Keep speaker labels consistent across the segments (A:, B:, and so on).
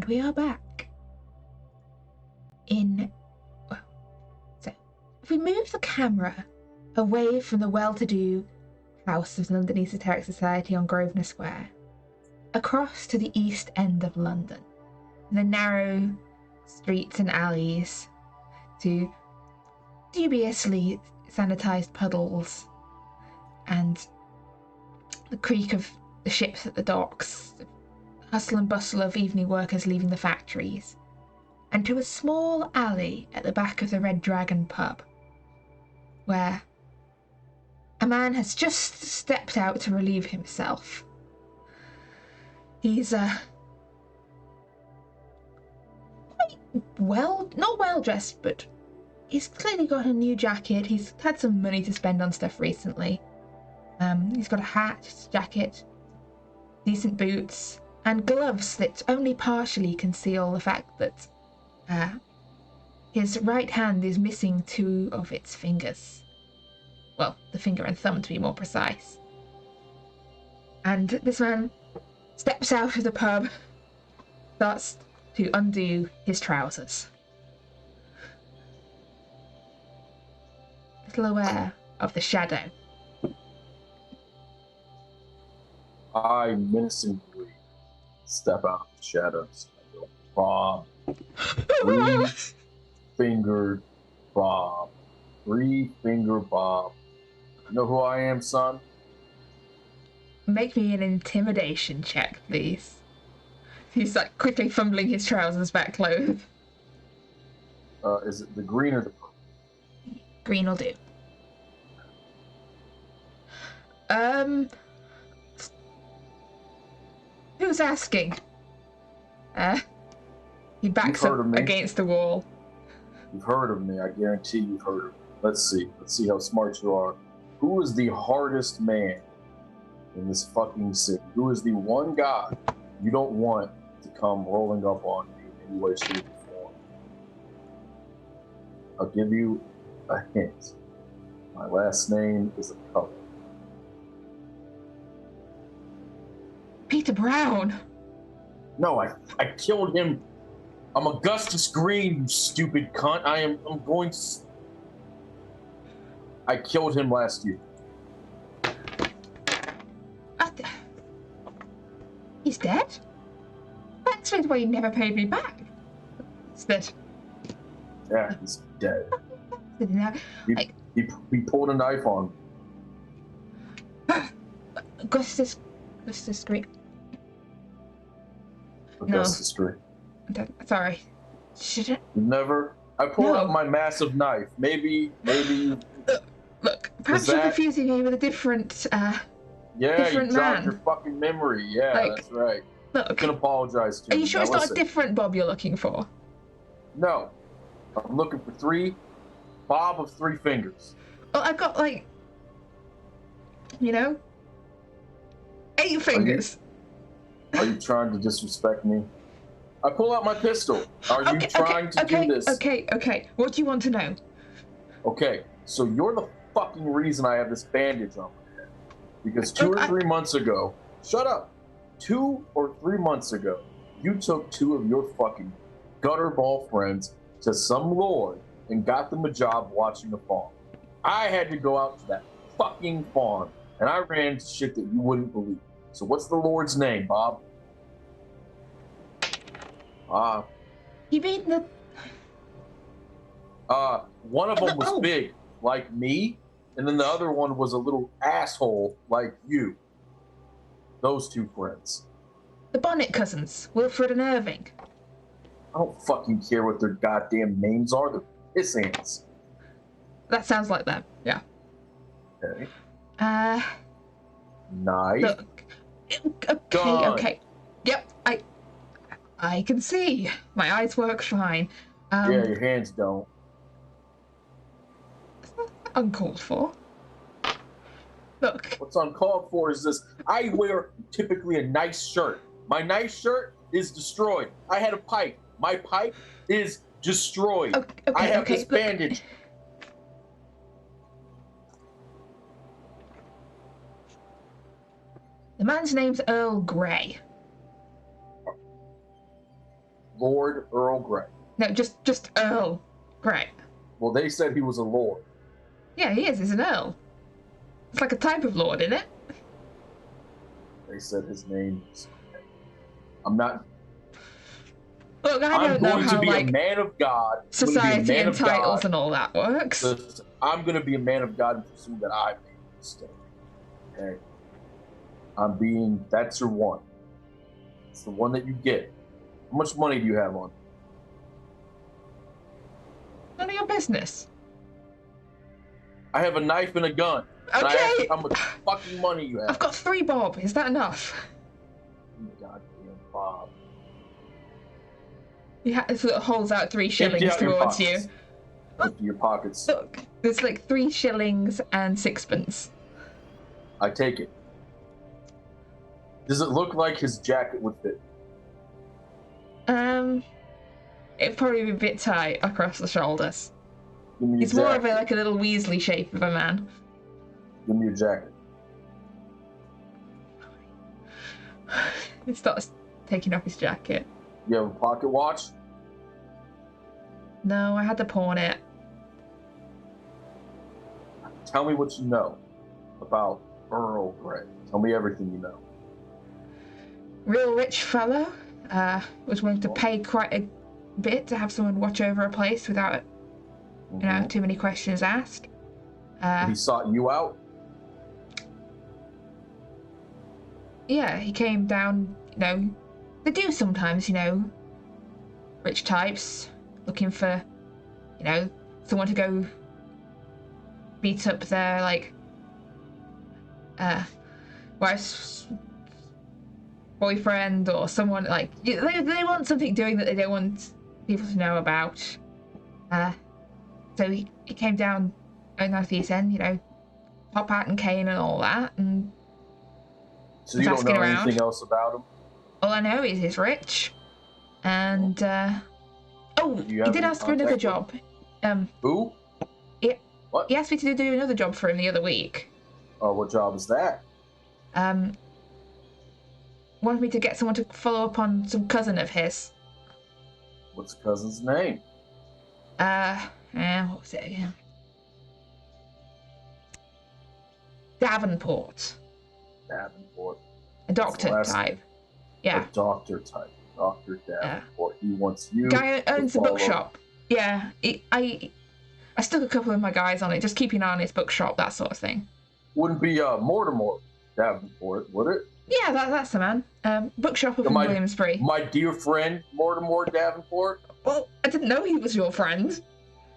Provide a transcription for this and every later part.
A: And we are back in... Well, so, if we move the camera away from the well-to-do house of the London Esoteric Society on Grosvenor Square, across to the East End of London, the narrow streets and alleys, to dubiously sanitised puddles, and the creak of the ships at the docks, the hustle and bustle of evening workers leaving the factories, and to a small alley at the back of the Red Dragon pub, where a man has just stepped out to relieve himself. He's quite not well dressed, but he's clearly got a new jacket. He's had some money to spend on stuff recently. He's got a hat, jacket, decent boots, and gloves that only partially conceal the fact that his right hand is missing 2 of its fingers. Well, the finger and thumb, to be more precise. And this man steps out of the pub, starts to undo his trousers. Little aware of the shadow.
B: I menacingly step out of the shadows. I go, Bob. 3-fingered Bob. 3-finger Bob. You know who I am, son?
A: Make me an intimidation check, please. He's like quickly fumbling his trousers back clothed.
B: Is it the green or the purple?
A: Green will do. Who's asking? He backs up against the wall.
B: You've heard of me. I guarantee you've heard of me. Let's see how smart you are. Who is the hardest man in this fucking city? Who is the one guy you don't want to come rolling up on you in any way, shape, or form? I'll give you a hint. My last name is a color.
A: Peter Brown.
B: No, I killed him. I'm Augustus Green, you stupid cunt. I'm going to... I killed him last year.
A: He's dead? That explains why you never paid me back. He's dead.
B: Yeah, he's dead.
A: He
B: pulled a knife on me.
A: Augustus Green.
B: Augustus Green.
A: Sorry. Should it?
B: Never. I pulled out my massive knife. Maybe.
A: Look. Perhaps you're confusing me with a different. Different
B: you dropped
A: man.
B: your fucking memory. Yeah, that's right.
A: Look.
B: I can apologize to
A: you.
B: you.
A: Are you sure it's not a different Bob you're looking for?
B: No, I'm looking for Bob of 3 fingers.
A: Well, I've got 8 fingers.
B: Are you trying to disrespect me? I pull out my pistol. Are you trying to do this?
A: Okay. What do you want to know?
B: Okay, so you're the fucking reason I have this bandage on my head. Because 2 or 3 months ago, shut up. 2 or 3 months ago, you took 2 of your fucking gutterball friends to some lord and got them a job watching a farm. I had to go out to that fucking farm, and I ran into shit that you wouldn't believe. So what's the lord's name, Bob?
A: You mean the...
B: One of them was big, like me, and then the other one was a little asshole like you. Those 2 friends.
A: The Bonnet cousins, Wilfred and Irving.
B: I don't fucking care what their goddamn names are. They're piss ants.
A: That sounds like them, yeah.
B: Okay.
A: Knife.
B: Look.
A: Okay. Yep, I can see. My eyes work fine.
B: Yeah, your hands don't.
A: Uncalled for. Look.
B: What's uncalled for is this. I wear typically a nice shirt. My nice shirt is destroyed. I had a pipe. My pipe is destroyed.
A: Okay,
B: I have this bandage.
A: The man's name's Earl Grey.
B: Lord Earl Grey.
A: No, just Earl Grey.
B: Well, they said he was a lord.
A: Yeah, he is. He's an earl. It's like a type of lord, isn't it?
B: They said his name is... I'm not...
A: Look, I
B: I'm
A: don't know
B: going
A: how,
B: to be
A: like,
B: a man of God.
A: society and titles and all that works.
B: Listen, I'm going to be a man of God and presume that I made a mistake. Okay? I'm being... That's your one. It's the one that you get. How much money do you have on?
A: None of your business.
B: I have a knife and a gun.
A: Okay.
B: And I asked you how much fucking money you have.
A: I've got 3 bob. Is that enough?
B: Goddamn Bob.
A: He sort of holds out 3 shillings towards you.
B: Empty your pockets.
A: Look, there's like 3 shillings and 6pence.
B: I take it. Does it look like his jacket would fit?
A: It'd probably be a bit tight across the shoulders.
B: He's
A: more of a little Weasley shape of a man.
B: Give me your jacket.
A: He starts taking off his jacket.
B: You have a pocket watch?
A: No, I had to pawn it.
B: Tell me what you know about Earl Grey. Tell me everything you know.
A: Real rich fellow. Was willing to pay quite a bit to have someone watch over a place without, too many questions asked.
B: He sought you out?
A: Yeah, he came down, they do sometimes, rich types looking for, someone to go beat up their, wife's boyfriend or someone, they want something doing that they don't want people to know about. So he came down on Northeast End, Pop Hat and Cane and all that, and
B: so you don't know anything else about him?
A: All I know is he's rich, and he did ask for another job.
B: Who? What?
A: He asked me to do another job for him the other week.
B: Oh, what job is that?
A: Wanted me to get someone to follow up on some cousin of his.
B: What's the cousin's name?
A: What was it again? Davenport.
B: Davenport.
A: A doctor type. Yeah.
B: A doctor type. Dr. Davenport. He wants you.
A: Guy owns a bookshop. Yeah. I stuck a couple of my guys on it, just keeping an eye on his bookshop, that sort of thing.
B: Wouldn't be Mortimer Davenport, would it?
A: Yeah, that's the man. Bookshop up in Williamsbury.
B: My dear friend, Mortimer Davenport.
A: Well, I didn't know he was your friend.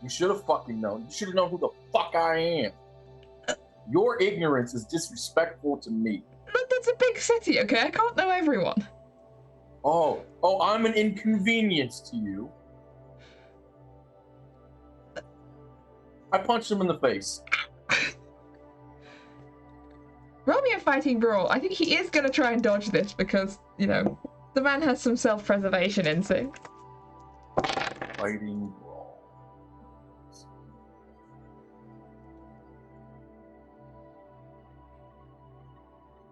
B: You should have fucking known. You should have known who the fuck I am. Your ignorance is disrespectful to me.
A: But it's a big city, okay? I can't know everyone.
B: Oh, I'm an inconvenience to you. I punched him in the face.
A: Roll me a fighting brawl. I think he is going to try and dodge this because, the man has some self-preservation instinct.
B: Fighting brawl.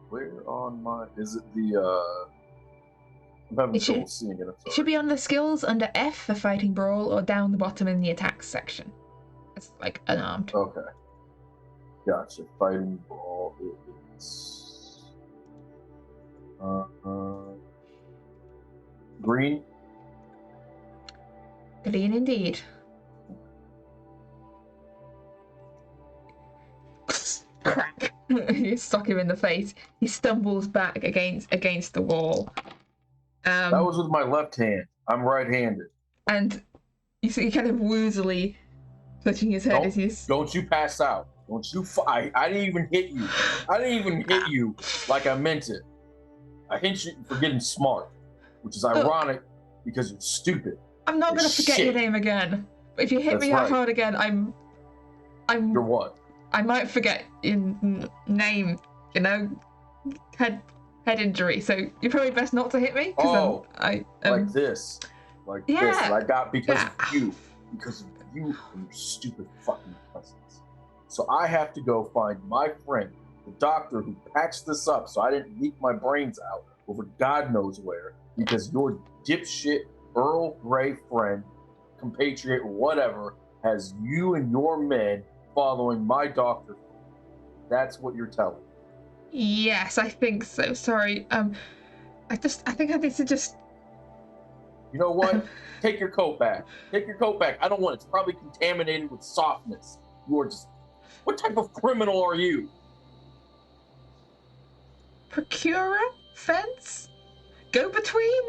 B: Where on my... Is it the, I'm having trouble seeing it.
A: It should be on the skills under F for fighting brawl or down the bottom in the attacks section. It's like unarmed.
B: Okay. Gotcha. Fighting brawl is... Green?
A: Green indeed. Crack. You stuck him in the face. He stumbles back against the wall.
B: That was with my left hand. I'm right-handed.
A: And you see kind of woozily touching his head as he's...
B: Don't you pass out. Don't you... I didn't even hit you. I didn't even hit you like I meant it. I hit you for getting smart, which is ironic because you're stupid.
A: I'm not going to forget your name again. But if you hit me that hard again, I'm...
B: You're what?
A: I might forget your name, head injury. So you're probably best not to hit me.
B: Like this. Like this. And I got because of you. Because of you and your stupid fucking cousins. So I have to go find my friend, the doctor who patched this up so I didn't leak my brains out over God knows where, because your dipshit Earl Grey friend, compatriot, whatever, has you and your men following my doctor. That's what you're telling me.
A: Yes, I think so. Sorry. I think I need to just.
B: You know what? Take your coat back. Take your coat back. I don't want it. It's probably contaminated with softness. You are just. What type of criminal are you?
A: Procurer? Fence? Go-between?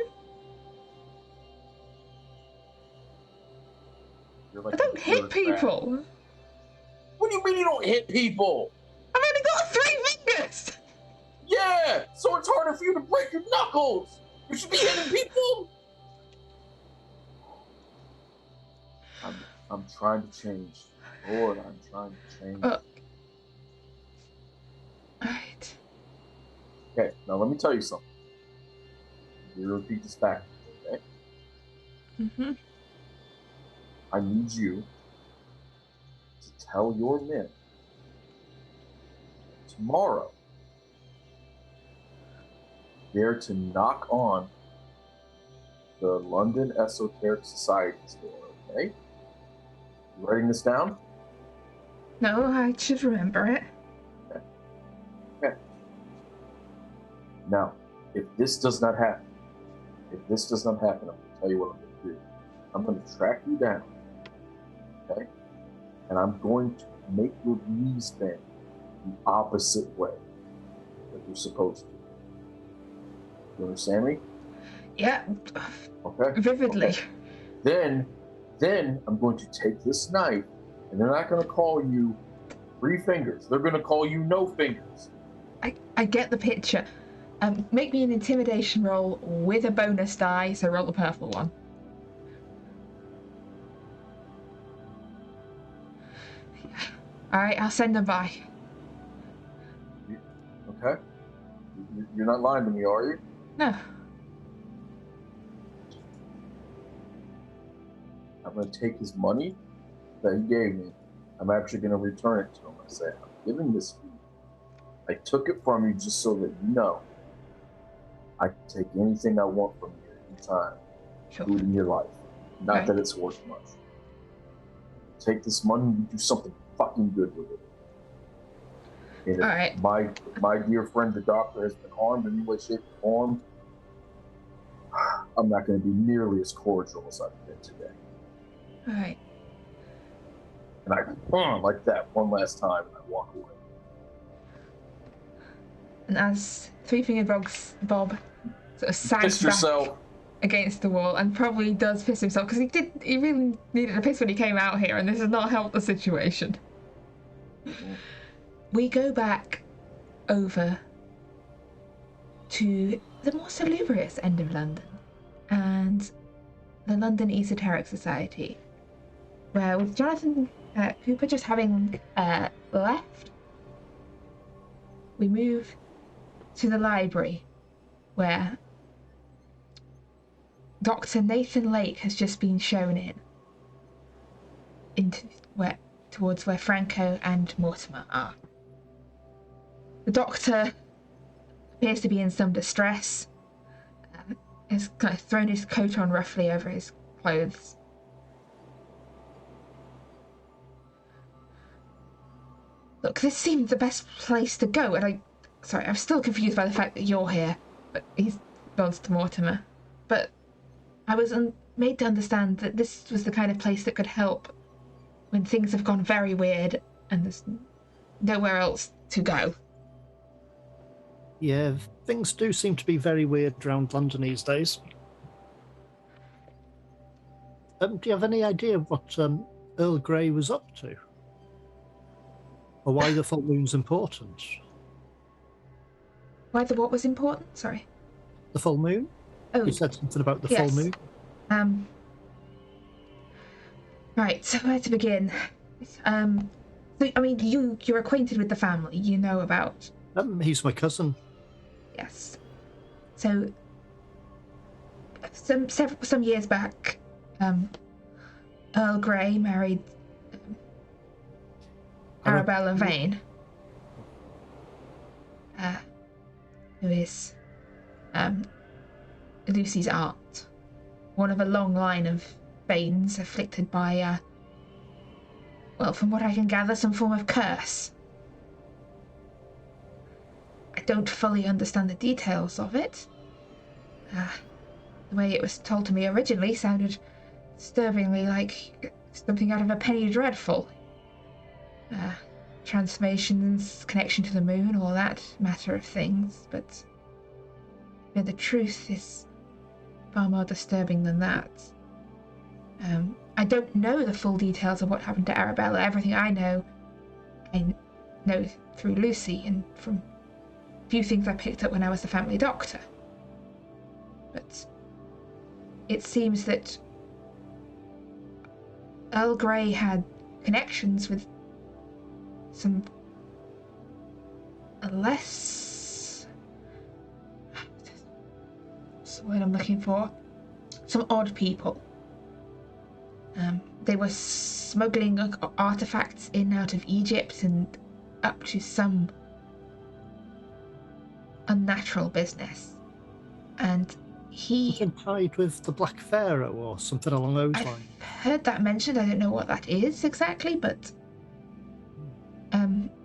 B: Like
A: I don't hit people.
B: What do you mean you don't hit people?
A: I've only got 3 fingers.
B: Yeah, so it's harder for you to break your knuckles. You should be hitting people. I'm trying to change. Lord, I'm trying to change.
A: Alright.
B: Okay, now let me tell you something. You repeat this back, okay?
A: Mm-hmm.
B: I need you to tell your men tomorrow they're to knock on the London Esoteric Society's door, okay? You writing this down?
A: No, I should remember it.
B: Okay. Now, if this does not happen, I'm going to tell you what I'm going to do. I'm going to track you down, okay? And I'm going to make your knees bend the opposite way that you're supposed to. You understand me?
A: Yeah.
B: Okay.
A: Vividly.
B: Okay. Then I'm going to take this knife, and they're not going to call you 3 fingers. They're going to call you no fingers.
A: I get the picture. Make me an intimidation roll with a bonus die, so roll the purple one. Alright, I'll send them by.
B: Okay? You're not lying to me, are you?
A: No.
B: I'm going to take his money that he gave me. I'm actually going to return it to him. I say, I'm giving this to you. I took it from you just so that you know I can take anything I want from you at any time, including your life. Not that it's worth much. Take this money and do something fucking good with it. And if my dear friend, the doctor, has been harmed in any way, shape, or form, I'm not going to be nearly as cordial as I've been today.
A: All right.
B: And I like that one last time, and I walk away.
A: And as Three-Fingered Bob sort of sags back against the wall, and probably does piss himself, because he really needed a piss when he came out here, and this has not helped the situation. Mm-hmm. We go back over to the more salubrious end of London, and the London Esoteric Society, where with Jonathan Hooper just having left, we move to the library, where Dr. Nathan Lake has just been shown towards where Franco and Mortimer are. The doctor appears to be in some distress. Has kind of thrown his coat on roughly over his clothes. Look, this seemed the best place to go, and I'm still confused by the fact that you're here. But he nods to Mortimer. But I was made to understand that this was the kind of place that could help when things have gone very weird and there's nowhere else to go.
C: Yeah, things do seem to be very weird around London these days. Do you have any idea what Earl Grey was up to? Or why the full moon's important?
A: Why the what was important? Sorry.
C: The full moon?
A: Oh.
C: You said something about the full moon?
A: Right, so where to begin? You're acquainted with the family, you know about...
C: He's my cousin.
A: Yes. So, some years back, Earl Grey married Arabella Vane, who is Lucy's aunt, one of a long line of Vanes afflicted by, well, from what I can gather, some form of curse. I don't fully understand the details of it. The way it was told to me originally sounded disturbingly like something out of a Penny Dreadful. Transformations, connection to the moon, all that matter of things, but the truth is far more disturbing than that. I don't know the full details of what happened to Arabella. Everything I know through Lucy and from a few things I picked up when I was the family doctor. But it seems that Earl Grey had connections with some less... What's the word I'm looking for? Some odd people. They were smuggling artifacts in out of Egypt and up to some unnatural business. And he...
C: Something tied with the Black Pharaoh or something along those lines.
A: I've heard that mentioned. I don't know what that is exactly, but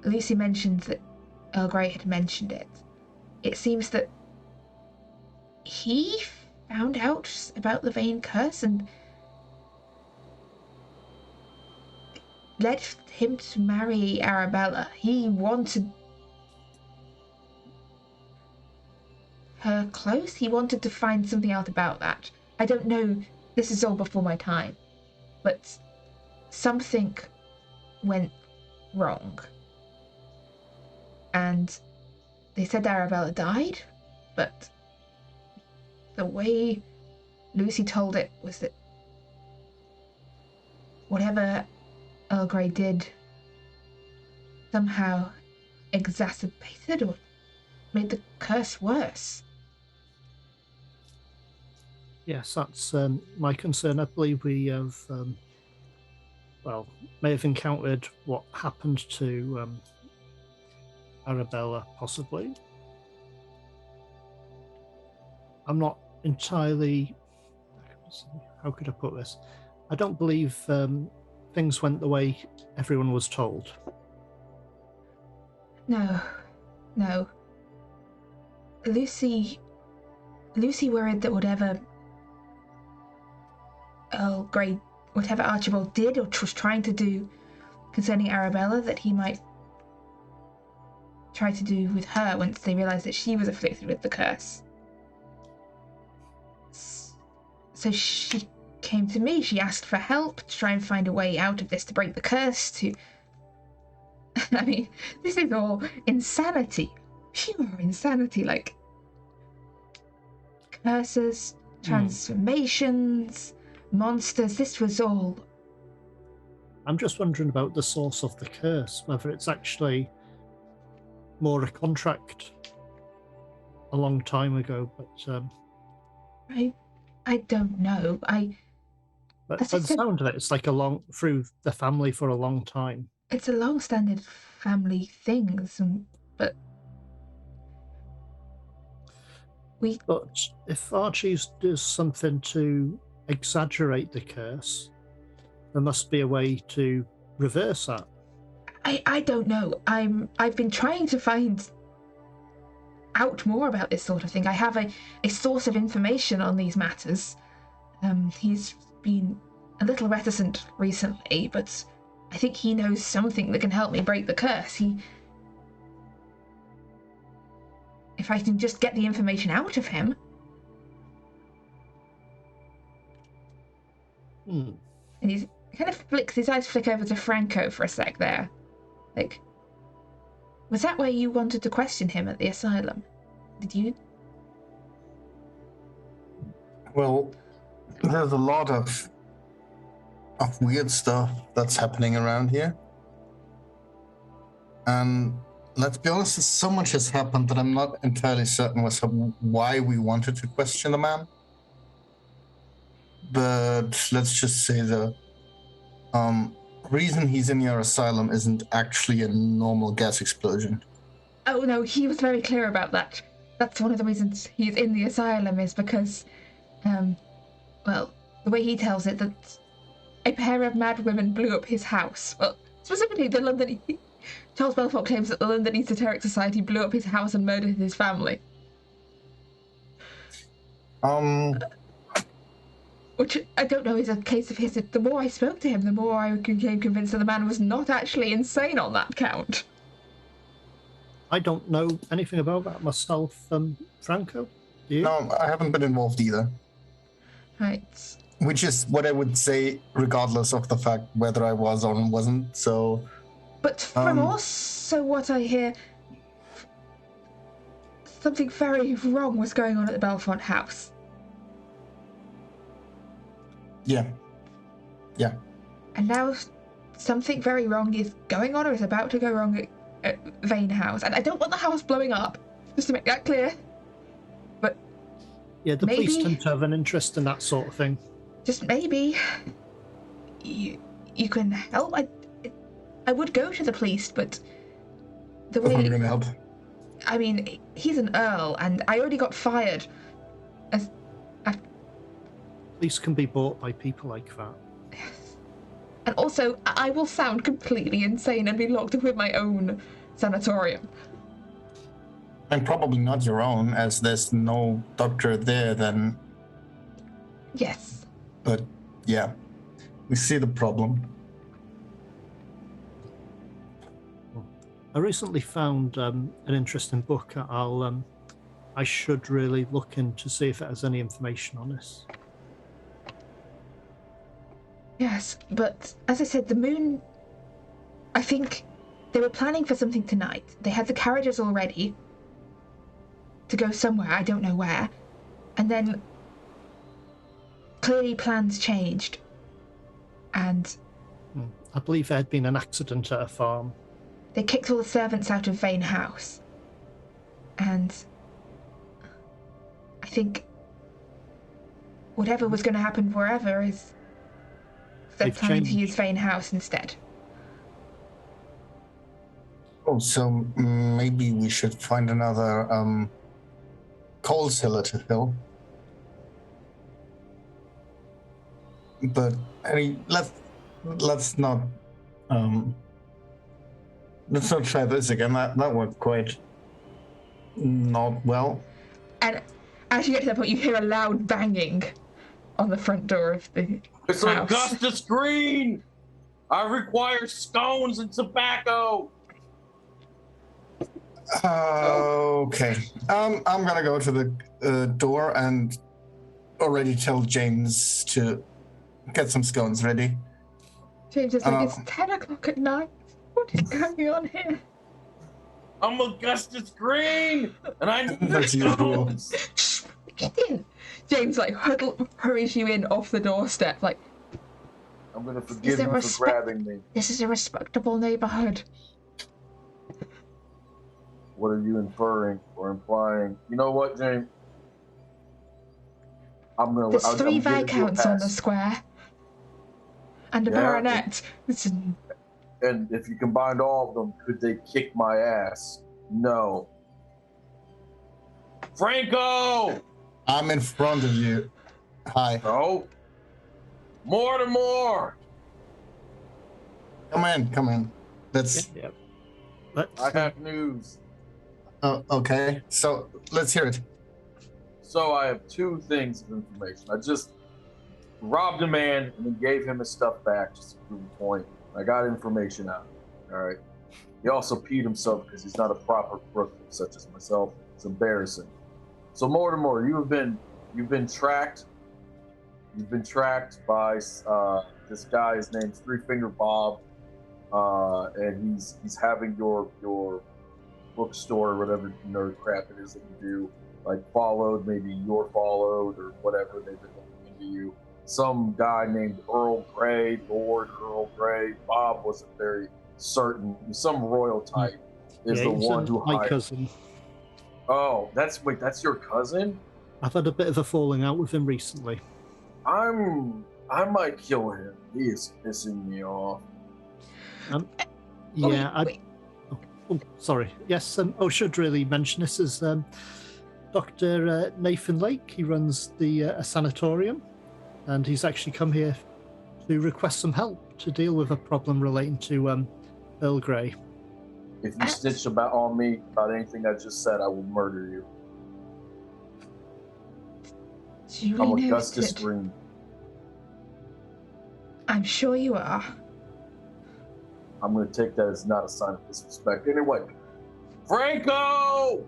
A: Lucy mentioned that Earl Grey had mentioned it. It seems that he found out about the Vane curse and led him to marry Arabella. He wanted her close. He wanted to find something out about that. I don't know. This is all before my time. But something went wrong. And they said Arabella died, but the way Lucy told it was that whatever Earl Grey did somehow exacerbated or made the curse worse.
C: Yes, that's my concern. I believe we have, may have encountered what happened to Arabella, possibly. I'm not entirely... How could I put this? I don't believe things went the way everyone was told.
A: No. Lucy worried that whatever Archibald did or was trying to do concerning Arabella, that he might try to do with her once they realised that she was afflicted with the curse. So she came to me. She asked for help to try and find a way out of this, to break the curse, to... I mean, this is all insanity. Pure insanity, like curses, transformations, monsters. This was all...
C: I'm just wondering about the source of the curse, whether it's actually more a contract a long time ago, but...
A: I don't know.
C: But by the sound of it, it's like through the family for a long time.
A: It's a long-standing family thing, but
C: if Archie does something to exaggerate the curse, there must be a way to reverse that.
A: I don't know. I've been trying to find out more about this sort of thing. I have a source of information on these matters. He's been a little reticent recently, but I think he knows something that can help me break the curse. If I can just get the information out of him. And he kind of his eyes flick over to Franco for a sec there. Like, was that why you wanted to question him at the asylum? Did you?
D: Well, there's a lot of weird stuff that's happening around here. And let's be honest, so much has happened that I'm not entirely certain why we wanted to question the man. But let's just say the reason he's in your asylum isn't actually a normal gas explosion.
A: Oh no, he was very clear about that. That's one of the reasons he's in the asylum, is because well, the way he tells it, that a pair of mad women blew up his house. Well, specifically the London... Charles Belfort claims that the London Esoteric Society blew up his house and murdered his family. Which I don't know is a case of his. The more I spoke to him, the more I became convinced that the man was not actually insane on that count.
C: I don't know anything about that myself, Franco. Do you?
D: No, I haven't been involved either.
A: Right.
D: Which is what I would say, regardless of the fact whether I was or wasn't. So.
A: But from also what I hear, something very wrong was going on at the Belfont house.
D: Yeah.
A: And now something very wrong is going on or is about to go wrong at Vane House. And I don't want the house blowing up, just to make that clear. But
C: yeah, the
A: maybe,
C: police tend to have an interest in that sort of thing.
A: Just maybe you can help. I would go to the police, but the way...
D: I'm gonna help.
A: I mean, he's an earl, and I already got fired.
C: Police can be bought by people like that.
A: And also, I will sound completely insane and be locked up in my own sanatorium.
D: And probably not your own, as there's no doctor there then.
A: Yes.
D: But, yeah. We see the problem.
C: I recently found an interesting book. I should really look in to see if it has any information on this.
A: Yes, but as I said, the moon... I think they were planning for something tonight. They had the carriages all ready to go somewhere, I don't know where. And then clearly plans changed. And...
C: I believe there had been an accident at a farm.
A: They kicked all the servants out of Vane House. And I think whatever was going to happen forever is they're planning to use Vane House instead.
D: Oh, so maybe we should find another coal cellar to fill. But I mean, let's not try this again. That worked quite not well.
A: And as you get to that point, you hear a loud banging on the front door of the
B: It's
A: house.
B: Augustus Green! I require scones and tobacco!
D: Okay. I'm gonna go to the door and already tell James to get some scones ready.
A: James is like, it's 10 o'clock at night. What is going on here?
B: I'm Augustus Green! And I need
D: That's
B: scones!
A: Shh, get in. James hurries you in off the doorstep, like,
B: I'm gonna forgive you for grabbing me.
A: This is a respectable neighborhood.
B: What are you inferring or implying? You know what, James?
A: There's three viscounts on the square. And a baronet.
B: And if you combined all of them, could they kick my ass? No. Franco!
D: I'm in front of you. Hi.
B: No. Mortimer!
D: Come in. Let's.
C: Yeah.
B: I have news.
D: Okay. So let's hear it.
B: So I have two things of information. I just robbed a man and then gave him his stuff back just to prove a point. I got information out. All right. He also peed himself because he's not a proper crook such as myself. It's embarrassing. So Mortimer, you've been tracked. You've been tracked by this guy. His name's Three Finger Bob, and he's having your bookstore or whatever nerd crap it is that you do, like followed. Maybe you're followed or whatever. They've been looking into you. Some guy named Earl Grey, Lord Earl Grey. Bob wasn't very certain. Some royal type is the one who hired.
C: My cousin.
B: Oh, that's your cousin?
C: I've had a bit of a falling out with him recently.
B: I might kill him. He is pissing me off.
C: Yeah,
A: wait.
C: Oh, sorry. Yes, should really mention this is Dr. Nathan Lake. He runs the a sanatorium. and he's actually come here to request some help to deal with a problem relating to Earl Grey.
B: If you snitch on me about anything I just said, I will murder you. I'm Augustus Green.
A: I'm sure you are.
B: I'm going to take that as not a sign of disrespect. Anyway, Franco!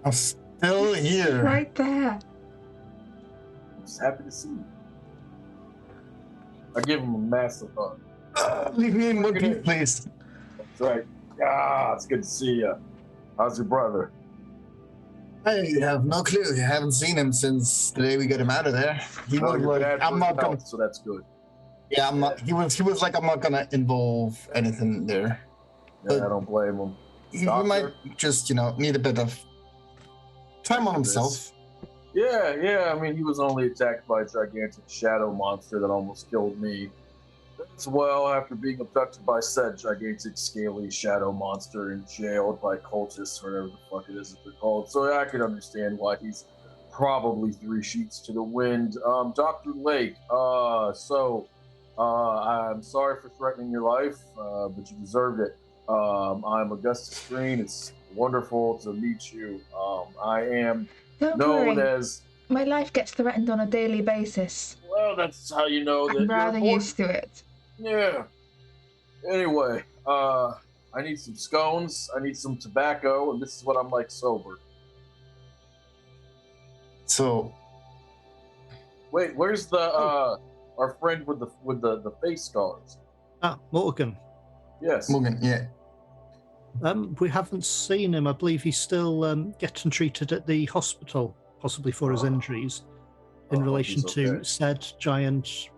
D: I'm still here.
A: Right there.
B: I'm just happy to see you. I give him a massive hug.
D: Leave me in one piece, please.
B: That's right. It's good to see you. How's your brother?
D: I have no clue. I haven't seen him since the day we got him out of there. He was like, I'm not gonna.
B: So that's good.
D: Yeah, I'm not. He was like, I'm not gonna involve anything there.
B: Yeah, I don't blame him.
D: He might just, need a bit of time on himself.
B: Yeah. I mean, he was only attacked by a gigantic shadow monster that almost killed me. As well, after being abducted by said gigantic scaly shadow monster and jailed by cultists, or whatever the fuck it is that they're called. So I can understand why he's probably 3 sheets to the wind. Dr. Lake, I'm sorry for threatening your life, but you deserved it. I'm Augustus Green. It's wonderful to meet you. I am known as...
A: My life gets threatened on a daily basis.
B: Well, that's how you know that
A: I'm rather used to it.
B: Yeah. Anyway, I need some scones, I need some tobacco, and this is what I'm like sober.
D: So,
B: wait, where's the our friend with the face scars?
C: Morgan.
B: Yes.
D: Morgan, yeah.
C: We haven't seen him. I believe he's still getting treated at the hospital, possibly for his injuries, in relation to said giant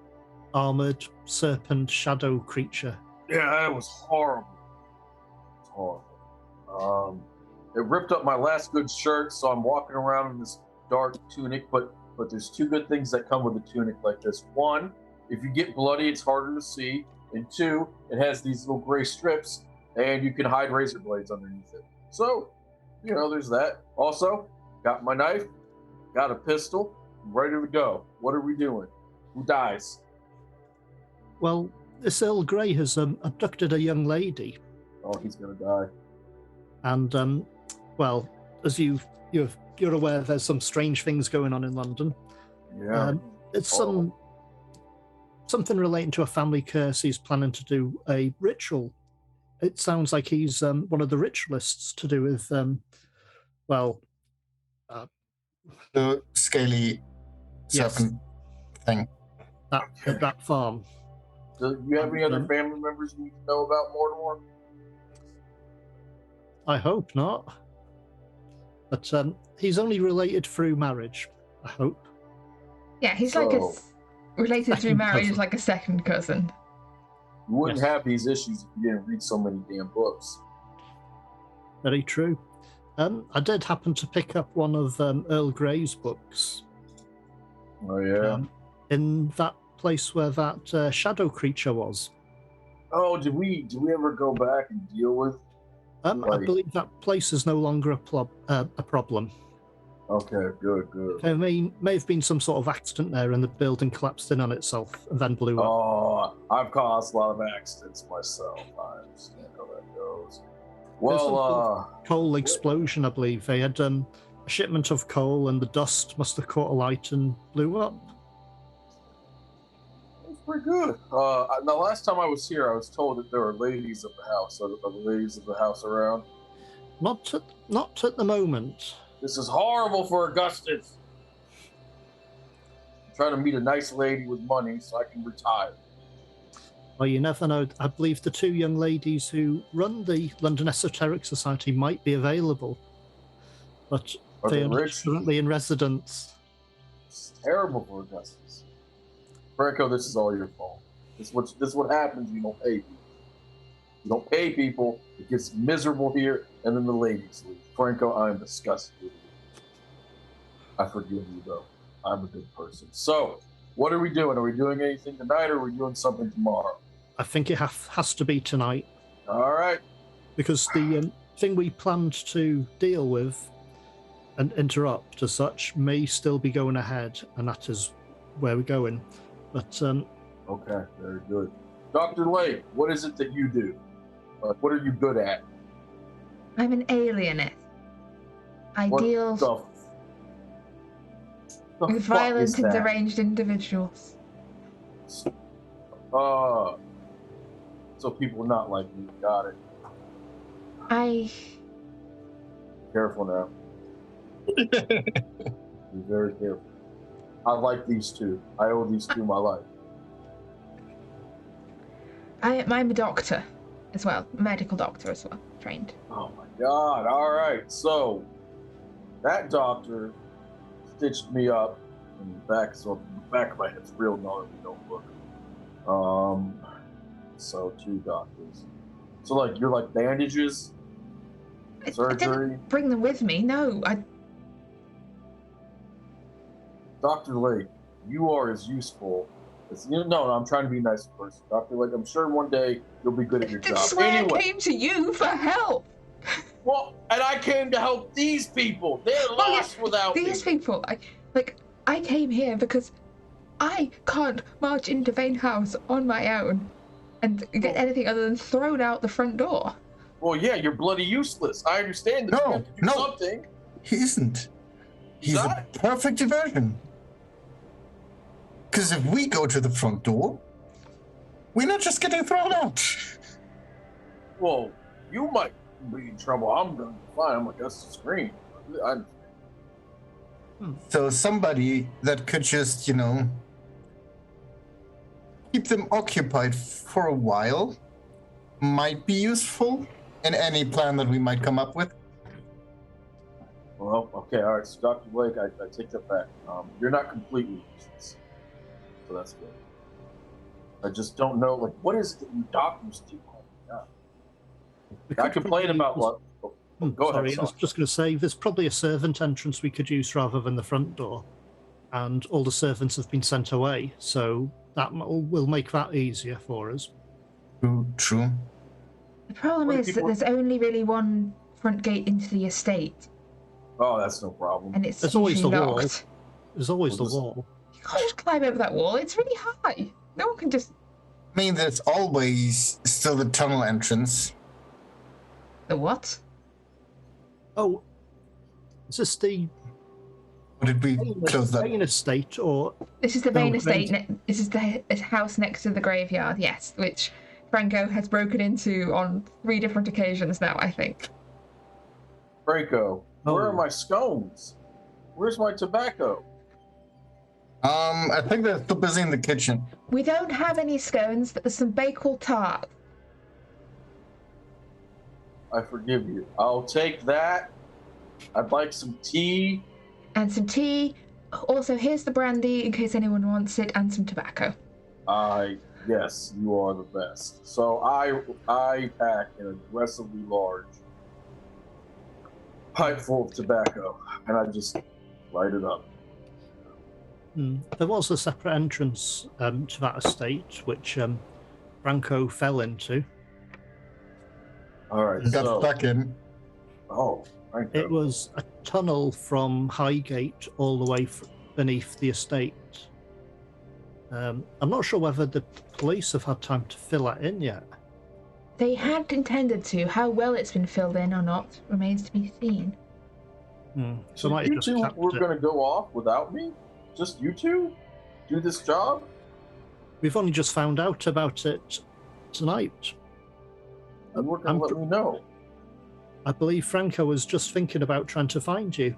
C: armored serpent shadow creature.
B: Yeah, that was horrible. It was horrible. It ripped up my last good shirt, so I'm walking around in this dark tunic, but there's 2 good things that come with a tunic like this. 1, if you get bloody, it's harder to see, and 2, it has these little gray strips, and you can hide razor blades underneath it. So, there's that. Also, got my knife, got a pistol, I'm ready to go. What are we doing? Who dies?
C: Well, this Earl Grey has abducted a young lady.
B: Oh, he's gonna die.
C: And, well, as you're aware, there's some strange things going on in London.
B: Yeah.
C: It's something relating to a family curse. He's planning to do a ritual. It sounds like he's one of the ritualists to do with,
D: the scaly serpent thing.
C: That farm.
B: Do you have any other family members we know about, Mortimer?
C: I hope not. But he's only related through marriage, I hope.
A: Yeah, he's related through marriage as like a second cousin.
B: You wouldn't have these issues if you didn't read so many damn books.
C: Very true. I did happen to pick up one of Earl Grey's books.
B: Oh, yeah?
C: In that place where that shadow creature was.
B: Oh, did we ever go back and deal with?
C: I believe that place is no longer a problem.
B: Okay, good.
C: There may have been some sort of accident there, and the building collapsed in on itself and then blew up.
B: Oh, I've caused a lot of accidents myself. I understand how that goes. Well,
C: coal explosion, I believe. They had a shipment of coal, and the dust must have caught alight and blew up.
B: That's pretty good. The last time I was here, I was told that there were ladies of the house. Are the ladies of the house around?
C: Not at the moment.
B: This is horrible for Augustus. I'm trying to meet a nice lady with money so I can retire.
C: Well, you never know. I believe the 2 young ladies who run the London Esoteric Society might be available, but they are not currently in residence.
B: It's terrible for Augustus. Franco, this is all your fault. This is what happens when you don't pay people. You don't pay people, it gets miserable here, and then the ladies leave. Franco, I'm disgusted with you. I forgive you, though. I'm a good person. So, what are we doing? Are we doing anything tonight, or are we doing something tomorrow?
C: I think it has to be tonight.
B: All right.
C: Because the thing we planned to deal with and interrupt as such may still be going ahead, and that is where we're going. But
B: okay, very good. Dr. Lake, what is it that you do? What are you good at?
A: I'm an alienist. I deal with violent and deranged individuals.
B: So people not like you. Got it. Be careful now. Be very careful. I like these two. I owe these two my life.
A: I'm a doctor as well, a medical doctor as well, trained.
B: Oh my God! All right, so that doctor stitched me up in the back, so the back of my head's real gnarly. Don't look. So 2 doctors. So like you're like bandages, surgery.
A: I didn't bring them with me. No,
B: Dr. Lake, you are as useful. No, I'm trying to be a nice person. Dr. Lake, I'm sure one day you'll be good at your job.
A: This is why I came to you for help.
B: Well, and I came to help these people. They're lost without me.
A: These people, I came here because I can't march into Vane House on my own and get anything other than thrown out the front door.
B: Well, yeah, you're bloody useless. I understand that you have to do something.
D: He isn't. He's a perfect diversion. Because if we go to the front door, we're not just getting thrown out.
B: Well, you might be in trouble. I'm going to be fine. I'm Augustus Green.
D: So somebody that could just, keep them occupied for a while might be useful in any plan that we might come up with.
B: Well, okay, all right. So, Dr. Blake, I take that back. You're not completely useless. So that's good. I just don't know, what is it that you doctors do? I complain about what? Go ahead.
C: I was just going to say, there's probably a servant entrance we could use rather than the front door. And all the servants have been sent away, so that will make that easier for us.
D: True.
A: The problem is that there's only really one front gate into the estate.
B: Oh, that's no problem.
A: And it's
C: There's always the
A: locked.
C: wall. There's always the wall.
A: You can't just climb over that wall. It's really high. No one can just...
D: I mean, there's always still the tunnel entrance.
A: The what?
C: Oh, is this the...
D: Or did we close that?
C: Vane estate, or...
A: This is the Vane estate. This is the house next to the graveyard, yes, which Franco has broken into on 3 different occasions now, I think.
B: Franco, where are my scones? Where's my tobacco?
D: I think they're still busy in the kitchen.
A: We don't have any scones, but there's some Bakewell tart.
B: I forgive you. I'll take that. I'd like some tea.
A: And some tea. Also, here's the brandy in case anyone wants it, and some tobacco.
B: Yes, you are the best. So I pack an aggressively large pipe full of tobacco, and I just light it up.
C: There was a separate entrance to that estate, which Franco fell into.
B: All right,
D: got stuck in.
B: Oh, Franco.
C: It was a tunnel from Highgate all the way beneath the estate. I'm not sure whether the police have had time to fill that in yet.
A: They had intended to. How well it's been filled in or not remains to be seen.
B: So you two were going to go off without me? Just you two? Do this job?
C: We've only just found out about it tonight.
B: You weren't going to let me know.
C: I believe Franco was just thinking about trying to find you.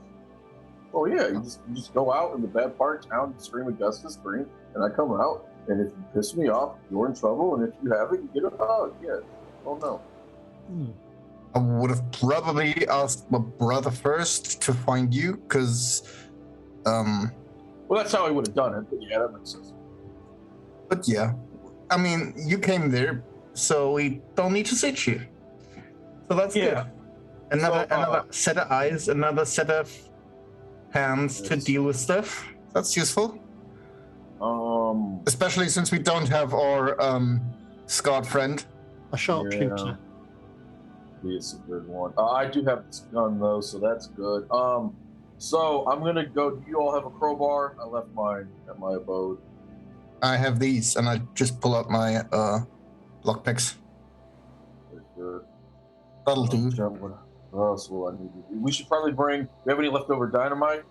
B: Oh yeah, you just go out in the bad part of town and scream Augustus Green, and I come out, and if you piss me off, you're in trouble, and if you have it, you get a hug. Yeah. Oh no.
D: I would have probably asked my brother first to find you, because
B: well, that's how I would have done it, but yeah, that makes sense.
D: But yeah, I mean, you came there, so we don't need to sit you. So that's good. Another set of eyes, another set of hands to deal with stuff. That's useful. Especially since we don't have our scarred friend.
C: A sharpshooter.
B: It's a good one. I do have this gun though, so that's good. So I'm gonna go. Do you all have a crowbar? I left mine at my abode.
D: I have these, and I just pull out my lockpicks. That'll do.
B: What else will I need to do? We should probably bring. Do you have any leftover dynamite?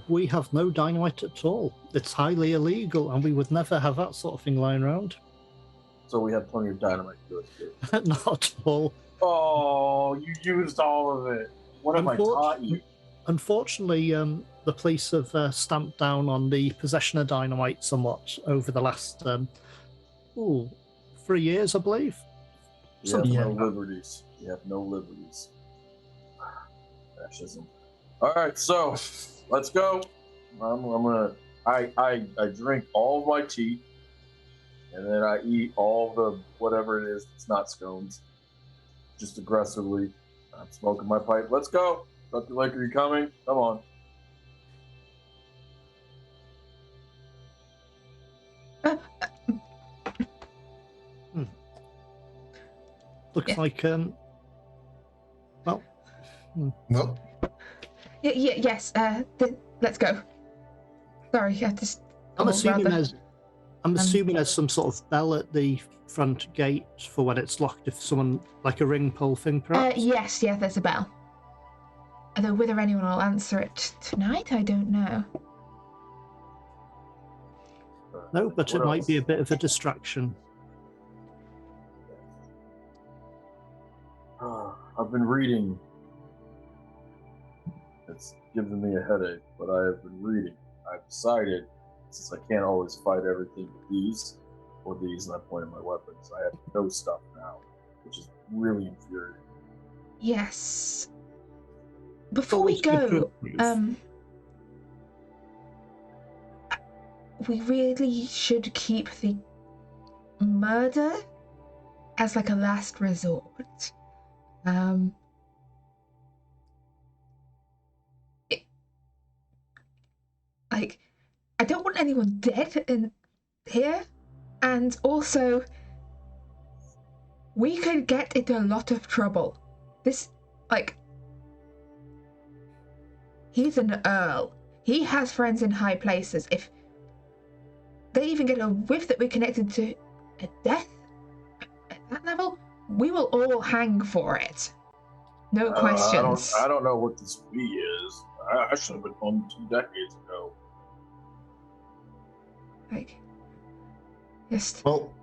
C: We have no dynamite at all. It's highly illegal, and we would never have that sort of thing lying around.
B: So we have plenty of dynamite to do it.
C: Not at all.
B: Oh, you used all of it. What have I taught you?
C: Unfortunately, the police have stamped down on the possession of dynamite somewhat over the last 3 years, I believe.
B: You have no liberties. You have no liberties. Fascism. All right, so let's go. I'm gonna. I drink all of my tea, and then I eat all the whatever it is. It's not scones. Just aggressively. I'm smoking my pipe. Let's go. Dr. Lake, are you coming? Come on.
C: Looks like well.
D: Well.
A: Yes. Let's go. Sorry, I just.
C: I'm assuming there's some sort of bell at the front gate for when it's locked. If someone like a ring pull thing, perhaps.
A: Yes. There's a bell. Although whether anyone will answer it tonight, I don't know.
C: No, but it might be a bit of a distraction.
B: I've been reading. It's giving me a headache, but I have been reading. I've decided, since I can't always fight everything with these, and I point at my weapons, I have no stuff now, which is really infuriating.
A: Yes. Before we go, we really should keep the murder as like a last resort. I don't want anyone dead in here, and also we could get into a lot of trouble. He's an earl. He has friends in high places. If they even get a whiff that we're connected to a death at that level, we will all hang for it. No questions.
B: I don't know what this we is. I should have been home 2 decades ago.
C: Well,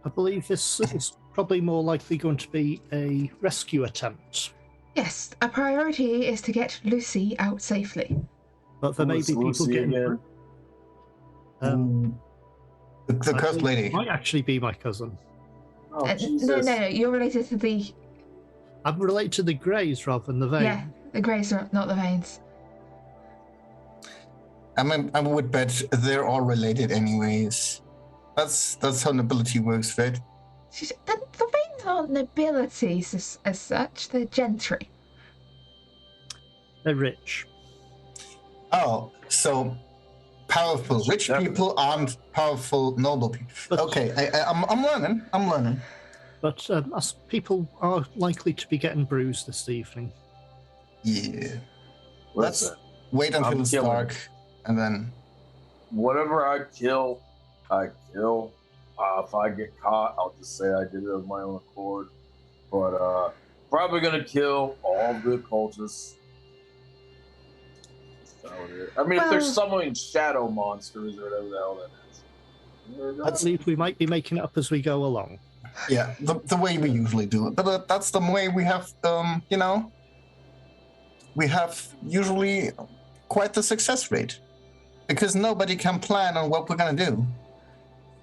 C: I believe this is probably more likely going to be a rescue attempt.
A: Yes, our priority is to get Lucy out safely.
C: But there may be people getting...
D: The cursed lady.
C: Might actually be my cousin.
B: Oh,
A: no, you're related to the...
C: I'm related to the Greys rather than the Vane.
A: Yeah, the Greys are not the Vanes.
D: I would bet they're all related anyways. That's how nobility works, right?
A: The Vanes aren't nobilities as such, they're gentry.
C: They're rich.
D: Oh, so powerful rich people aren't powerful noble people. But, okay, I'm learning.
C: But us people are likely to be getting bruised this evening.
D: Yeah. Let's wait until it's dark, and then...
B: Whatever I kill, I kill. If I get caught, I'll just say I did it of my own accord. But probably gonna kill all the cultists. I mean, if there's summoning shadow monsters or whatever the hell that is.
C: I believe we might be making it up as we go along.
D: Yeah, the way we usually do it. But that's the way we have, we have usually quite the success rate. Because nobody can plan on what we're going to do.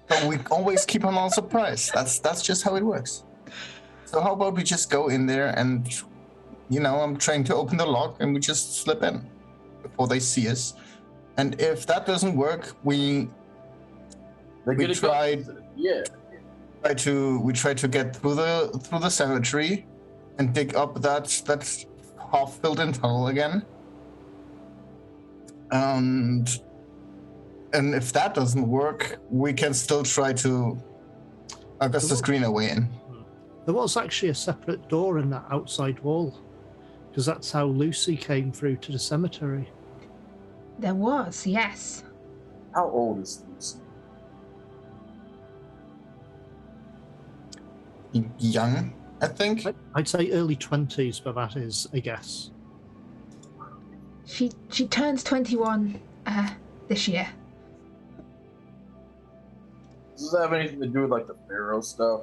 D: So we always keep them on surprise. That's just how it works. So how about we just go in there and, I'm trying to open the lock and we just slip in before they see us. And if that doesn't work, we try to get through the cemetery and dig up that half-filled in tunnel again. And if that doesn't work, we can still try to Augustus Green a way in.
C: There was actually a separate door in that outside wall. Because that's how Lucy came through to the cemetery.
A: There was, yes.
B: How old is Lucy?
D: Young, I think.
C: I'd say early 20s, but that is a guess.
A: She turns 21 this year.
B: Does this have anything to do with like the Pharaoh stuff?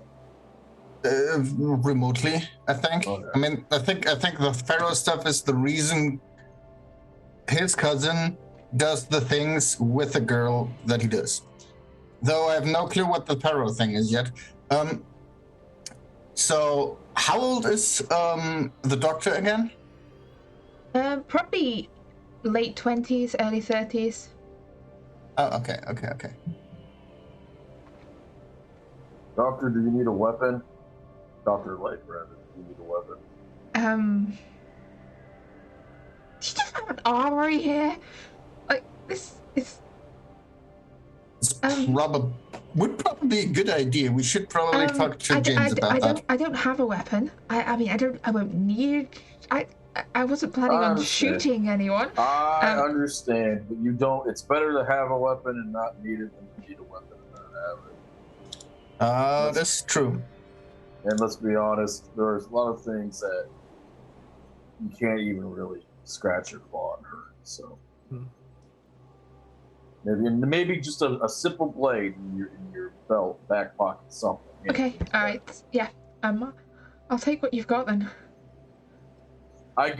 D: Remotely, I think.
B: Okay.
D: I mean, I think the Pharaoh stuff is the reason his cousin does the things with the girl that he does. Though I have no clue what the Pharaoh thing is yet. So how old is the doctor again?
A: Probably late 20s, early 30s.
D: Oh, okay.
B: Doctor, do you need a weapon? Dr. Lake, rather. Do you need a weapon?
A: Do you just have an armory here? Like, this is...
D: would probably be a good idea. We should probably talk to James about that.
A: I don't have a weapon. I mean, I won't need... I wasn't planning on shooting anyone.
B: I understand, but you don't... It's better to have a weapon and not need it than to need a weapon and not have it.
D: That's true.
B: And let's be honest, there's a lot of things that you can't even really scratch your claw and hurt. So maybe just a simple blade in your belt back pocket, something.
A: Okay, all right, yeah. I'll take what you've got then.
B: I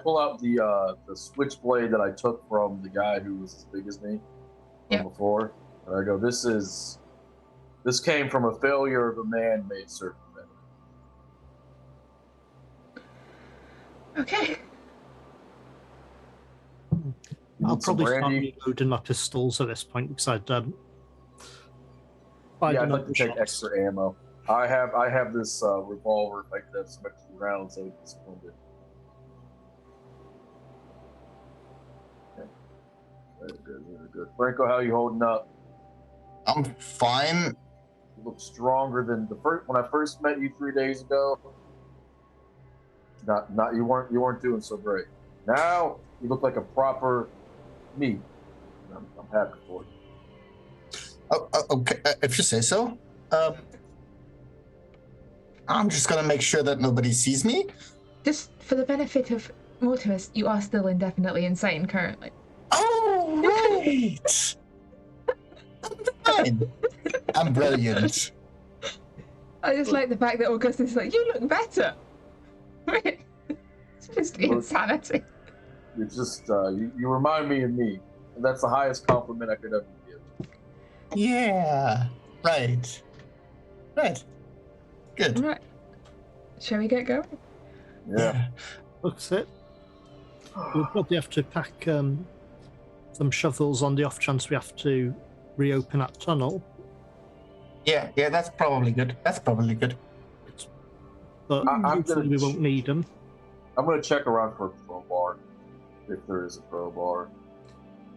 B: pull out the switchblade that I took from the guy who was as big as me from before, and I go, This came from a failure of a man-made circumvent.
A: Okay.
C: I'll probably start reloading my pistols at this point because I'd
B: I'd like to take extra ammo. I have this revolver if I could have some extra rounds so it's splendid. Okay. Very good. Franco, how are you holding up?
D: I'm fine.
B: You look stronger than when I first met you 3 days ago. You weren't doing so great. Now you look like a proper me. I'm happy for you.
D: Oh, okay. If you say so. I'm just gonna make sure that nobody sees me.
A: Just for the benefit of Mortimus, you are still indefinitely insane currently.
D: Oh, right. Fine. I'm brilliant.
A: I just like the fact that Augustus is like, you look better. It's just insanity.
B: You're just you remind me of me, and that's the highest compliment I could ever give.
D: Yeah. Right. Good.
A: All right. Shall we get going?
B: Yeah.
C: Looks it. We'll probably have to pack some shovels on the off chance we have to reopen that tunnel.
D: Yeah, that's probably good.
C: But hopefully we won't need them.
B: I'm going to check around for a crowbar, if there is a crowbar.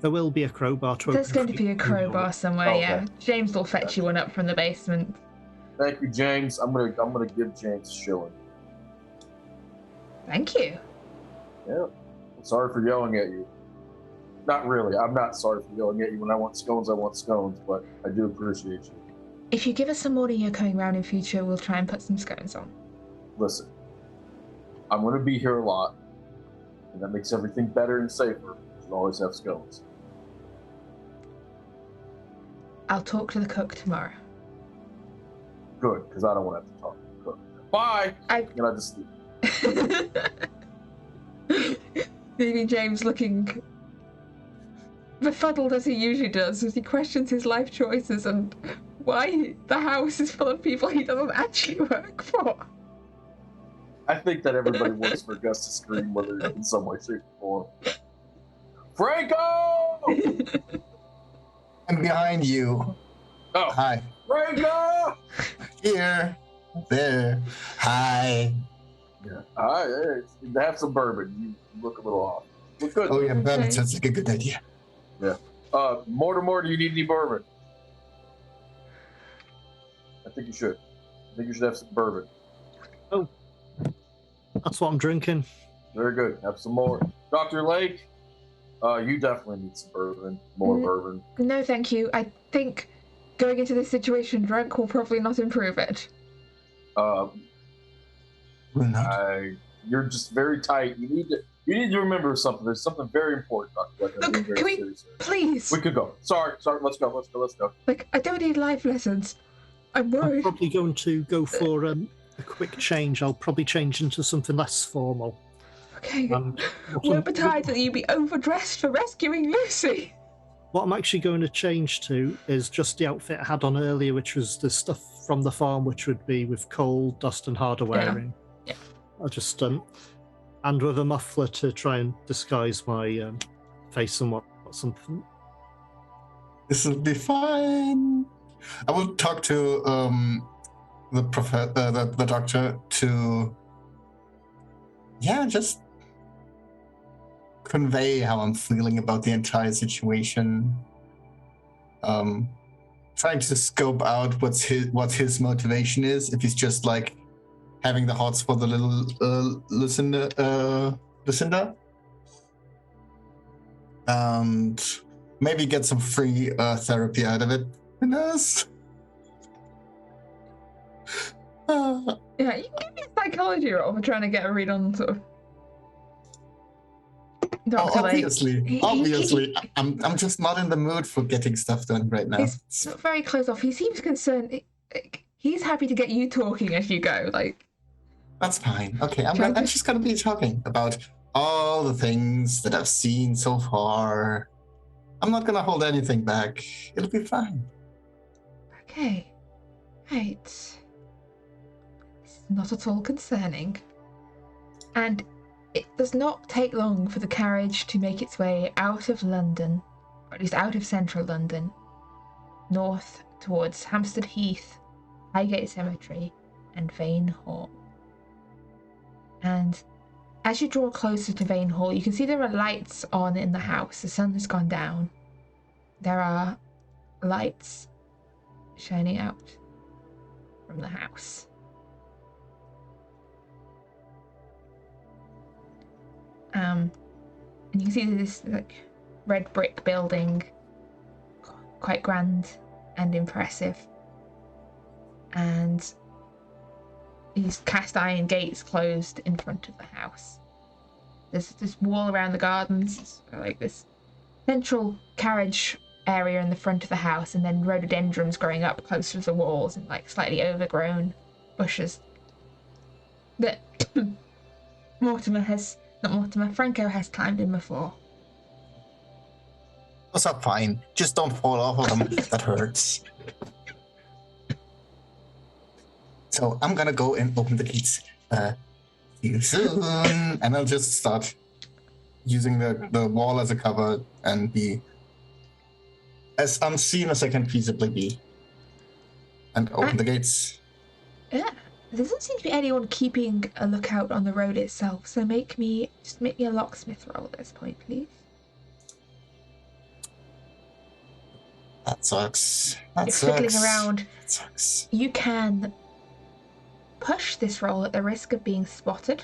C: There will be a crowbar to
A: There's going to be a crowbar somewhere,
B: okay.
A: yeah. James will fetch you one up from the basement.
B: Thank you, James. I'm gonna give James a shilling.
A: Thank you.
B: Yeah. Sorry for yelling at you. Not really. I'm not sorry for yelling at you. When I want scones, but I do appreciate you.
A: If you give us some more and you're coming around in future, we'll try and put some scones on.
B: Listen, I'm going to be here a lot, and that makes everything better and safer. You always have scones.
A: I'll talk to the cook tomorrow.
B: Good, because I don't want to have to talk to the cook. Bye! And I just leave.
A: Maybe James looking befuddled as he usually does as he questions his life choices and why the house is full of people he doesn't actually work for.
B: I think that everybody works for Augustus Green, whether in some way, shape, or form. Franco!
D: I'm behind you.
B: Oh.
D: Hi.
B: Franco!
D: Here. There. Hi.
B: Yeah. All right. Have some bourbon. You look a little off. Look good.
D: Oh, yeah, bourbon
A: Okay.
D: sounds like a good idea.
B: Yeah. Mortimer, do you need any bourbon? I think you should. I think you should have some bourbon.
C: Oh. That's what I'm drinking.
B: Very good. Have some more. Dr. Lake, you definitely need some bourbon. More bourbon.
A: No, thank you. I think going into this situation drunk will probably not improve it.
B: You're just very tight. You need to remember something. There's something very important, Dr. Lake.
A: Look, can we, please?
B: We could go. Sorry. Let's go.
A: Like, I don't need life lessons. I'm worried.
C: I'm probably going to go for a quick change. I'll probably change into something less formal.
A: Okay. Woe betide that you be overdressed for rescuing Lucy.
C: What I'm actually going to change to is just the outfit I had on earlier, which was the stuff from the farm, which would be with coal, dust, and harder wearing.
A: Yeah.
C: I'll just and with a muffler to try and disguise my face somewhat or something.
D: This will be fine. I will talk to the doctor to just convey how I'm feeling about the entire situation. Trying to scope out what his motivation is. If he's just like having the hots for the little Lucinda, and maybe get some free therapy out of it. Who knows?
A: Yeah, you can give me a psychology roll for trying to get a read on sort of.
D: Obviously, I'm just not in the mood for getting stuff done right now.
A: He's not very close off. He seems concerned. He's happy to get you talking as you go. Like,
D: that's fine. Okay, I'm just gonna be talking about all the things that I've seen so far. I'm not gonna hold anything back. It'll be fine.
A: Okay. Right. This is not at all concerning. And it does not take long for the carriage to make its way out of London, or at least out of central London, north towards Hampstead Heath, Highgate Cemetery, and Vane Hall. And as you draw closer to Vane Hall, you can see there are lights on in the house. The sun has gone down. There are lights shining out from the house. And you can see this like red brick building, quite grand and impressive. And these cast iron gates closed in front of the house. There's this wall around the gardens, like this central carriage area in the front of the house, and then rhododendrons growing up closer to the walls and like slightly overgrown bushes that Franco has climbed in before.
D: Those are fine. Just don't fall off of them. That hurts. So I'm gonna go and open the gates. See you soon. And I'll just start using the wall as a cover and be as unseen as I can feasibly be. And open the gates.
A: Yeah. There doesn't seem to be anyone keeping a lookout on the road itself, so make me a locksmith roll at this point, please.
D: That sucks.
A: You're fiddling around.
D: That sucks.
A: You can push this roll at the risk of being spotted.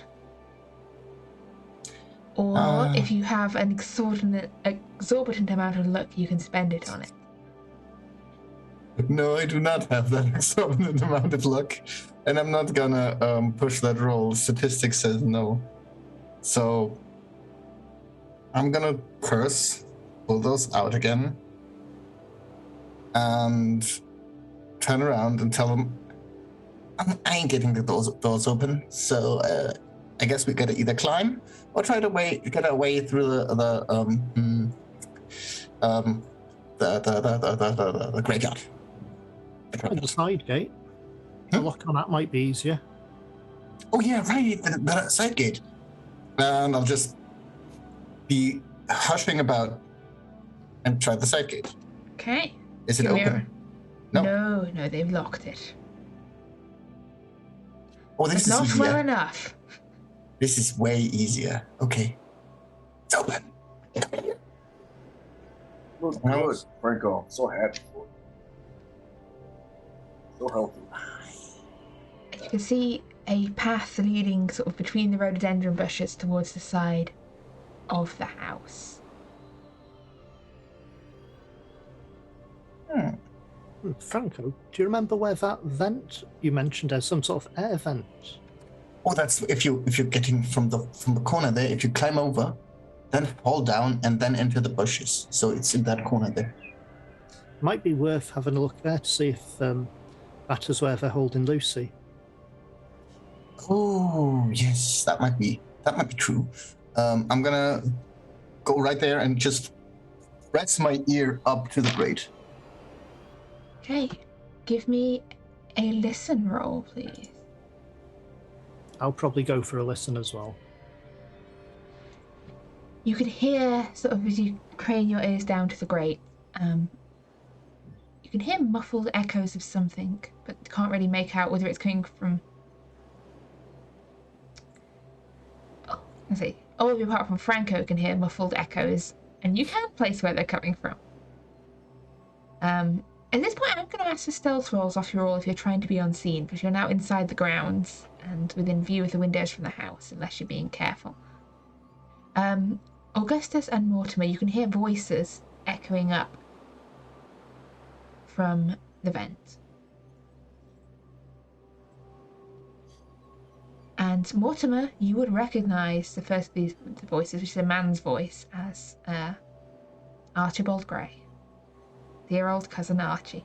A: Or if you have an exorbitant amount of luck, you can spend it on it.
D: No, I do not have that exorbitant amount of luck. And I'm not gonna push that roll. Statistics says no. So I'm gonna curse, pull those out again, and turn around and tell them I ain't getting the doors open. So I guess we gotta either climb or try to get our way through the graveyard.
C: The side gate. The lock on that might be easier.
D: Oh yeah, right, the side gate. And I'll just be hushing about and try the side gate.
A: Okay.
D: Is it open?
A: No, they've locked it.
D: Oh, this is
A: not
D: easier.
A: well enough.
D: This is way easier. Okay. It's open.
B: Looks good, Franco. I'm so happy for you. So healthy.
A: You can see a path leading sort of between the rhododendron bushes towards the side of the house.
C: Franco, do you remember where that vent you mentioned as some sort of air vent?
D: Oh, that's if you're getting from the corner there. If you climb over, then fall down and then into the bushes. So it's in that corner there.
C: Might be worth having a look there to see if that is where they're holding Lucy.
D: Oh yes, that might be true. I'm gonna go right there and just press my ear up to the grate.
A: Okay, give me a listen roll, please.
C: I'll probably go for a listen as well.
A: You can hear, sort of as you crane your ears down to the grate, you can hear muffled echoes of something, but can't really make out whether it's coming from... all of you apart from Franco can hear muffled echoes, and you can place where they're coming from. At this point, I'm going to ask for stealth rolls off your roll if you're trying to be unseen, because you're now inside the grounds and within view of the windows from the house, unless you're being careful. Augustus and Mortimer, you can hear voices echoing up from the vent. And Mortimer, you would recognise the first of these voices, which is a man's voice, as Archibald Grey. Dear old cousin Archie.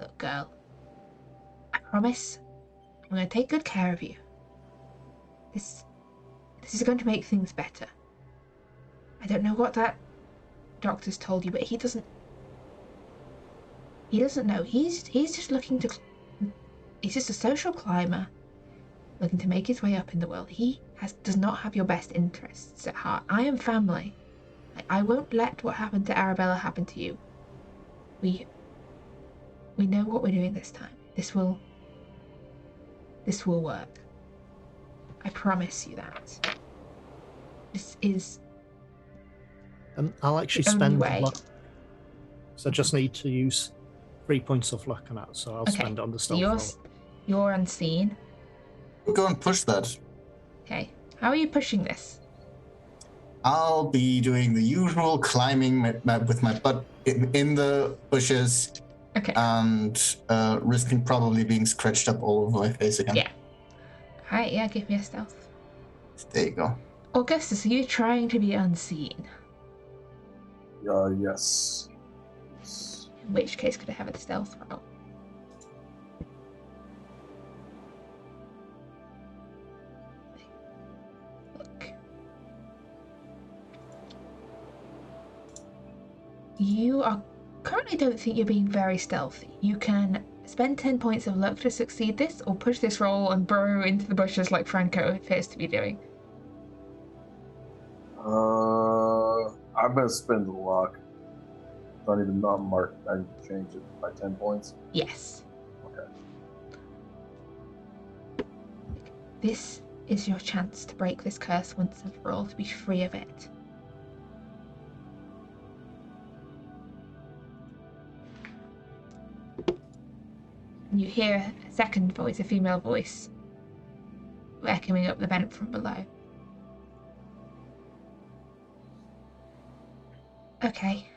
A: Look, girl, I promise I'm going to take good care of you. This is going to make things better. I don't know what that doctor's told you, but he doesn't know. He's just looking to... He's just a social climber looking to make his way up in the world. He does not have your best interests at heart. I am family. I won't let what happened to Arabella happen to you. We know what we're doing this time. This will work. I promise you that. This is
C: I'll actually spend luck. So I just need to use 3 points of luck on that, so I'll spend it on the stealth roll.
A: You're unseen.
D: Go and push that.
A: Okay. How are you pushing this?
D: I'll be doing the usual climbing with my butt in the bushes.
A: Okay.
D: And risking probably being scratched up all over my face again.
A: Yeah. Alright, yeah, give me a stealth.
D: There you go.
A: Augustus, are you trying to be unseen?
B: Yes.
A: In which case, could I have a stealth roll? You currently don't think you're being very stealthy. You can spend 10 points of luck to succeed this, or push this roll and burrow into the bushes like Franco appears to be doing.
B: I'm gonna spend the luck. Not even not marked. I change it by 10 points.
A: Yes.
B: Okay.
A: This is your chance to break this curse once and for all, to be free of it. And you hear a second voice, a female voice, echoing up the vent from below. Okay.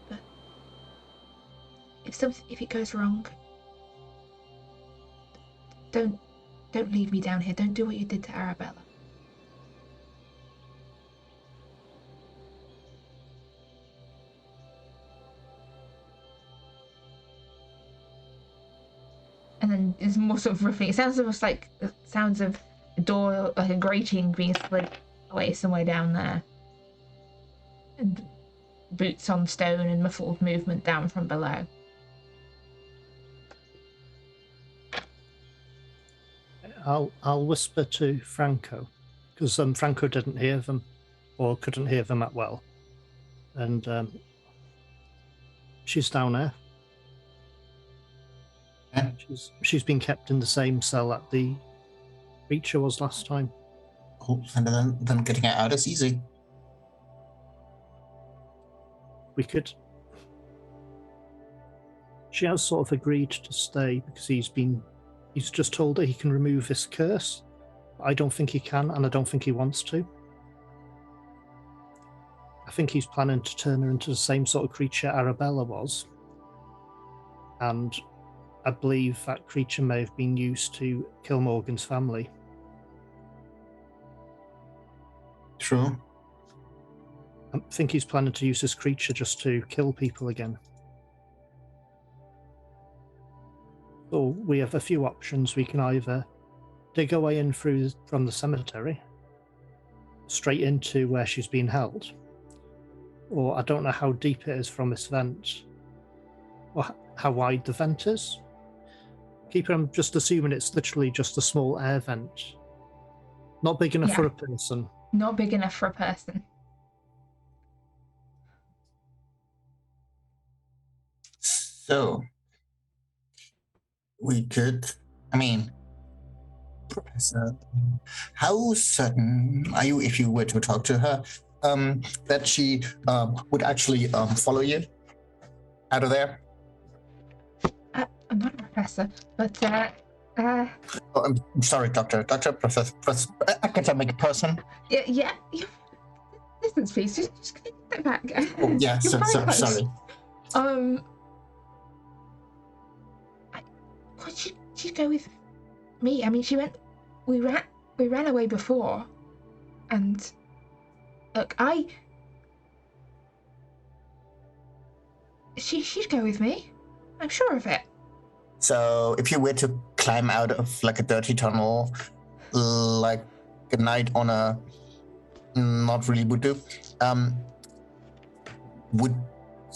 A: But if it goes wrong, don't leave me down here. Don't do what you did to Arabella. And then there's more sort of riffing. It sounds almost like the sounds of a door, like a grating being slid away somewhere down there. And boots on stone and muffled movement down from below.
C: I'll whisper to Franco, because Franco didn't hear them, or couldn't hear them that well. And she's down there.
D: Yeah.
C: She's been kept in the same cell that the creature was last time.
D: Cool. And then getting it out is easy.
C: We could She has sort of agreed to stay because he's just told her he can remove this curse. I don't think he can, and I don't think he wants to. I think he's planning to turn her into the same sort of creature Arabella was. And I believe that creature may have been used to kill Morgan's family.
D: True.
C: I think he's planning to use this creature just to kill people again. So we have a few options. We can either dig our way in from the cemetery, straight into where she's been held, or I don't know how deep it is from this vent, or how wide the vent is. Keeper, I'm just assuming it's literally just a small air vent. Not big enough for a person.
A: Not big enough for a person.
D: So, we could, Professor, how certain are you, if you were to talk to her, that she would actually follow you out of there?
A: I'm not a professor, but
D: Oh, I'm sorry, Doctor, Professor, academic person.
A: Yeah. Distance, please. Just step back.
D: Oh, yeah, sorry.
A: Would she go with me? I mean, we ran away before, and look, she'd go with me. I'm sure of it.
D: So if you were to climb out of like a dirty tunnel, like a night on a not really would do, would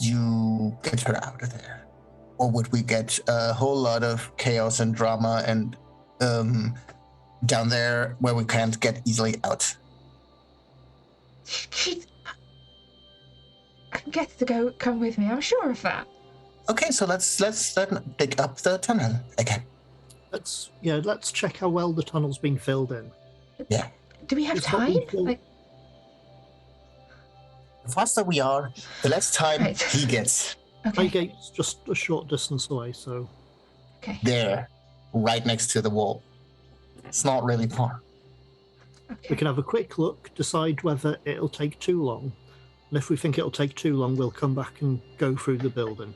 D: you get her out of there? Or would we get a whole lot of chaos and drama and down there where we can't get easily out?
A: I can get her to come with me. I'm sure of that.
D: Okay, so let's dig up the tunnel again.
C: Let's check how well the tunnel's been filled in.
D: Yeah.
A: Do we have time?
D: The faster we are, the less time he gets.
A: Okay.
C: My gate's just a short distance away, so...
A: Okay.
D: There, right next to the wall. It's not really far.
A: Okay.
C: We can have a quick look, decide whether it'll take too long, and if we think it'll take too long, we'll come back and go through the building.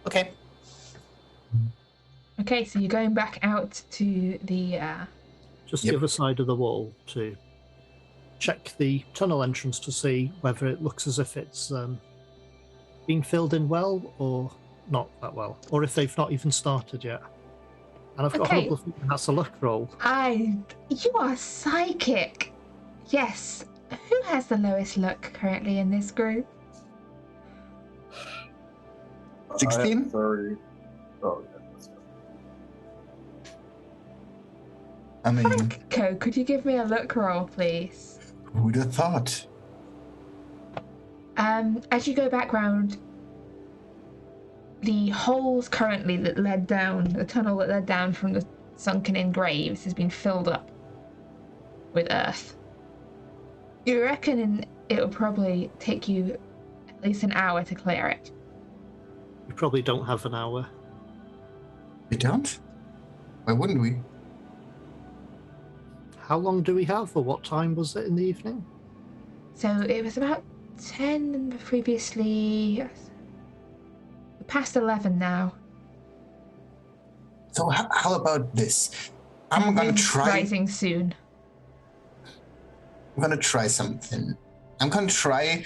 D: Okay.
A: Okay, so you're going back out to the...
C: Just the other side of the wall to check the tunnel entrance to see whether it looks as if it's been filled in well or not that well, or if they've not even started yet. And I've got a horrible feeling that's a luck roll.
A: You are psychic. Yes. Who has the lowest luck currently in this group?
D: 16?
B: 30. Oh, yeah, that's good.
A: Franco, could you give me a luck roll, please?
D: Who'd have thought?
A: As you go back round, the holes currently that led down, the tunnel that led down from the sunken-in graves has been filled up with earth. You reckon it'll probably take you at least an hour to clear it?
C: We probably don't have an hour.
D: We don't? Why wouldn't we?
C: How long do we have, or what time was it in the evening?
A: So it was about 10 and previously... past 11 now.
D: So how about this? I'm gonna try...
A: Rising soon.
D: I'm gonna try something. I'm gonna try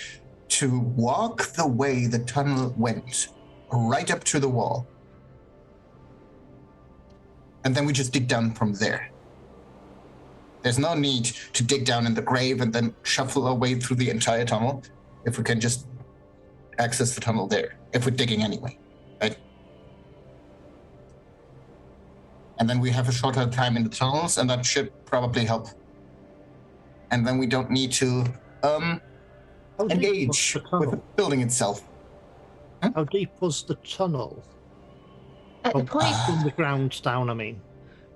D: to walk the way the tunnel went, right up to the wall. And then we just dig down from there. There's no need to dig down in the grave and then shuffle our way through the entire tunnel if we can just access the tunnel there, if we're digging anyway, right? And then we have a shorter time in the tunnels, and that should probably help. And then we don't need to engage with the building itself.
C: How deep was the tunnel?
A: At the point...
C: From the ground down, I mean.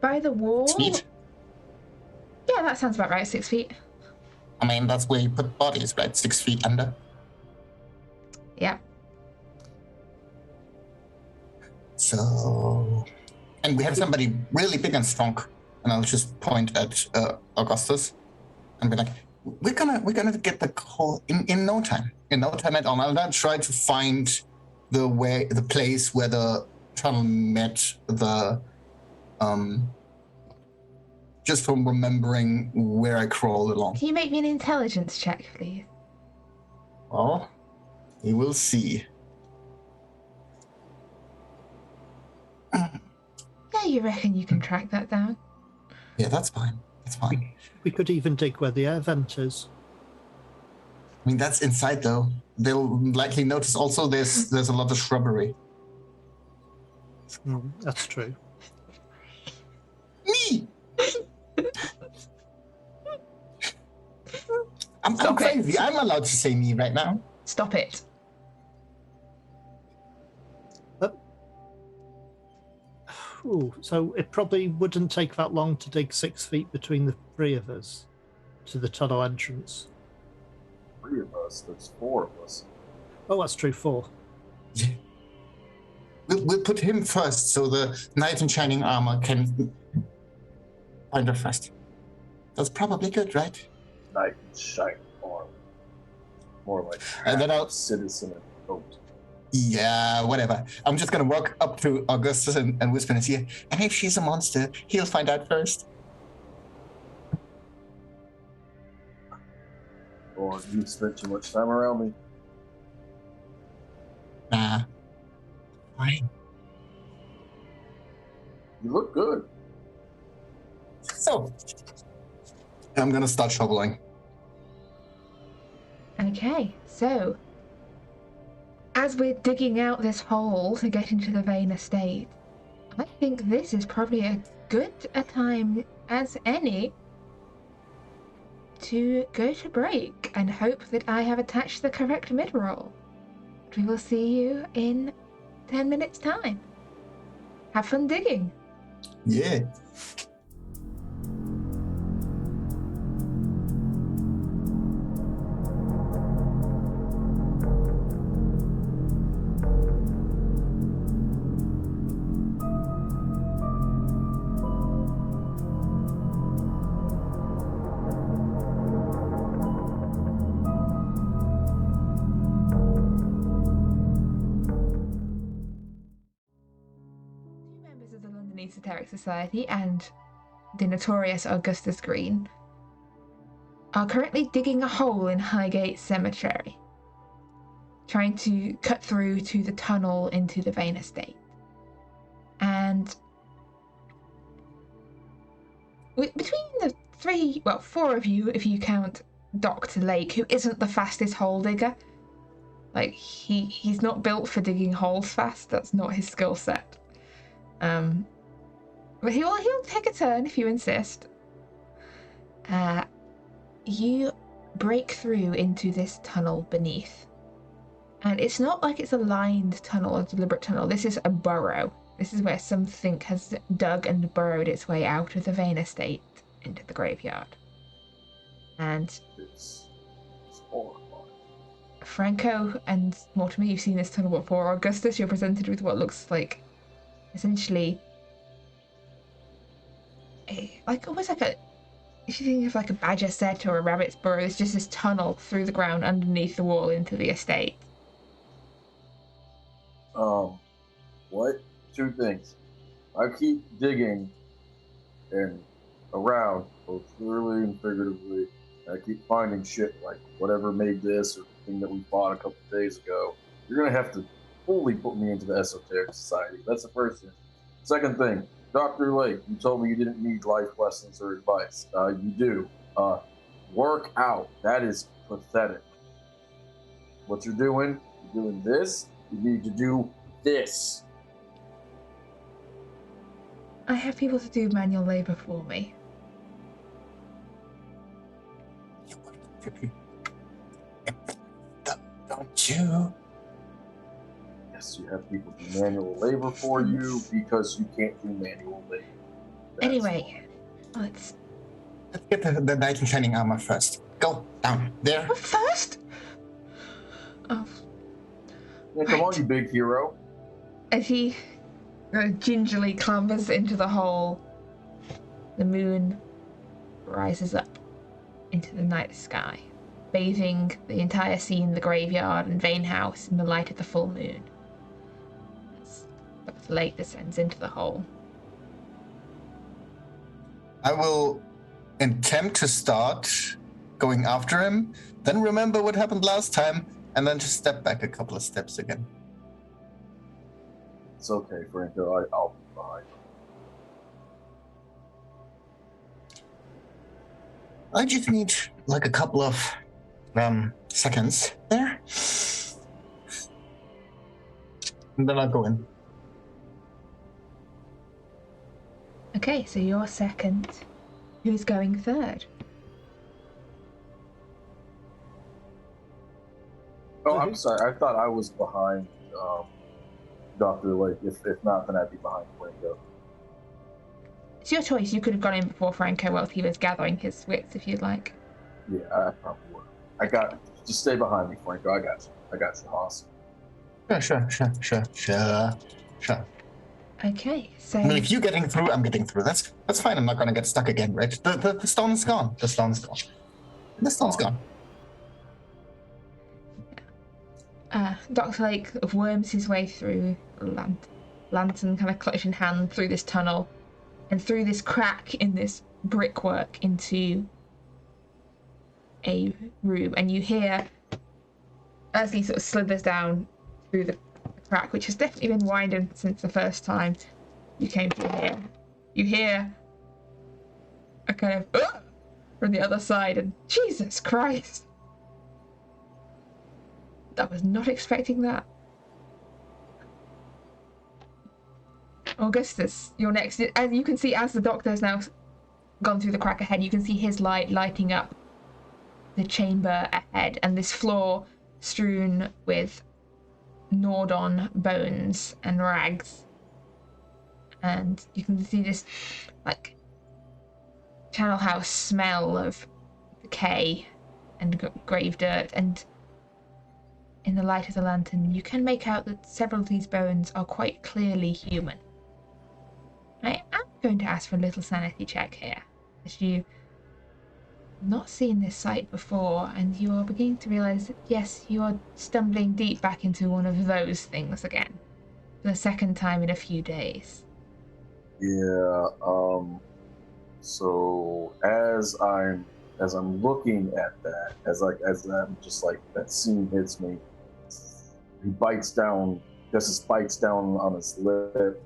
A: By the wall?
D: 6 feet?
A: Yeah, that sounds about right, 6 feet.
D: I mean, that's where you put bodies, right? 6 feet under.
A: Yeah.
D: So, and we have somebody really big and strong, and I'll just point at Augustus, and be like, "We're gonna get the whole in no time, at all." I'll not try to find the place where the tunnel met the, just from remembering where I crawled along.
A: Can you make me an intelligence check, please?
D: Well, you will see.
A: Yeah, you reckon you can track that down?
D: Yeah, that's fine. That's fine.
C: We could even dig where the air vent is.
D: I mean, that's inside though. They'll likely notice also there's a lot of shrubbery.
C: That's true.
D: Me! I'm crazy. I'm allowed to say me right now.
A: Stop it.
C: So it probably wouldn't take that long to dig 6 feet between the three of us to the tunnel entrance.
B: 3 of us. There's 4 of us.
C: Oh, that's true. 4.
D: Yeah. We'll put him first, so the knight in shining armor can find her first. That's probably good, right?
B: Knight in shining armor. More like
D: and then I'll
B: citizen and vote.
D: Yeah, whatever. I'm just gonna walk up to Augustus and whisper in his ear, and if she's a monster, he'll find out first.
B: Or you spent too much time around me.
D: Nah. Fine.
B: You look good.
D: So, I'm gonna start shoveling.
A: Okay, so as we're digging out this hole to get into the Vane estate, I think this is probably as good a time as any to go to break and hope that I have attached the correct mid-roll. We will see you in 10 minutes' time. Have fun digging.
D: Yeah.
A: Esoteric Society and the notorious Augustus Green are currently digging a hole in Highgate Cemetery, trying to cut through to the tunnel into the Vane estate. And between the four of you, if you count Dr. Lake, who isn't the fastest hole digger, like he's not built for digging holes fast. That's not his skill set. But he'll take a turn if you insist. You break through into this tunnel beneath. And it's not like it's a lined tunnel, a deliberate tunnel. This is a burrow. This is where something has dug and burrowed its way out of the Vane estate into the graveyard. And
B: It's horrifying.
A: Franco and Mortimer, you've seen this tunnel before. Augustus, you're presented with what looks like essentially almost like a, if you think of like a badger set or a rabbit's burrow, it's just this tunnel through the ground underneath the wall into the estate.
B: What? 2 things. I keep digging and around, both literally and figuratively. I keep finding shit like whatever made this or the thing that we bought a couple of days ago. You're gonna have to fully put me into the Esoteric Society. That's the first thing. Second thing, Dr. Lake, you told me you didn't need life lessons or advice. You do. Work out. That is pathetic. What you're doing this. You need to do this.
A: I have people to do manual labor for me.
D: Don't you?
B: Yes, you have people do manual labor for you because you can't do manual labor.
A: Anyway, let's
D: get the knight in shining armor first. Go down there.
A: First? Oh.
B: Yeah, come on, you big hero.
A: As he gingerly clambers into the hole. The moon rises up into the night sky, bathing the entire scene, the graveyard and Vane House, in the light of the full moon. As Dr. Lake descends into the hole.
D: I will attempt to start going after him, then remember what happened last time, and then just step back a couple of steps again.
B: It's okay, Franco. I'll be behind.
D: I just need like a couple of seconds there. And then I'll go in.
A: Okay, so you're second. Who's going third?
B: Oh, I'm sorry. I thought I was behind Dr. Lake. If not, then I'd be behind Franco.
A: It's your choice. You could have gone in before Franco whilst he was gathering his wits, if you'd like.
B: Yeah, I probably would. Just stay behind me, Franco. I got you, Hoss.
D: Sure.
A: Okay, so...
D: I mean, if you're getting through, I'm getting through. That's fine. I'm not going to get stuck again, right? The stone's gone. The stone's gone.
A: Dr. Lake worms his way through, lantern kind of clutched in hand, through this tunnel and through this crack in this brickwork into a room. And you hear, as he sort of slithers down through the crack, which has definitely been widened since the first time you came through here, you hear a kind of from the other side, and Jesus Christ! I was not expecting that. Augustus, you're next. And you can see, as the doctor has now gone through the crack ahead, you can see his light lighting up the chamber ahead, and this floor strewn with gnawed on bones and rags. And you can see this, like, Channel House smell of decay and grave dirt, and in the light of the lantern, you can make out that several of these bones are quite clearly human. I am going to ask for a little sanity check here, as you've not seen this sight before, and you are beginning to realise that, yes, you are stumbling deep back into one of those things again, for the second time in a few days.
B: Yeah, so as I'm looking at that, as I'm just like, that scene hits me, he bites down on his lip,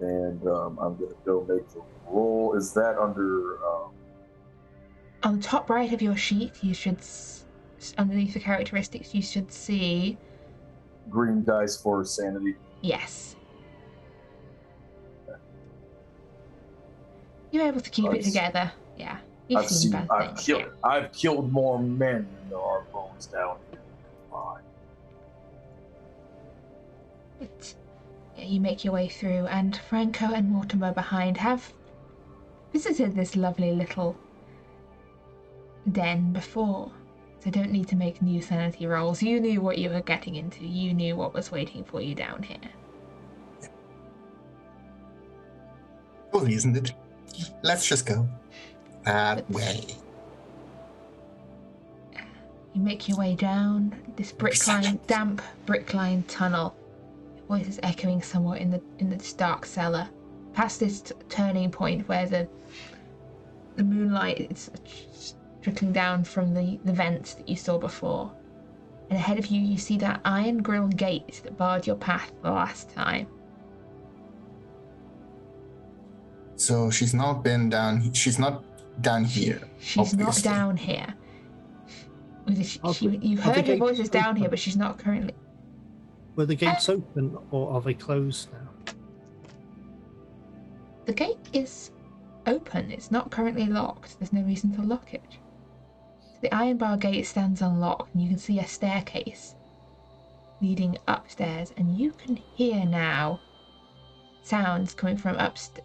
B: and I'm gonna go make the roll. Is that under?
A: On the top right of your sheet, you should, underneath the characteristics, you should see
B: green dice for sanity.
A: Yes. You're able to keep it together. Yeah. You've seen bad things.
B: I've killed more men than there are bones down here. Fine.
A: But yeah, you make your way through, and Franco and Mortimer behind have visited this lovely little den before, so don't need to make new sanity rolls. You knew what you were getting into. You knew what was waiting for you down here.
D: Oh, isn't it? Let's just go that way.
A: You make your way down this damp brick-lined tunnel. Your voice is echoing somewhat in this dark cellar, past this turning point where the moonlight is trickling down from the vents that you saw before. And ahead of you, you see that iron grille gate that barred your path the last time.
D: So she's not down here. She's not down here.
A: You heard her voices down here, but she's not currently.
C: Were the gates open, or are they closed now?
A: The gate is open. It's not currently locked. There's no reason to lock it. The iron bar gate stands unlocked, and you can see a staircase leading upstairs, and you can hear now sounds coming from upstairs.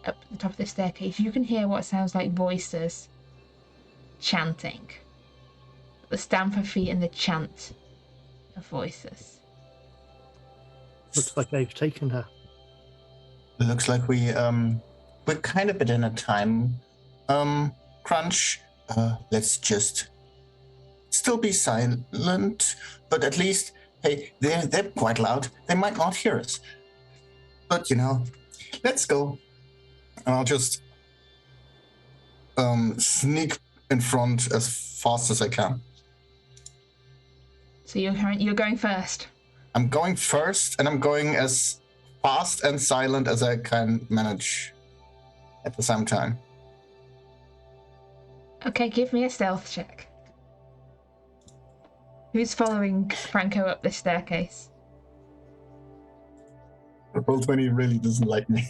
A: Up the top of the staircase, you can hear what sounds like voices chanting. The stamp of feet and the chant of voices.
C: Looks like they've taken her.
D: Looks like we're kind of in a time crunch. Let's just still be silent, but at least, hey, they're quite loud. They might not hear us. But, let's go. And I'll just sneak in front as fast as I can.
A: So you're going first?
D: I'm going first, and I'm going as fast and silent as I can manage at the same time.
A: Okay, give me a stealth check. Who's following Franco up this staircase?
D: Roll20 really doesn't like me.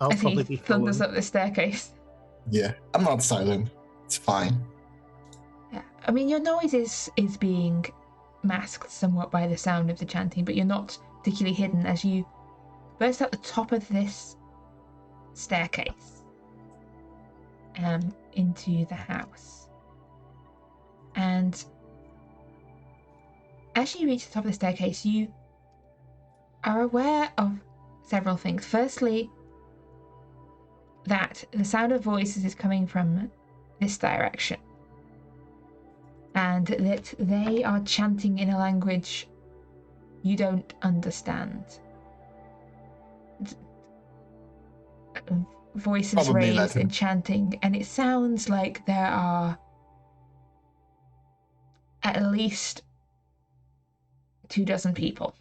C: I'll
A: As
C: probably
A: he
C: be following.
A: thunders up the staircase.
D: Yeah, I'm not silent. It's fine.
A: Yeah. I mean, your noise is being masked somewhat by the sound of the chanting, but you're not particularly hidden as you burst out the top of this staircase into the house. And as you reach the top of the staircase, you are aware of several things. Firstly, that the sound of voices is coming from this direction, and that they are chanting in a language you don't understand. Voices
D: Probably
A: raised
D: Latin.
A: and chanting, and it sounds like there are at least 24 people.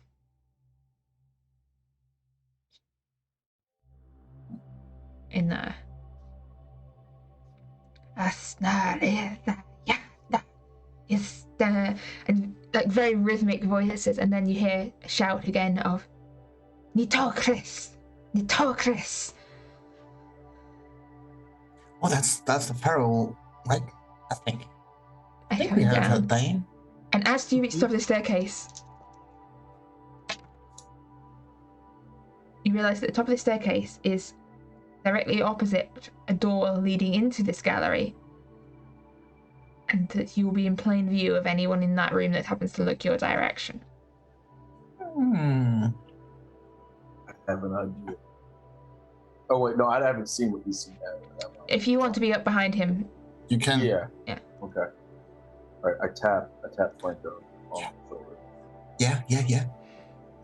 A: In there. And like very rhythmic voices, and then you hear a shout again of Nitokris! Nitokris!
D: Oh, that's the pharaoh, right? I think
A: Echoing
D: we heard
A: down.
D: her name.
A: And as you reach the top of the staircase, you realise that the top of the staircase is directly opposite a door leading into this gallery, and that you will be in plain view of anyone in that room that happens to look your direction.
B: I have an idea. Oh wait, no, I haven't seen what he's seen.
A: If you want to be up behind him,
D: You can.
B: Yeah.
A: Yeah.
B: Okay. All right, I tap Franco on the shoulder.
D: Yeah.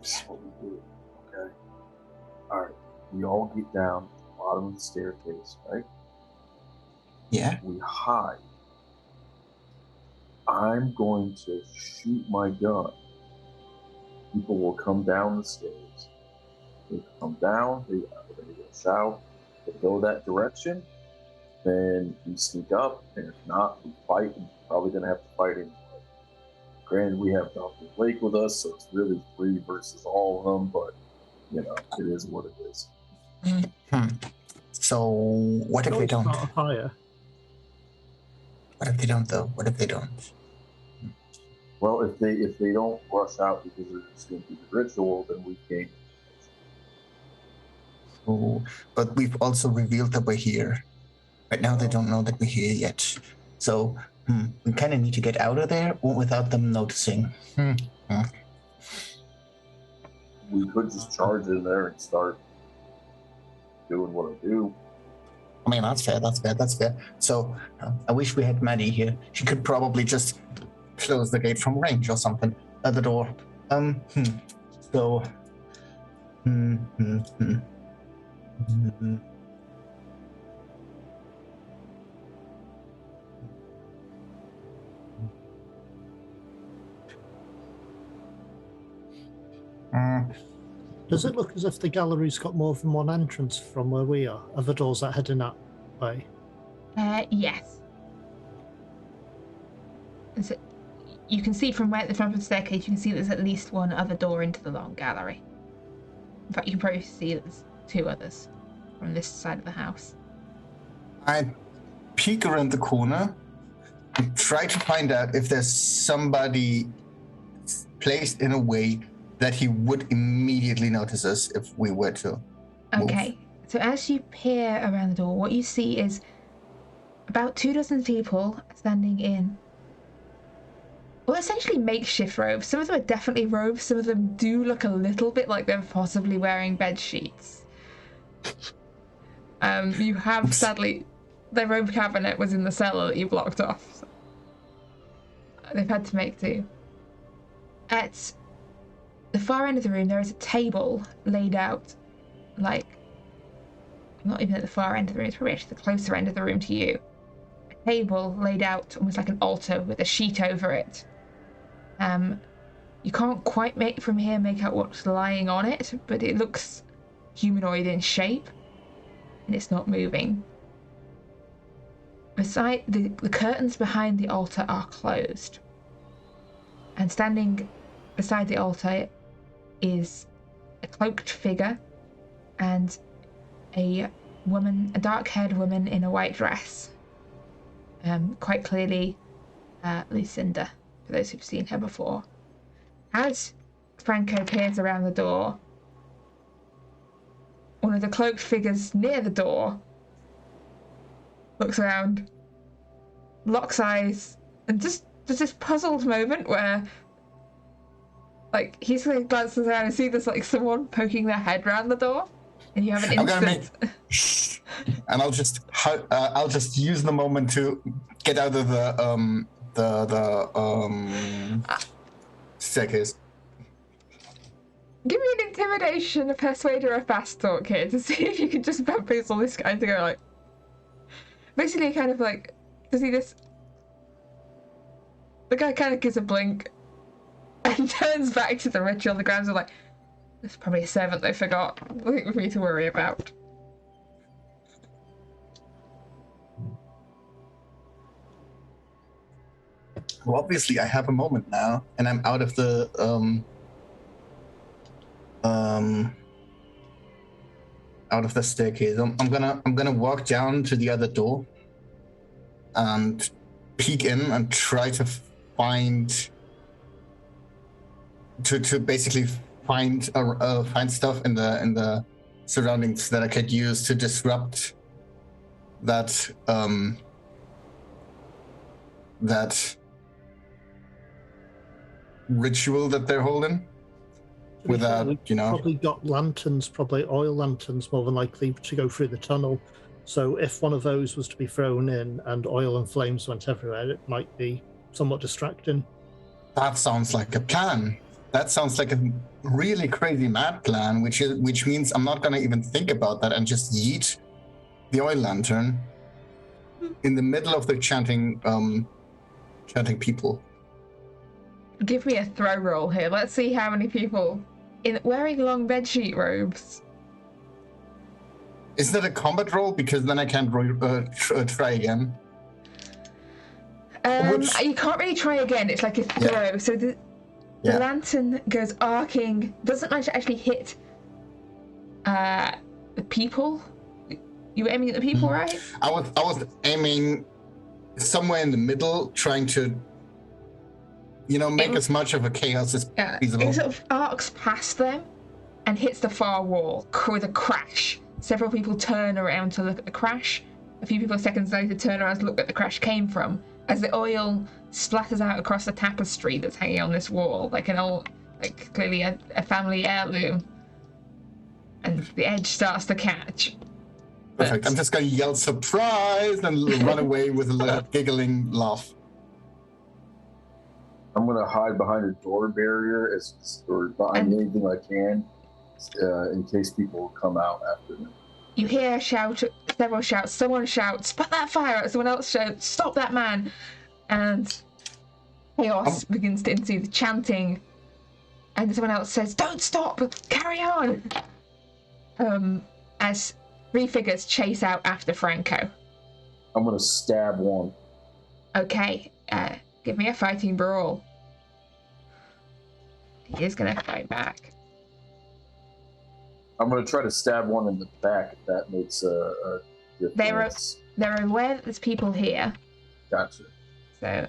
B: This is what we do. Okay. All right. We all get down to the bottom of the staircase, right?
D: Yeah.
B: We hide. I'm going to shoot my gun. People will come down the stairs. They come down, they go south, they go that direction, then we sneak up, and if not, we fight, and we're probably going to have to fight anyway. Granted, we have Dr. Blake with us, so it's really 3 versus all of them, but, it is what it is.
D: So, what if they don't?
C: Start a fire.
D: What if they don't, though? What if they don't?
B: Well, if they don't rush out because they're just going to do the ritual, then we can't.
D: Oh, but we've also revealed that we're here. Right now, they don't know that we're here yet. So, we kind of need to get out of there without them noticing.
B: We could just charge in there and start doing what I do.
D: I mean, that's fair. So, I wish we had Maddie here. She could probably just close the gate from range or something at the door. So,
C: Does it look as if the gallery's got more than one entrance from where we are? Are the doors that head in that way?
A: Yes. So you can see from the front of the staircase, you can see there's at least one other door into the long gallery. In fact, you can probably see there's 2 others from this side of the house.
D: I peek around the corner and try to find out if there's somebody placed in a way that he would immediately notice us if we were to move.
A: Okay, so as you peer around the door, what you see is about 24 people standing in well, essentially makeshift robes. Some of them are definitely robes. Some of them do look a little bit like they're possibly wearing bed sheets. You have, sadly, their robe cabinet was in the cellar that you blocked off. So they've had to make do. At the far end of the room, there is a table laid out, like, not even at the far end of the room, it's probably actually the closer end of the room to you. A table laid out almost like an altar with a sheet over it. You can't quite make out what's lying on it, but it looks humanoid in shape, and it's not moving. Beside the curtains behind the altar are closed, and standing beside the altar is a cloaked figure and a dark-haired woman in a white dress. Quite clearly, Lucinda, for those who've seen her before. As Franco peers around the door, one of the cloaked figures near the door looks around, locks eyes, and just does this puzzled moment where, like, he's like glances around and sees there's like someone poking their head around the door, and you have an instant.
D: And I'll just use the moment to get out of the staircase.
A: Give me an intimidation, a persuade, or a fast talk here to see if you can just bamboozle this guy to go like. Basically, kind of like, does he just? The guy kind of gives a blink and turns back to the ritual on the ground and like, there's probably a servant they forgot. Nothing for me to worry about.
D: Well, obviously, I have a moment now, and I'm out of the out of the staircase. I'm gonna walk down to the other door and peek in and try to find basically find stuff in the surroundings that I could use to disrupt that ritual that they're holding without,
C: Probably got lanterns, probably oil lanterns, more than likely to go through the tunnel. So if one of those was to be thrown in and oil and flames went everywhere, it might be somewhat distracting.
D: That sounds like a plan. That sounds like a really crazy mad plan, which means I'm not gonna even think about that and just yeet the oil lantern in the middle of the chanting people.
A: Give me a throw roll here. Let's see how many people wearing long bedsheet robes.
D: Is that a combat roll? Because then I can't try again.
A: You can't really try again. It's like a throw. Yeah. So the lantern goes arcing. Doesn't actually hit the people. You were aiming at the people, right?
D: I was aiming somewhere in the middle, trying to, make as much of a chaos as feasible.
A: It sort of arcs past them and hits the far wall with a crash. Several people turn around to look at the crash. A few people seconds later turn around to look where the crash came from, as the oil splatters out across the tapestry that's hanging on this wall, like an old, clearly a family heirloom. And the edge starts to catch.
D: Perfect. I'm just going to yell surprise and run away with a giggling laugh.
B: I'm going to hide behind a door barrier or behind anything I can in case people come out after me.
A: You hear several shouts. Someone shouts, "Put that fire out!" Someone else shouts, "Stop that man!" And chaos begins to ensue, the chanting. And someone else says, "Don't stop! Carry on!" As three figures chase out after Franco.
B: I'm going to stab one.
A: Okay, give me a fighting brawl. He is going to fight back.
B: I'm going to try to stab one in the back if that makes a difference.
A: They're aware that there's people here.
B: Gotcha.
A: So,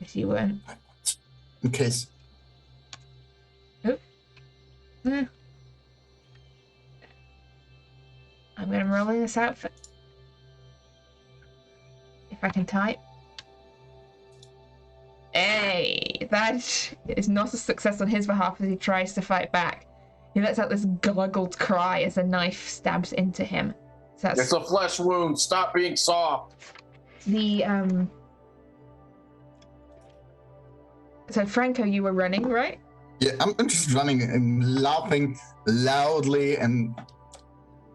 A: if you weren't...
D: In case.
A: Oop. I'm going to roll this outfit. If I can type. Hey! that is not a success on his behalf as he tries to fight back. He lets out this gargled cry as a knife stabs into him. So that's
B: It's a flesh wound. Stop being soft.
A: the So Franco, you were running, right?
D: Yeah, I'm just running and laughing loudly and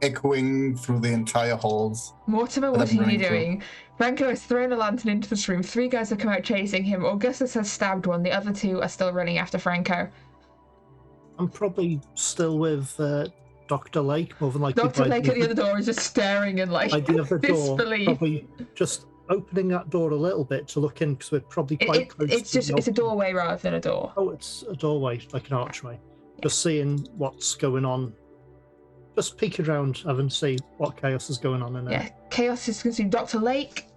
D: echoing through the entire halls.
A: Mortimer, what are you doing? Franco has thrown a lantern into this room. 3 guys have come out chasing him. Augustus has stabbed one. The other 2 are still running after Franco.
C: I'm probably still with Dr. Lake, more than likely.
A: Dr. Lake at the other door is just staring in like disbelief.
C: Probably just opening that door a little bit to look in because we're probably quite close.
A: It's a doorway rather than a door.
C: Oh, it's a doorway, like an archway. Yeah. Just seeing what's going on. Just peek around, have and see what chaos is going on in there.
A: Yeah, chaos is consumed. Dr. Lake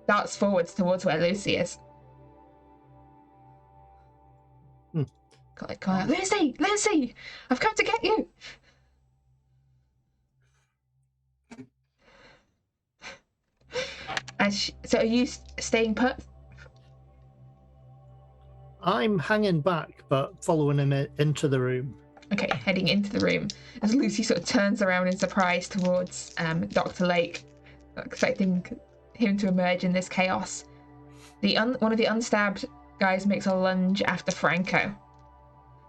A: darts forwards towards where Lucy is. Call out, Lucy! I've come to get you! So are you staying put?
C: I'm hanging back, but following him into the room.
A: Okay, heading into the room as Lucy sort of turns around in surprise towards Dr. Lake, expecting him to emerge in this chaos. One of the unstabbed guys makes a lunge after Franco,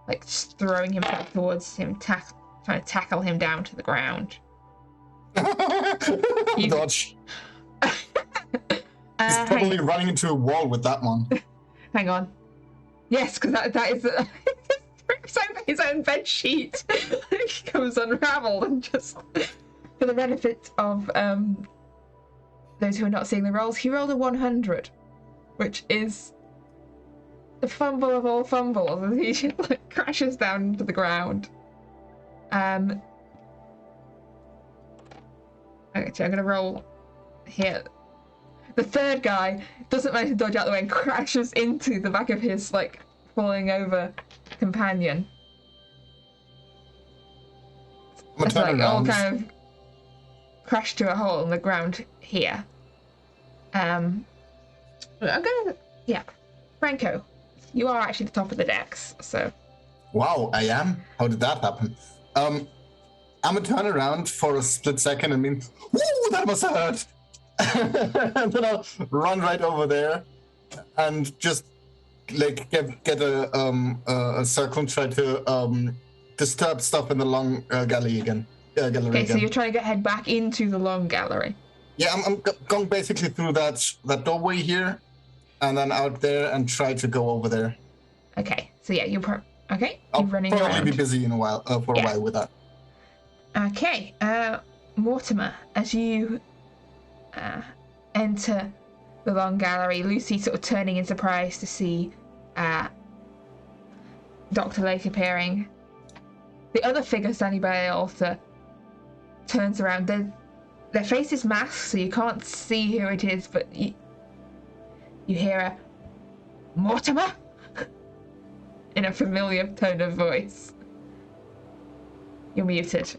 A: like just throwing himself towards him, trying to tackle him down to the ground.
D: Dodge. He's probably running into a wall with that one.
A: Hang on. Yes, because that is rips over his own bed sheet. He goes unraveled and just for the benefit of those who are not seeing the rolls, he rolled a 100, which is the fumble of all fumbles as he like crashes down to the ground. Okay, so I'm gonna roll here. The third guy doesn't manage to dodge out the way and crashes into the back of his like falling over companion. It's like all kind of crashed to a hole in the ground here. I'm gonna Franco, you are actually the top of the decks, so.
D: Wow, I am? How did that happen? I'm gonna turn around for a split second and mean, woo, that must have hurt! And then I'll run right over there and just like get a circle and try to disturb stuff in the long gallery again.
A: Okay, so you're trying to head back into the long gallery.
D: Yeah, I'm going basically through that doorway here, and then out there and try to go over there.
A: Okay, so yeah, you're running
D: I'll
A: around.
D: probably be busy in a while a while with that.
A: Okay, Mortimer, as you enter the long gallery, Lucy sort of turning in surprise to see Dr. Lake appearing. The other figure standing by the altar turns around. Their face is masked, so you can't see who it is, but you hear a Mortimer in a familiar tone of voice. You're muted.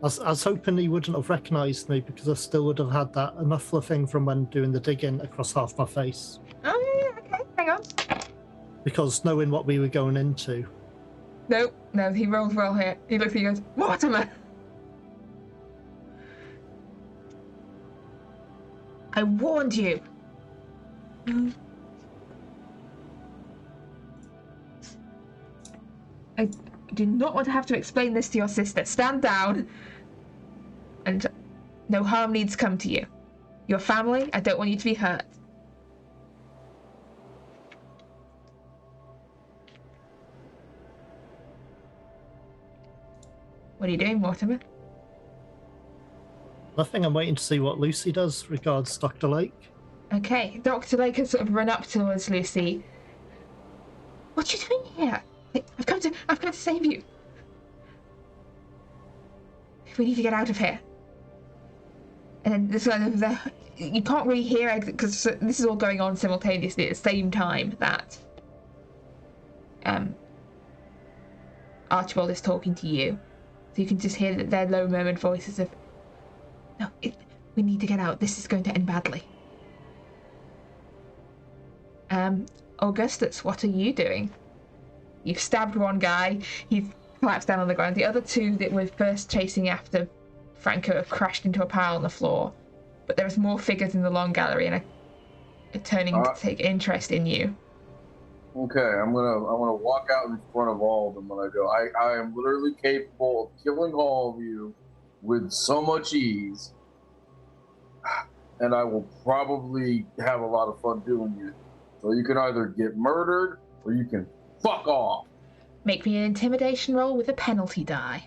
C: I was hoping he wouldn't have recognised me because I still would have had that muffler thing from when doing the digging across half my face.
A: Oh, yeah, okay, hang on.
C: Because knowing what we were going into.
A: No, he rolls well here. He looks at you and goes, Mortimer! I warned you! I do not want to have to explain this to your sister. Stand down. And no harm needs come to you. Your family, I don't want you to be hurt. What are you doing, Mortimer?
C: Nothing, I'm waiting to see what Lucy does regards Dr. Lake.
A: Okay, Dr. Lake has sort of run up towards Lucy. What are you doing here? I've come to save you. We need to get out of here. And then this kind of you can't really hear it because this is all going on simultaneously at the same time that Archibald is talking to you. So you can just hear their low murmured voices of, no, we need to get out. This is going to end badly. Augustus, what are you doing? You've stabbed one guy, he's collapsed down on the ground. The other two that were first chasing after Franco have crashed into a pile on the floor. But there's more figures in the long gallery and are turning to take interest in you.
B: Okay, I'm gonna walk out in front of all of them when I go. I am literally capable of killing all of you with so much ease, and I will probably have a lot of fun doing it. So you can either get murdered or you can fuck off.
A: Make me an intimidation roll with a penalty die.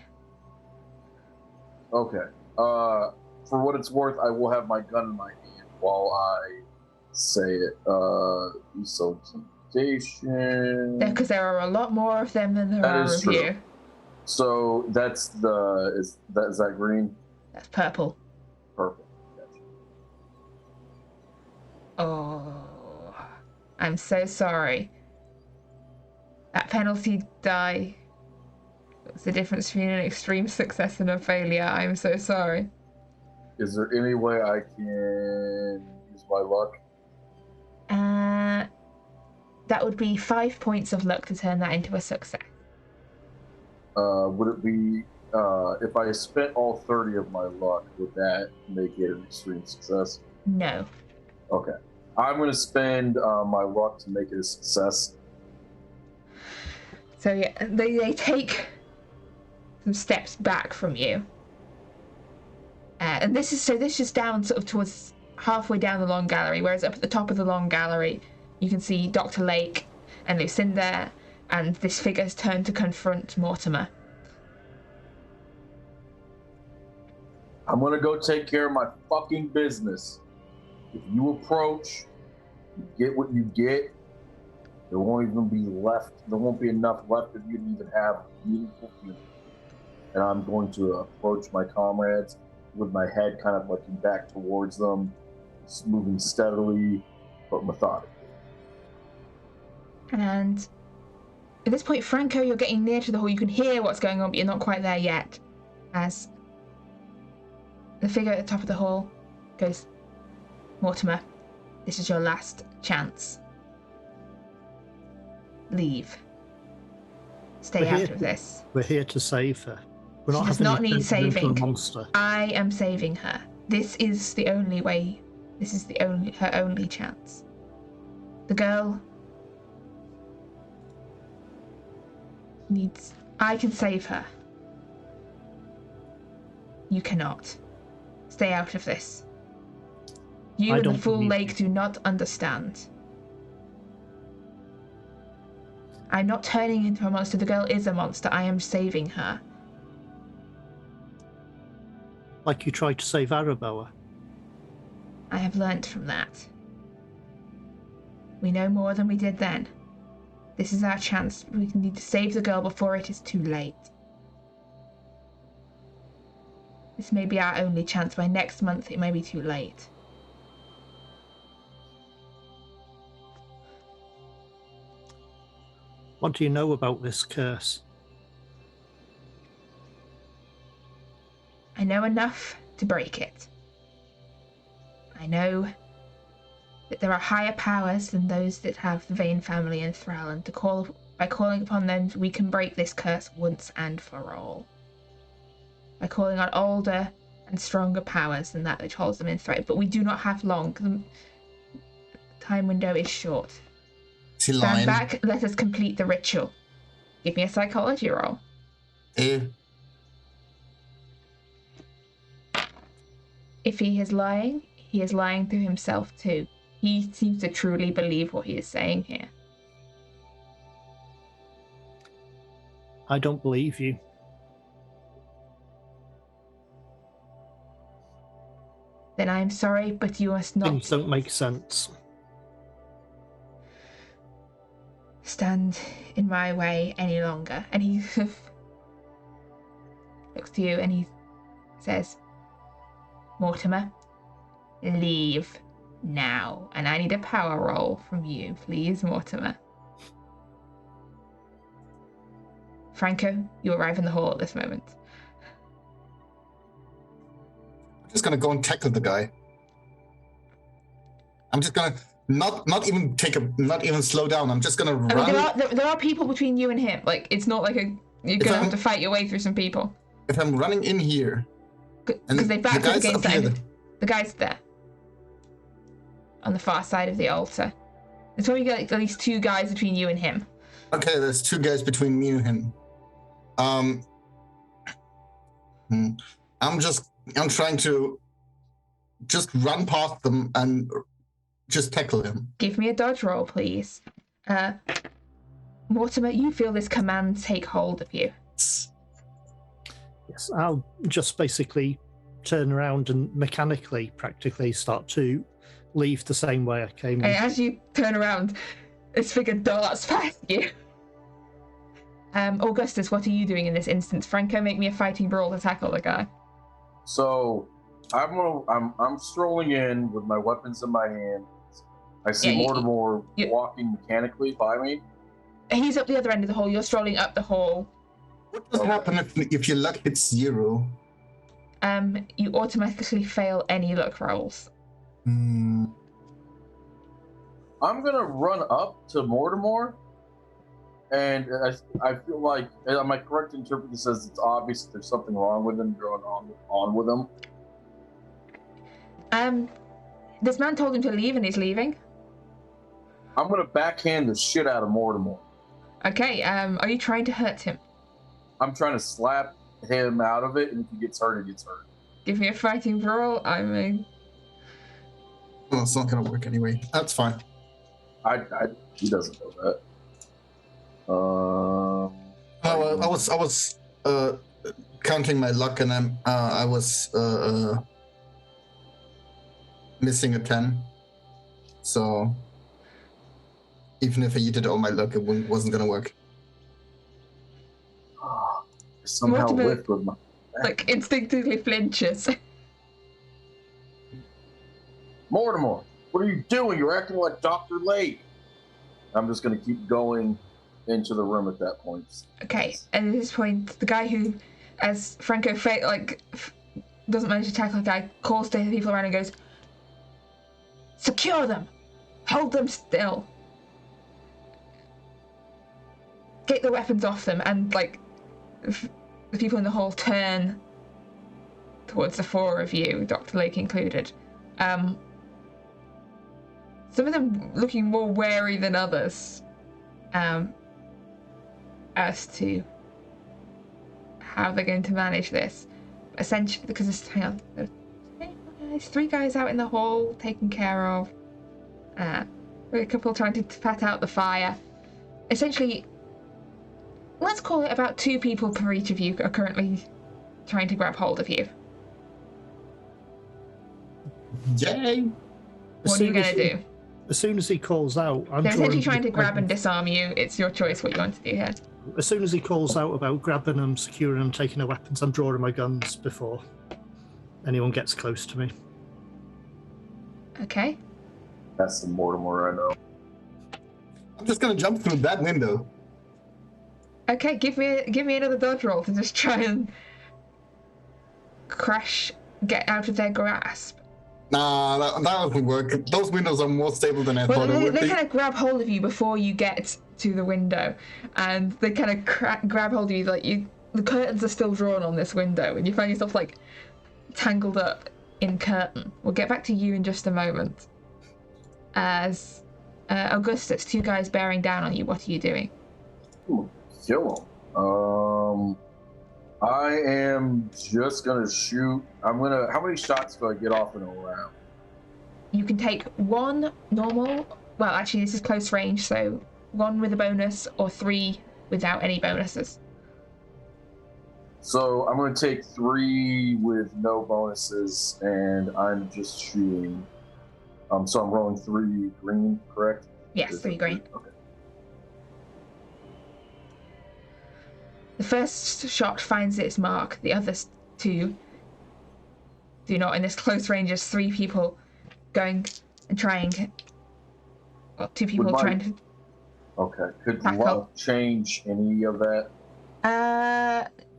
B: Okay. For what it's worth, I will have my gun in my hand while I say it. So intimidation.
A: Because there are a lot more of them than there are of you.
B: So that's is that green?
A: That's purple.
B: Purple. Gotcha.
A: Oh, I'm so sorry. That penalty die. What's the difference between an extreme success and a failure? I'm so sorry.
B: Is there any way I can use my luck?
A: That would be 5 points of luck to turn that into a success.
B: Would it be, if I spent all 30 of my luck, would that make it an extreme success?
A: No.
B: Okay. I'm going to spend my luck to make it a success.
A: So yeah, they take some steps back from you. And this is down sort of towards halfway down the long gallery, whereas up at the top of the long gallery, you can see Dr. Lake and Lucinda, and this figure has turned to confront Mortimer.
B: I'm going to go take care of my fucking business. If you approach, you get what you get. There won't be enough left of you to even have a meaningful funeral. And I'm going to approach my comrades with my head kind of looking back towards them, moving steadily but methodically.
A: And at this point, Franco, you're getting near to the hall. You can hear what's going on, but you're not quite there yet. As the figure at the top of the hall goes, Mortimer, this is your last chance. Leave. Stay out of this.
C: We're here to save her. We're
A: She does not need saving.
C: Monster.
A: I am saving her. This is the only way. This is her only chance. The girl needs. I can save her. You cannot. Stay out of this. You and the full lake do not understand. I'm not turning into a monster. The girl is a monster. I am saving her.
C: Like you tried to save Arabella.
A: I have learnt from that. We know more than we did then. This is our chance. We need to save the girl before it is too late. This may be our only chance. By next month, it may be too late.
C: What do you know about this curse?
A: I know enough to break it. I know that there are higher powers than those that have the Vane family in thrall, and by calling upon them, we can break this curse once and for all. By calling on older and stronger powers than that which holds them in thrall. But we do not have long. The time window is short. Stand back, let us complete the ritual. Give me a psychology roll. If he is lying through himself too. He seems to truly believe what he is saying here.
C: I don't believe you.
A: Then I am sorry, but you must not...
C: Things don't make sense.
A: Stand in my way any longer. And he looks to you and he says, Mortimer, leave now. And I need a power roll from you, please, Mortimer. Franco, you arrive in the hall at this moment.
D: I'm just going to go and tackle the guy. I'm just going to not even slow down. I'm just gonna run.
A: I mean, there are people between you and him. Like, it's not like you're gonna have to fight your way through some people.
D: If I'm running in here,
A: because they backed up against
D: the
A: guy's there on the far side of the altar. There's probably got at least 2 guys between you and him.
D: Okay, there's 2 guys between me and him. I'm trying to just run past them and just tackle him.
A: Give me a dodge roll, please. Mortimer, you feel this command take hold of you.
C: Yes, I'll just basically turn around and mechanically, practically start to leave the same way I came in.
A: As you turn around, this figure darts past you. Augustus, what are you doing in this instance? Franco, make me a fighting brawl to tackle the guy.
B: So I'm strolling in with my weapons in my hand. I see Mortimer walking mechanically by me.
A: He's up the other end of the hall. You're strolling up the hall.
D: What does happen if your luck hits 0?
A: You automatically fail any luck rolls.
B: I'm gonna run up to Mortimer, and I feel like, am I correct to interpret this as it's obvious that there's something wrong with him going on with him?
A: This man told him to leave, and he's leaving.
B: I'm gonna backhand the shit out of Mortimer.
A: Okay. Are you trying to hurt him?
B: I'm trying to slap him out of it, and if he gets hurt, he gets hurt.
A: Give me a fighting brawl. I mean,
D: well, it's not gonna work anyway. That's fine.
B: He doesn't know that.
D: I was counting my luck, and I was missing a 10. So even if I did all my luck, it wasn't gonna work.
B: Somehow whipped with my back.
A: Like, instinctively flinches.
B: Mortimer, what are you doing? You're acting like Dr. Lake. I'm just going to keep going into the room at that point.
A: Okay, and at this point, the guy who, as Franco doesn't manage to tackle the guy, calls to the people around and goes, "Secure them! Hold them still! Get the weapons off them!" And, the people in the hall turn towards the 4 of you, Dr. Lake included. Some of them looking more wary than others as to how they're going to manage this. Essentially, because there's 3 guys out in the hall taken care of. A couple trying to pat out the fire. Essentially, let's call it about 2 people per each of you are currently trying to grab hold of you.
D: Yay!
A: What are you going to do?
C: As soon as he calls out,
A: they're essentially trying to grab and disarm you. It's your choice what you want to do here.
C: As soon as he calls out about grabbing them, securing them, taking their weapons, I'm drawing my guns before anyone gets close to me.
A: Okay.
B: That's the Mortimer I know.
D: I'm just gonna jump through that window.
A: Okay, give me another dodge roll to just try and get out of their grasp.
D: Nah, that doesn't work. Those windows are more stable than I thought it would be.
A: They kind of grab hold of you before you get to the window, and they kind of grab hold of you the curtains are still drawn on this window, and you find yourself tangled up in curtain. We'll get back to you in just a moment. As Augustus, 2 guys bearing down on you, what are you doing?
B: Kill him. I am just gonna shoot. How many shots do I get off in a round?
A: You can take 1 normal. Well, actually, this is close range, so 1 with a bonus or 3 without any bonuses.
B: So I'm gonna take 3 with no bonuses, and I'm just shooting. So I'm rolling 3 green, correct?
A: Yes, 3 green.
B: Okay.
A: The first shot finds its mark. The other 2 do not. In this close range, there's 3 people going and trying. Well, 2 people trying to.
B: Okay. Could luck change any of that?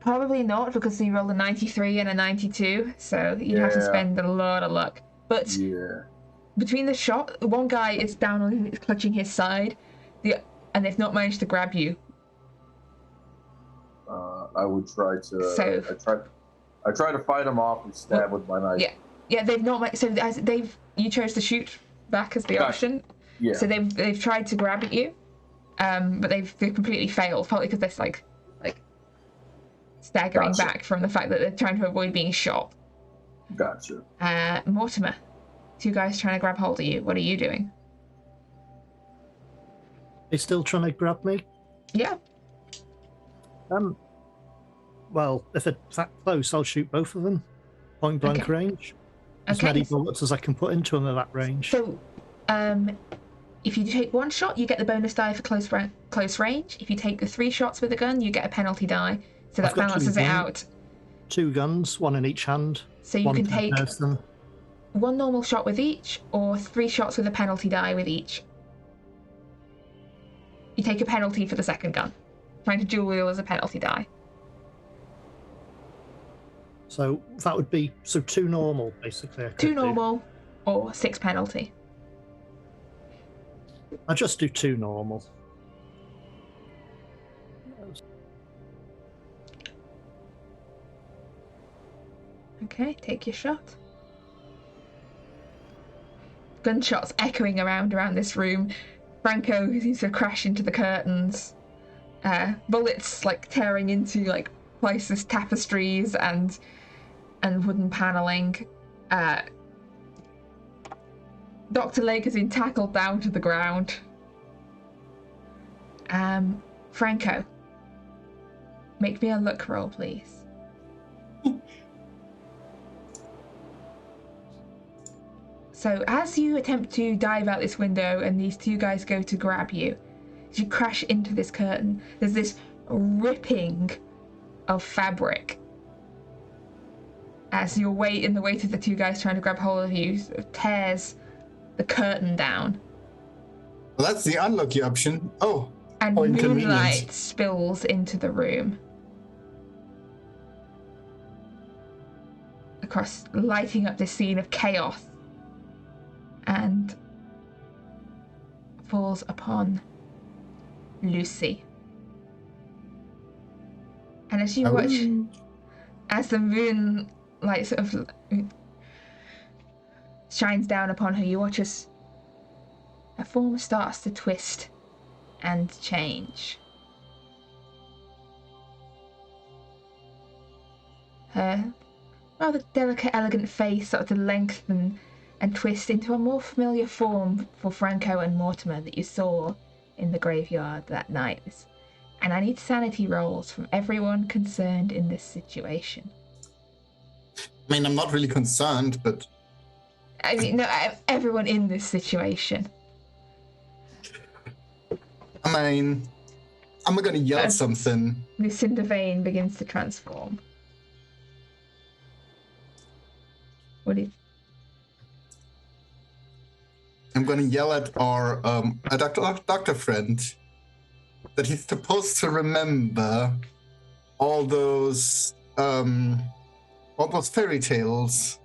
A: Probably not, because you rolled a 93 and a 92, so you'd have to spend a lot of luck. But
B: yeah.
A: between the shot, one guy is down on clutching his side, and they've not managed to grab you.
B: I would try to.
A: So
B: I try to fight him off and stab with my knife.
A: Yeah. They've not. So you chose to shoot back as the option.
B: Yeah.
A: So they've tried to grab at you, but they've completely failed, partly because they're like staggering back from the fact that they're trying to avoid being shot.
B: Gotcha.
A: Mortimer, 2 guys trying to grab hold of you. What are you doing?
C: They're still trying to grab me?
A: Yeah.
C: Well, if they're that close, I'll shoot both of them. Point blank range. As many bullets as I can put into them at that range.
A: So, if you take 1 shot, you get the bonus die for close range. If you take the 3 shots with a gun, you get a penalty die. So that balances it out.
C: 2 guns, 1 in each hand.
A: So you can take 1 normal shot with each, or 3 shots with a penalty die with each. You take a penalty for the second gun. Trying to dual wield as a penalty die.
C: So that would be 2 normal, basically.
A: 2 normal, or 6 penalty.
C: I'll just do 2 normal.
A: Okay, take your shot. Gunshots echoing around this room. Franco seems to crash into the curtains. Bullets tearing into priceless tapestries and wooden paneling. Dr. Lake has been tackled down to the ground. Franco, make me a luck roll, please. So as you attempt to dive out this window and these 2 guys go to grab you, as you crash into this curtain, there's this ripping of fabric as your weight and the weight of the 2 guys trying to grab hold of you sort of tears the curtain down.
D: Well, that's the unlucky option. Oh,
A: and moonlight spills into the room. Across, lighting up this scene of chaos. And falls upon Lucy. And as you watch, as the moonlight sort of shines down upon her, you watch as her form starts to twist and change. Her rather delicate, elegant face starts to lengthen and twist into a more familiar form for Franco and Mortimer that you saw in the graveyard that night. And I need sanity rolls from everyone concerned in this situation.
D: I mean, I'm not really concerned, but...
A: I mean, no, everyone in this situation.
D: I mean, I'm gonna yell something.
A: Lucinda Vane begins to transform. What is...
D: I'm going to yell at our doctor friend that he's supposed to remember all those fairy tales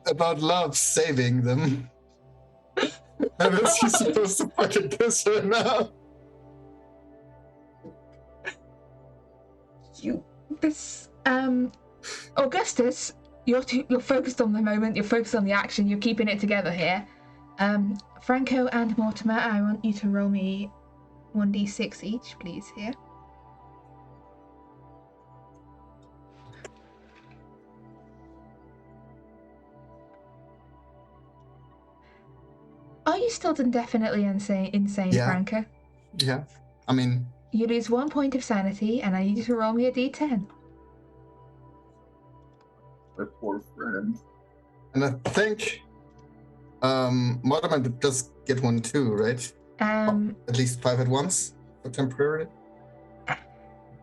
D: about love saving them. And is he supposed to fucking kiss her now?
A: Augustus, you're focused on the moment, you're focused on the action, you're keeping it together here. Franco and Mortimer, I want you to roll me 1d6 each, please, here. Are you still indefinitely insane,
D: Yeah.
A: Franco?
D: Yeah. I mean...
A: You lose 1 point of sanity, and I need you to roll me a d10.
B: My poor friend.
D: And I think... Mortimer does get 1 too, right? At least 5 at once, for temporary.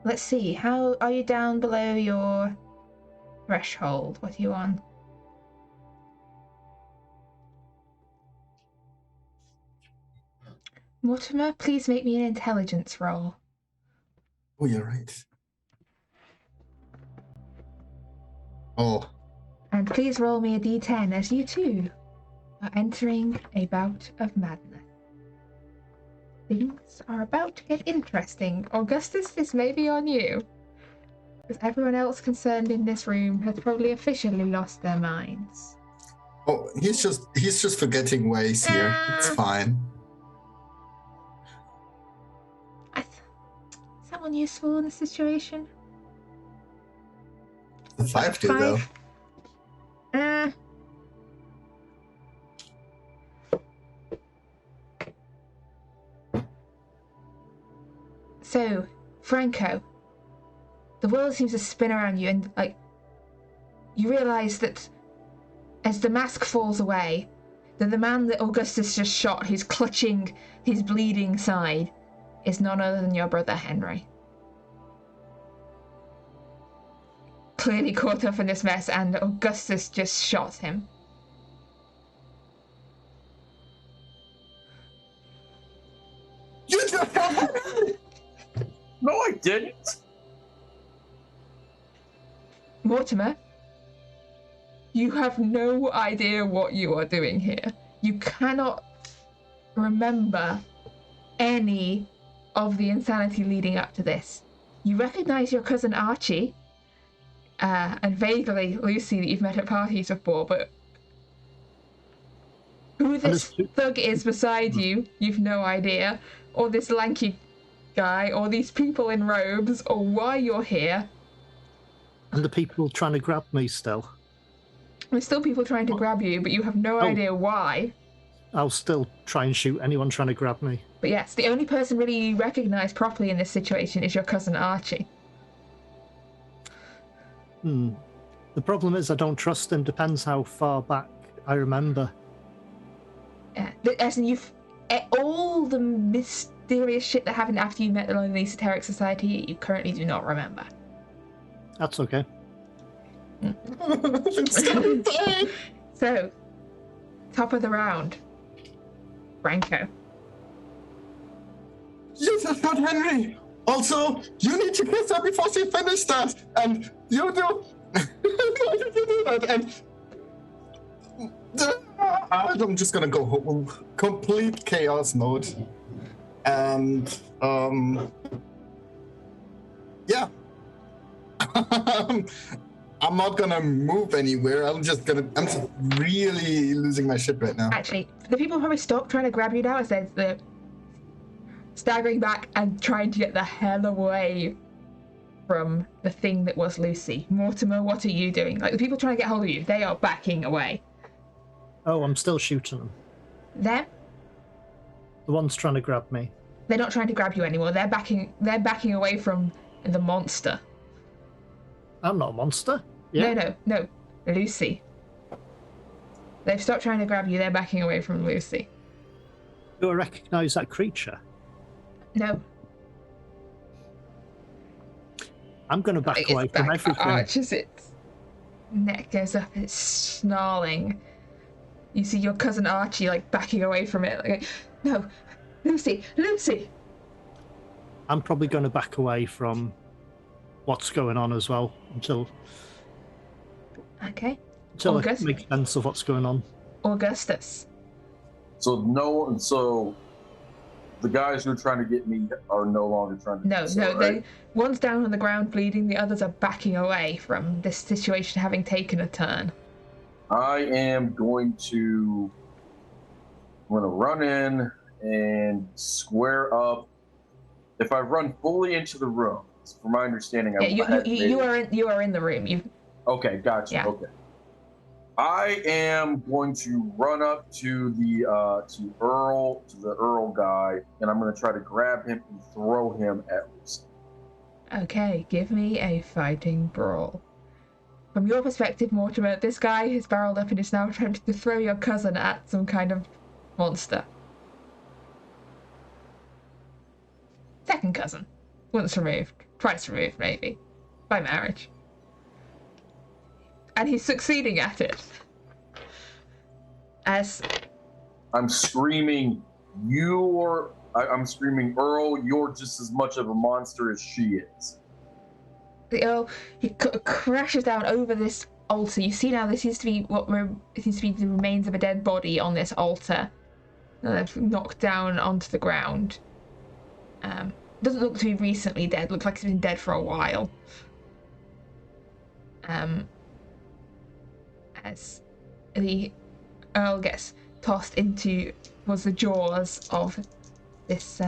A: Let's see, how are you down below your threshold? What are you on? Mortimer, please make me an intelligence roll.
D: Oh, you're right. Oh.
A: And please roll me a d10 as you too are entering a bout of madness. Things are about to get interesting. Augustus, this may be on you. Because everyone else concerned in this room has probably officially lost their minds.
D: Oh, he's just forgetting ways here. It's fine.
A: Is someone useful in this situation?
D: The 5 do, though.
A: So, Franco, the world seems to spin around you, and you realise that as the mask falls away, that the man that Augustus just shot, who's clutching his bleeding side, is none other than your brother Henry. Clearly caught up in this mess, and Augustus just shot him.
D: You just shot Henry!
B: No, I didn't.
A: Mortimer, you have no idea what you are doing here. You cannot remember any of the insanity leading up to this. You recognise your cousin Archie, and vaguely Lucy that you've met at parties before, but who this thug is beside you, you've no idea, or this lanky guy, or these people in robes, or why you're here.
C: And the people trying to grab me still.
A: There's still people trying to grab you, but you have no idea why.
C: I'll still try and shoot anyone trying to grab me.
A: But yes, the only person really you recognise properly in this situation is your cousin Archie.
C: The problem is I don't trust him. Depends how far back I remember.
A: Yeah, as in all the mysterious shit that happened after you met the Esoteric Society, you currently do not remember.
C: That's okay.
A: So, top of the round, Franco.
D: You just shot Henry! Also, you need to kiss her before she finished that! And you do... Why did you do that? And... I'm just gonna go home. Complete chaos mode. And, yeah. I'm not gonna move anywhere. I'm just really losing my shit right now.
A: Actually, the people probably stop trying to grab you now as they're staggering back and trying to get the hell away from the thing that was Lucy. Mortimer, what are you doing? Like, the people trying to get hold of you, they are backing away.
C: Oh, I'm still shooting them.
A: Them?
C: The ones trying to grab me.
A: They're not trying to grab you anymore. They're backing away from the monster.
C: I'm not a monster. Yeah.
A: No. Lucy. They've stopped trying to grab you. They're backing away from Lucy.
C: Do I recognise that creature?
A: No.
C: I'm going to back away from everything.
A: Arches its neck goes up. It's snarling. You see your cousin Archie backing away from it. Like, no, Lucy.
C: I'm probably going to back away from what's going on as well until I make sense of what's going on.
A: Augustus.
B: So the guys who are trying to get me are no longer trying to
A: right? One's down on the ground bleeding, the others are backing away from this situation having taken a turn.
B: I am going to run in and square up. If I run fully into the room, from my understanding,
A: you are in the room.
B: Okay, gotcha. Yeah. Okay. I am going to run up to the Earl guy, and I'm going to try to grab him and throw him at Lucy.
A: Okay, give me a fighting brawl. From your perspective, Mortimer, this guy has barreled up and is now attempting to throw your cousin at some kind of monster. Second cousin. Once removed. Twice removed, maybe. By marriage. And he's succeeding at it. As
B: I'm screaming, I'm screaming, Earl, you're just as much of a monster as she is.
A: The Earl, he crashes down over this altar. You see now there seems to be it seems to be the remains of a dead body on this altar. Knocked down onto the ground. Doesn't look to be recently dead. Looks like it's been dead for a while. As the Earl gets tossed towards the jaws of this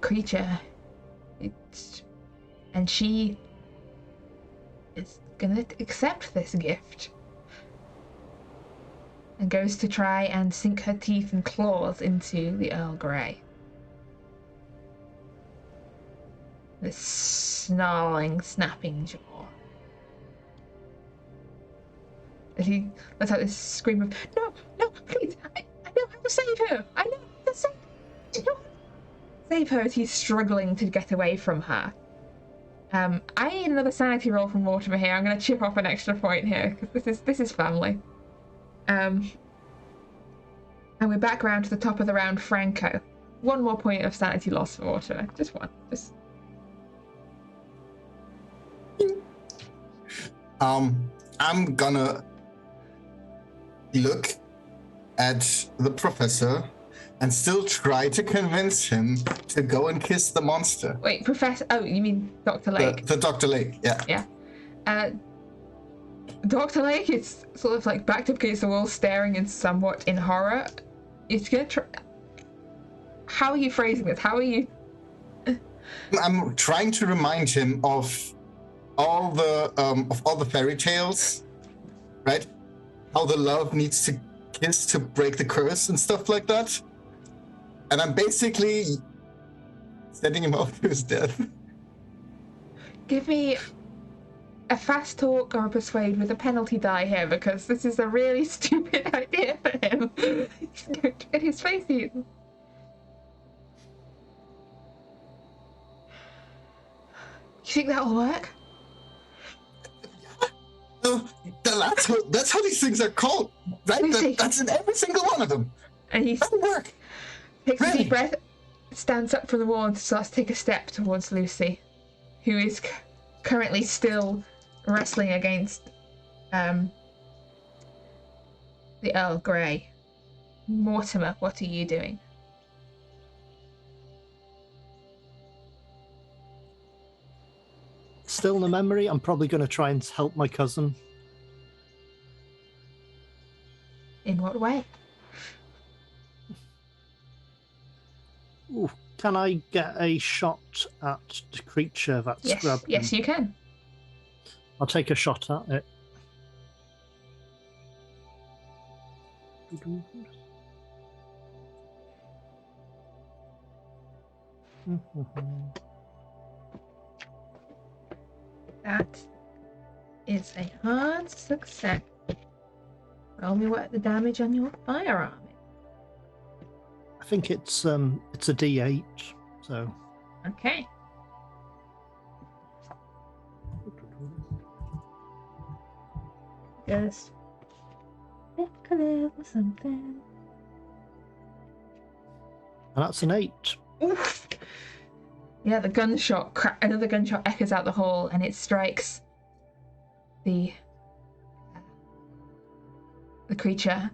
A: creature, and she is gonna accept this gift and goes to try and sink her teeth and claws into the Earl Grey. This snarling, snapping jaw. As he lets out this scream of, no, please, I know how to save her. I know how to save her as he's struggling to get away from her. I need another sanity roll from Mortimer here. I'm going to chip off an extra point here, because this is family. And we're back round to the top of the round, Franco. One more point of sanity loss for Mortimer. Just one.
D: I'm gonna look at the professor and still try to convince him to go and kiss the monster.
A: Wait, Professor... Oh, you mean Dr. Lake?
D: The Dr. Lake, yeah.
A: Yeah. Dr. Lake is sort of like backed up against the wall, staring somewhat in horror. It's gonna try... How are you phrasing this? How are you...
D: I'm trying to remind him of all the fairy tales, right? How the love needs to kiss to break the curse and stuff like that. And I'm basically sending him off to his death.
A: Give me a fast talk or a persuade with a penalty die here, because this is a really stupid idea for him. He's going to get his face eaten. You think that'll work? That's
D: how these things are called, right? That's in every single one of them.
A: And he
D: that'll work.
A: Takes a deep breath, stands up from the wall and starts to take a step towards Lucy, who is currently still wrestling against the Earl Grey. Mortimer, what are you doing?
C: Still no memory. I'm probably going to try and help my cousin.
A: In what way?
C: Ooh, can I get a shot at the creature that's grabbed him?
A: Yes, you can.
C: I'll take a shot at it.
A: That is a hard success. Roll me what the damage on your firearm is.
C: I think it's a D8, so.
A: Okay. Just pick a little something.
C: And that's an 8.
A: Oof. Yeah, the gunshot, another gunshot echoes out the hall, and it strikes the creature.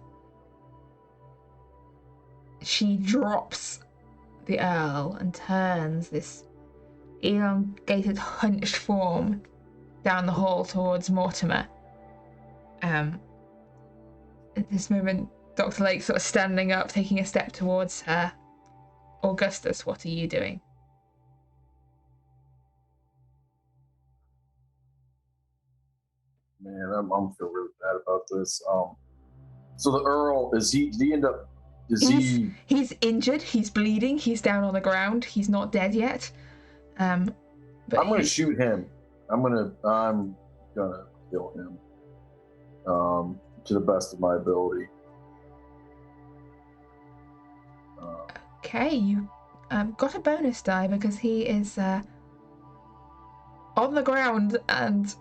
A: She drops the Earl and turns this elongated, hunched form down the hall towards Mortimer. At this moment, Dr. Lake sort of standing up, taking a step towards her. Augustus, what are you doing?
B: Man, I'm feeling really bad about this. So the Earl, did he end up,
A: He's injured, he's bleeding, he's down on the ground, he's not dead yet. But
B: I'm gonna shoot him. I'm gonna kill him. To the best of my ability.
A: Okay, you got a bonus die because he is on the ground and...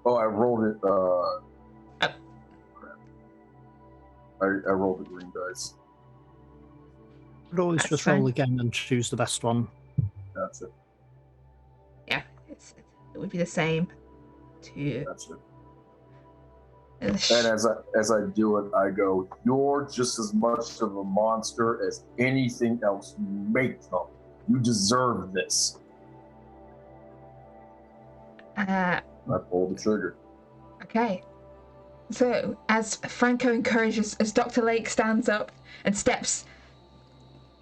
B: Oh, I rolled it. Crap. I rolled the green dice.
C: Could always just roll again and choose the best one.
B: That's it.
A: Yeah, it would be the same. to.
B: That's it. And as I do it, I go, "You're just as much of a monster as anything else you make them. You deserve this." I pull the trigger.
A: Okay. So, as Franco encourages, as Dr. Lake stands up and steps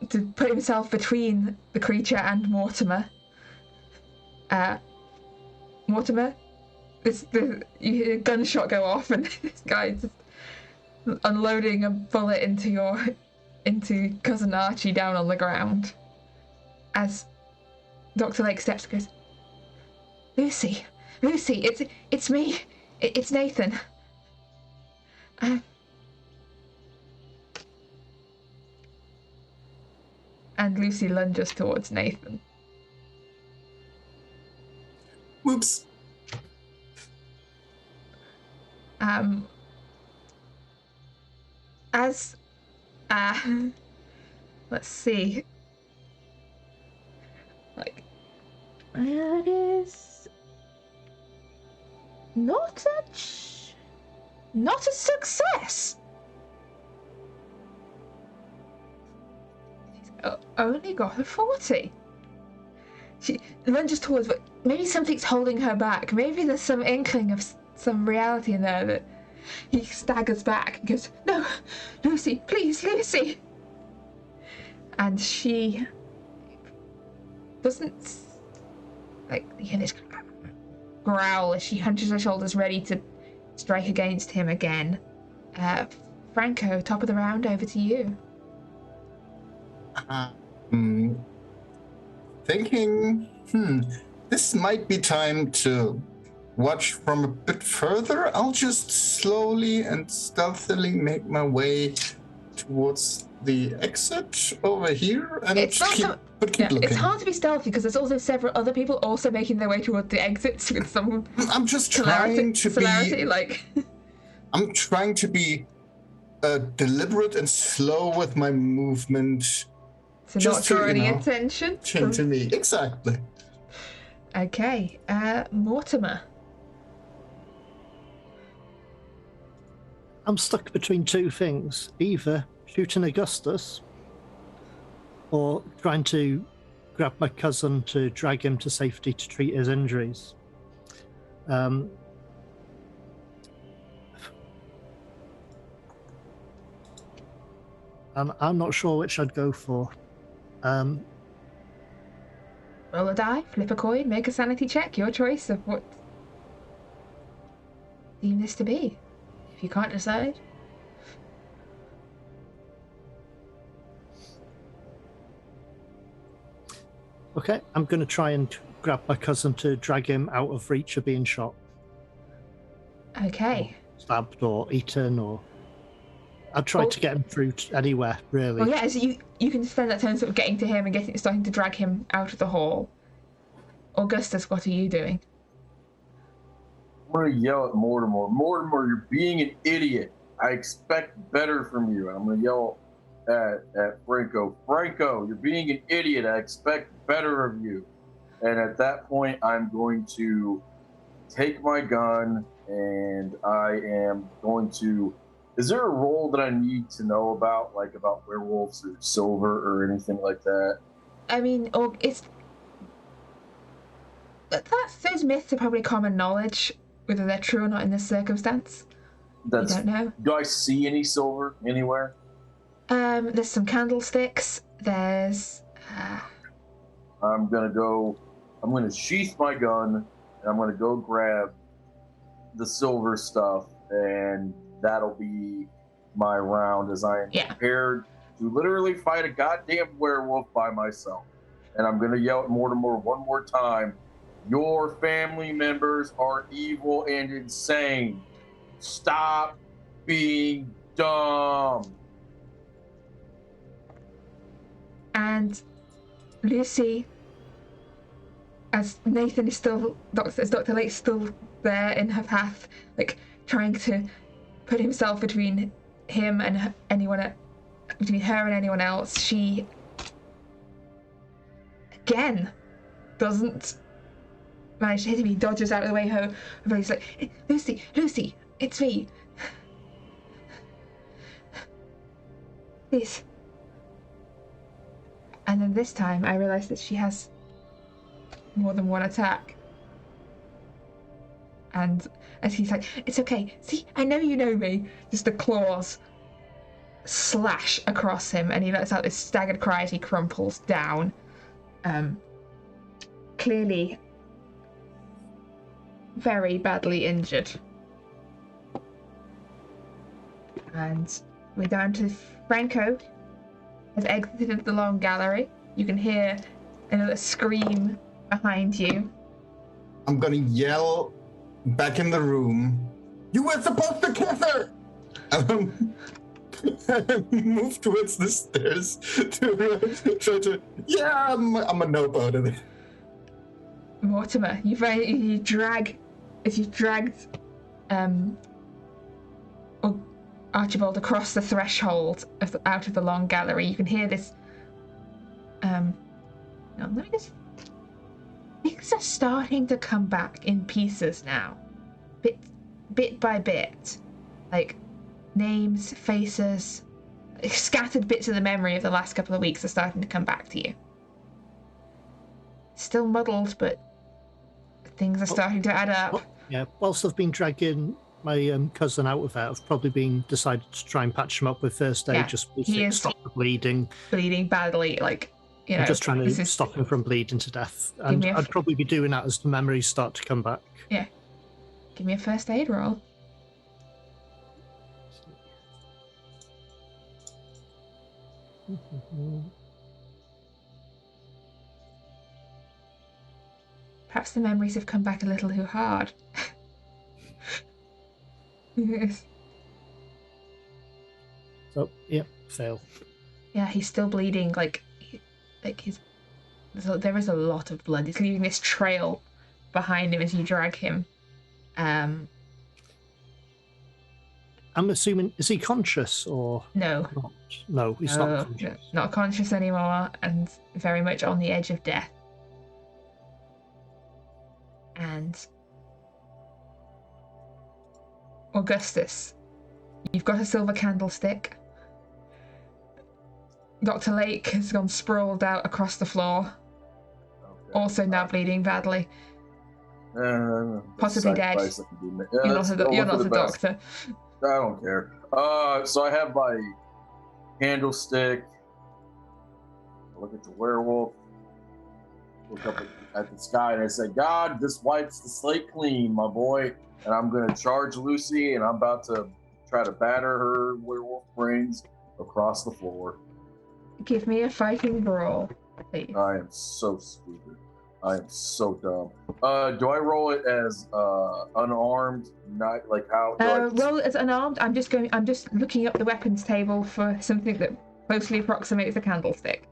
A: to put himself between the creature and Mortimer, you hear a gunshot go off, and this guy just unloading a bullet into Cousin Archie down on the ground. As Dr. Lake steps, goes, Lucy, it's me, it's Nathan. And Lucy lunges towards Nathan.
D: Whoops.
A: Let's see. That is not a success. He's only got a 40. She lunges towards, but maybe something's holding her back. Maybe there's some inkling of some reality in there that he staggers back and goes, "No, Lucy, please, Lucy." And she doesn't, you hear this growl as she hunches her shoulders ready to strike against him again. Franco, top of the round, over to you.
D: Thinking, this might be time to watch from a bit further. I'll just slowly and stealthily make my way towards the exit over here and keep looking.
A: It's hard to be stealthy because there's also several other people also making their way towards the exits with some.
D: I'm just trying to
A: be.
D: I'm trying to be deliberate and slow with my movement.
A: So not draw any attention
D: to me. Exactly.
A: Okay, Mortimer.
C: I'm stuck between two things: either shooting Augustus, or trying to grab my cousin to drag him to safety to treat his injuries. And I'm not sure which I'd go for.
A: Roll a die, flip a coin, make a sanity check. Your choice of what deem this to be. If you can't decide.
C: Okay, I'm going to try and grab my cousin to drag him out of reach of being shot.
A: Okay.
C: Or stabbed or eaten, or I'll try to get him through anywhere, really.
A: Well, yeah, so you can spend that turn sort of getting to him and starting to drag him out of the hall. Augustus, what are you doing?
B: I'm going to yell at Mortimer. Mortimer, you're being an idiot. I expect better from you. And I'm going to yell at Franco. Franco, you're being an idiot. I expect better of you. And at that point, I'm going to take my gun and I am going to... Is there a role that I need to know about, like about werewolves or silver or anything like that?
A: I mean, those myths are probably common knowledge, whether they're true or not in this circumstance. I don't know.
B: Do I see any silver anywhere?
A: There's some candlesticks. There's.
B: I'm gonna sheath my gun, and I'm gonna go grab the silver stuff, and that'll be my round as I am prepared to literally fight a goddamn werewolf by myself. And I'm gonna yell at Mortimer one more time. Your family members are evil and insane. Stop being dumb.
A: And Lucy, as Nathan is still, as Dr. Lake's still there in her path, trying to put himself between him and between her and anyone else, she again doesn't manage to hit him. He dodges out of the way. Her voice like, Lucy, it's me. Please. And then this time, I realised that she has more than one attack. And as he's like, it's okay. See, I know you know me. Just the claws slash across him, and he lets out this staggered cry as he crumples down. Clearly very badly injured. And we're down to Franco has exited the long gallery. You can hear another scream behind you.
D: I'm gonna yell back in the room, you were supposed to kiss her! Move towards the stairs to try to, I'm a nope out of it.
A: Mortimer, you dragged Archibald across the threshold out of the long gallery. You can hear this. Things are starting to come back in pieces now, bit by bit, like names, faces, scattered bits of the memory of the last couple of weeks are starting to come back to you. Still muddled, but things are starting to add up.
C: Yeah, whilst I've been dragging my cousin out of that, I've probably decided to try and patch him up with first aid, just to stop the bleeding.
A: Bleeding badly, like, you know.
C: I'm just trying to stop him from bleeding to death. And I'd probably be doing that as the memories start to come back.
A: Yeah. Give me a first aid roll. Perhaps the memories have come back a little too hard. Yes.
C: So, yeah, fail.
A: Yeah, he's still bleeding. There is a lot of blood. He's leaving this trail behind him as you drag him.
C: I'm assuming, is he conscious or
A: no?
C: Not? No, he's not conscious.
A: Not conscious anymore, and very much on the edge of death. And Augustus, you've got a silver candlestick. Dr. Lake has gone sprawled out across the floor, also now bleeding badly. Possibly dead. You're not a doctor.
B: I don't care. So I have my candlestick. Look at the werewolf. Look up at the sky and I say, God, this wipes the slate clean, my boy. And I'm going to charge Lucy, and I'm about to try to batter her werewolf brains across the floor.
A: Give me a fighting brawl, please.
B: I am so stupid. I am so dumb. Do I roll it as unarmed? Not like how?
A: Roll it as unarmed. I'm just looking up the weapons table for something that closely approximates a candlestick.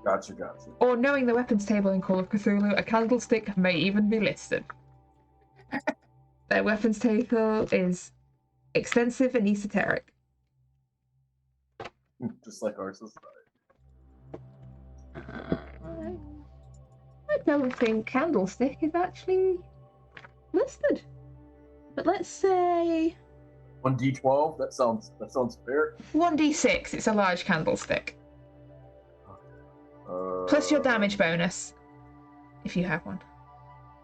B: Gotcha.
A: Or knowing the weapons table in Call of Cthulhu, a candlestick may even be listed. Their weapons table is extensive and esoteric.
B: Just like our society.
A: I don't think candlestick is actually listed. But let's say
B: 1d12. That sounds fair.
A: 1d6. It's a large candlestick. Plus your damage bonus, if you have one.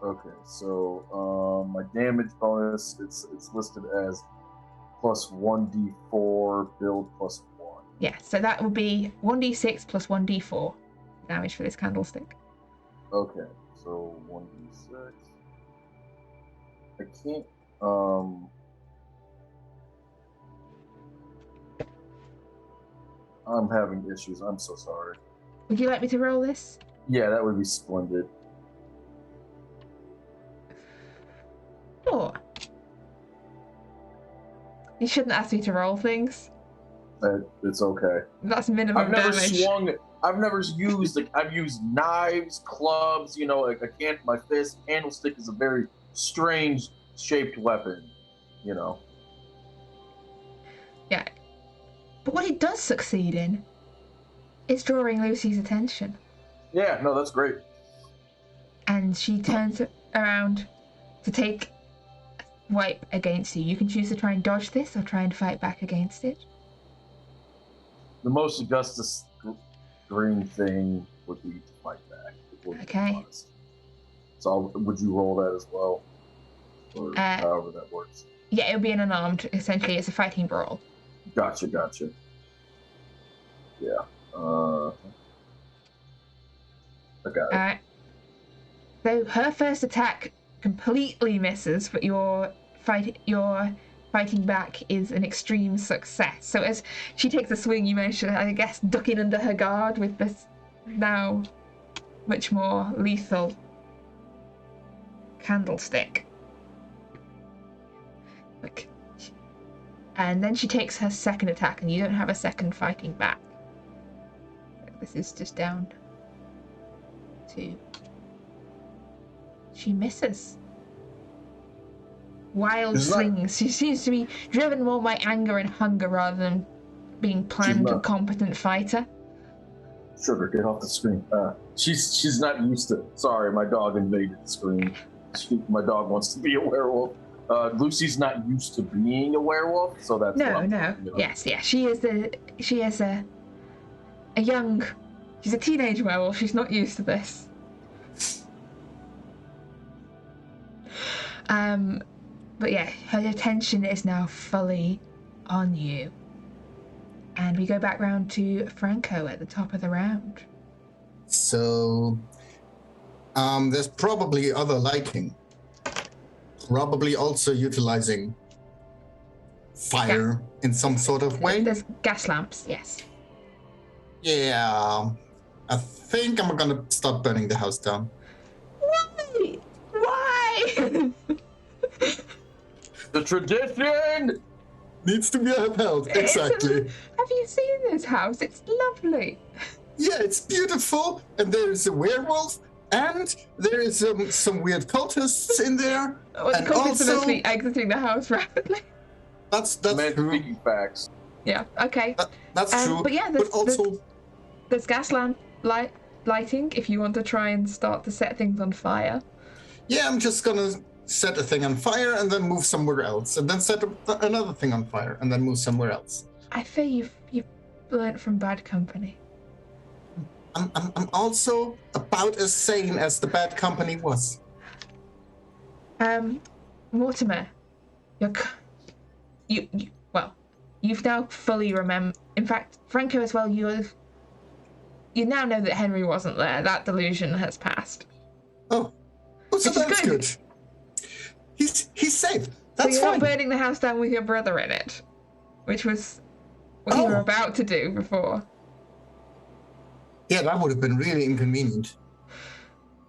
B: Okay, so my damage bonus it's listed as plus 1d4 build plus 1.
A: Yeah, so that would be 1d6 plus 1d4 damage for this candlestick.
B: Okay, so 1d6. I can't. I'm having issues. I'm so sorry.
A: Would you like me to roll this?
B: Yeah, that would be splendid.
A: Sure. You shouldn't ask me to roll things.
B: It's okay.
A: That's minimum damage.
B: I've never used. I've used knives, clubs. You know, my fist candlestick is a very strange shaped weapon. You know.
A: Yeah, but what it does succeed in is drawing Lucy's attention.
B: Yeah, no, that's great.
A: And she turns around to take a wipe against you. You can choose to try and dodge this or try and fight back against it.
B: The most Augustus Green thing would be to fight back.
A: Okay.
B: So would you roll that as well? Or however that works?
A: Yeah, it would be an unarmed. Essentially, it's a fighting brawl.
B: Gotcha. Yeah. Okay.
A: Alright. So her first attack completely misses, but your fighting back is an extreme success. So as she takes a swing, you manage to, I guess, duck in under her guard with this now much more lethal candlestick. And then she takes her second attack, and you don't have a second fighting back. This is just down to... She misses. Wild swings. She seems to be driven more by anger and hunger rather than being planned and competent fighter.
B: Sugar, get off the screen. She's not used to... Sorry, my dog invaded the screen. My dog wants to be a werewolf. Lucy's not used to being a werewolf, so that's
A: no. Yes. She is a young. She's a teenage werewolf. She's not used to this. But yeah, her attention is now fully on you. And we go back round to Franco at the top of the round.
D: So, there's probably other lighting. Probably also utilizing fire in some sort of way.
A: There's gas lamps, yes.
D: Yeah. I think I'm gonna start burning the house down.
A: Why?
B: The tradition
D: needs to be upheld. Exactly.
A: Have you seen this house? It's lovely.
D: Yeah, it's beautiful, and there's a werewolf, and there is some weird cultists in there.
A: Oh, the cultists are mostly exiting the house rapidly.
D: That's true.
B: Facts.
A: Yeah. Okay.
D: That's true.
A: But yeah, there's gas lamp lighting if you want to try and start to set things on fire.
D: Yeah, I'm just gonna set a thing on fire and then move somewhere else, and then set another thing on fire and then move somewhere else.
A: I fear you've learnt from bad company.
D: I'm also about as sane as the bad company was.
A: Mortimer, you've now fully remembered. In fact, Franco as well. You now know that Henry wasn't there. That delusion has passed.
D: Oh, so that's good. He's safe. That's
A: so you're
D: fine.
A: not burning the house down with your brother in it, which was what you were about to do before.
D: Yeah, that would have been really inconvenient.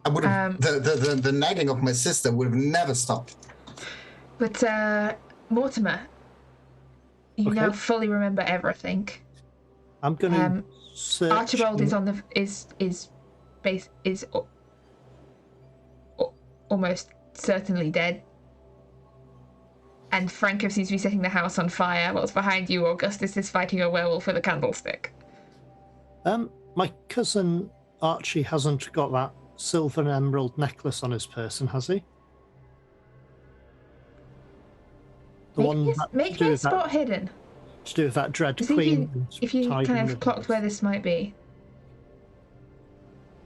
D: I would have the nagging of my sister would have never stopped.
A: But Mortimer, you now fully remember everything.
C: I'm gonna search.
A: Archibald is almost certainly dead. And Franco seems to be setting the house on fire. Whilst behind you, Augustus is fighting a werewolf with a candlestick.
C: My cousin Archie hasn't got that silver and emerald necklace on his person, has he?
A: Make me a spot hidden.
C: To do with that Dread Queen.
A: If you kind of clocked where this might be.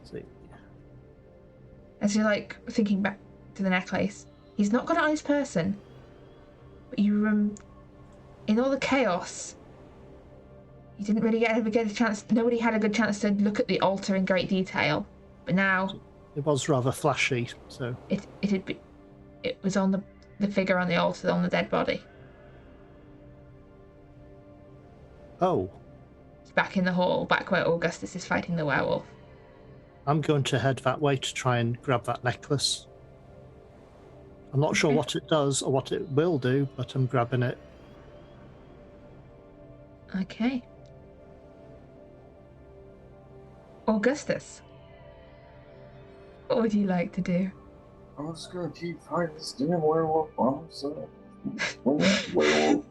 C: Let's see.
A: As you're thinking back to the necklace, he's not got it on his person. But you in all the chaos, you didn't really get a chance. Nobody had a good chance to look at the altar in great detail. But now
C: it was rather flashy, so
A: it was on the figure on the altar, on the dead body.
C: Oh.
A: It's back in the hall, back where Augustus is fighting the werewolf.
C: I'm going to head that way to try and grab that necklace. I'm not sure what it does or what it will do, but I'm grabbing it.
A: Okay. Augustus, what would you like to do?
B: I'm just gonna keep fighting this damn werewolf by myself. Werewolf.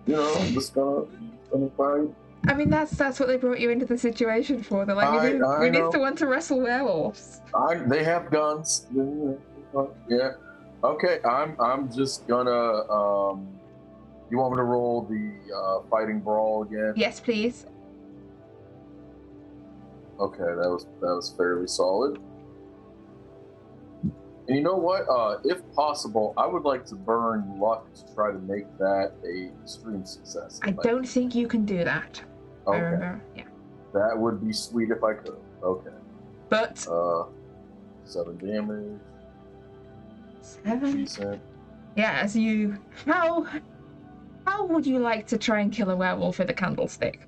B: I'm just gonna fight.
A: I mean, that's what they brought you into the situation for. They're like, we need someone to wrestle werewolves.
B: They have guns. Yeah. Okay, I'm just gonna. You want me to roll the fighting brawl again?
A: Yes, please.
B: Okay, that was fairly solid. And you know what? If possible, I would like to burn luck to try to make that a extreme success.
A: I don't think you can do that.
B: Okay.
A: I remember. Yeah.
B: That would be sweet if I could. Okay.
A: But
B: 7 damage.
A: 7.
B: Decent.
A: Yeah. As you, how would you like to try and kill a werewolf with a candlestick?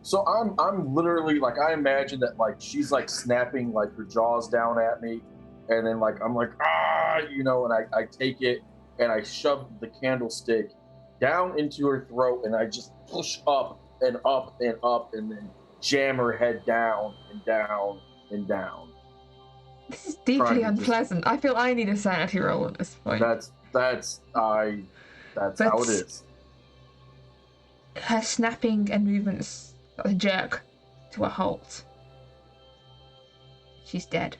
B: So I'm literally like, I imagine that like she's like snapping like her jaws down at me, and then like I'm like, you know, and I take it and I shove the candlestick down into her throat, and I just push up and up and up, and then jam her head down and down and down.
A: This is deeply unpleasant. I feel I need a sanity roll at this point.
B: That's how it is.
A: Her snapping and movements a jerk to a halt. She's dead.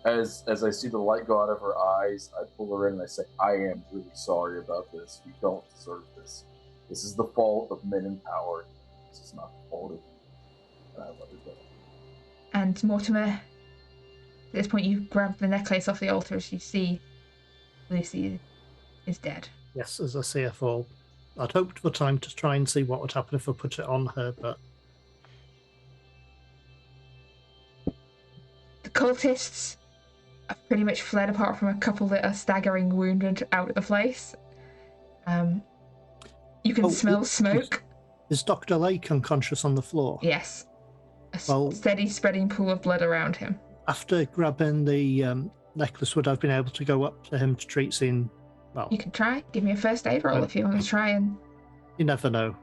B: As I see the light go out of her eyes, I pull her in and I say, I am really sorry about this. You don't deserve this. This is the fault of men in power. This is not the fault of you. And I let her go.
A: And Mortimer, at this point you grab the necklace off the altar as you see Lucy is dead.
C: Yes, as I see her fall. I'd hoped for time to try and see what would happen if I put it on her, but...
A: The cultists have pretty much fled apart from a couple that are staggering wounded out of the place. You can smell smoke.
C: Is Dr. Lake unconscious on the floor?
A: Yes. A steady spreading pool of blood around him.
C: After grabbing the necklace, would I have been able to go up to him to treat scene? Well,
A: you can try. Give me a first aid roll if you want to try and...
C: You never know.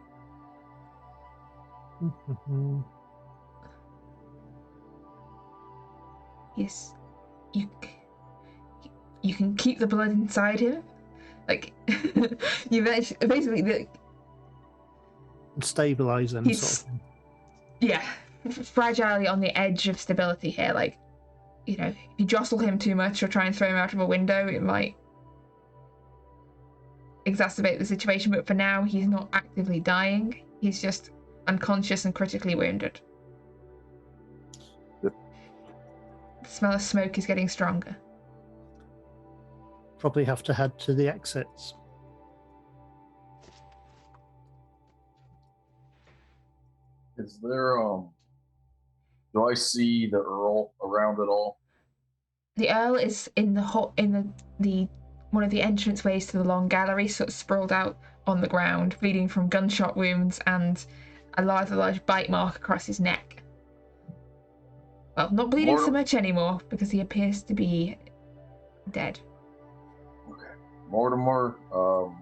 A: Yes. You can keep the blood inside him. Like, you basically...
C: Stabilize him, sort of thing.
A: Yeah. Fragilely on the edge of stability here. Like, you know, if you jostle him too much or try and throw him out of a window, it might exacerbate the situation, but for now he's not actively dying. He's just unconscious and critically wounded. The smell of smoke is getting stronger.
C: Probably have to head to the exits.
B: Is there do I see the Earl around at all?
A: The Earl is in the one of the entranceways to the long gallery, sort of sprawled out on the ground, bleeding from gunshot wounds and a large bite mark across his neck. Well, not bleeding so much anymore because he appears to be dead.
B: Okay. Mortimer,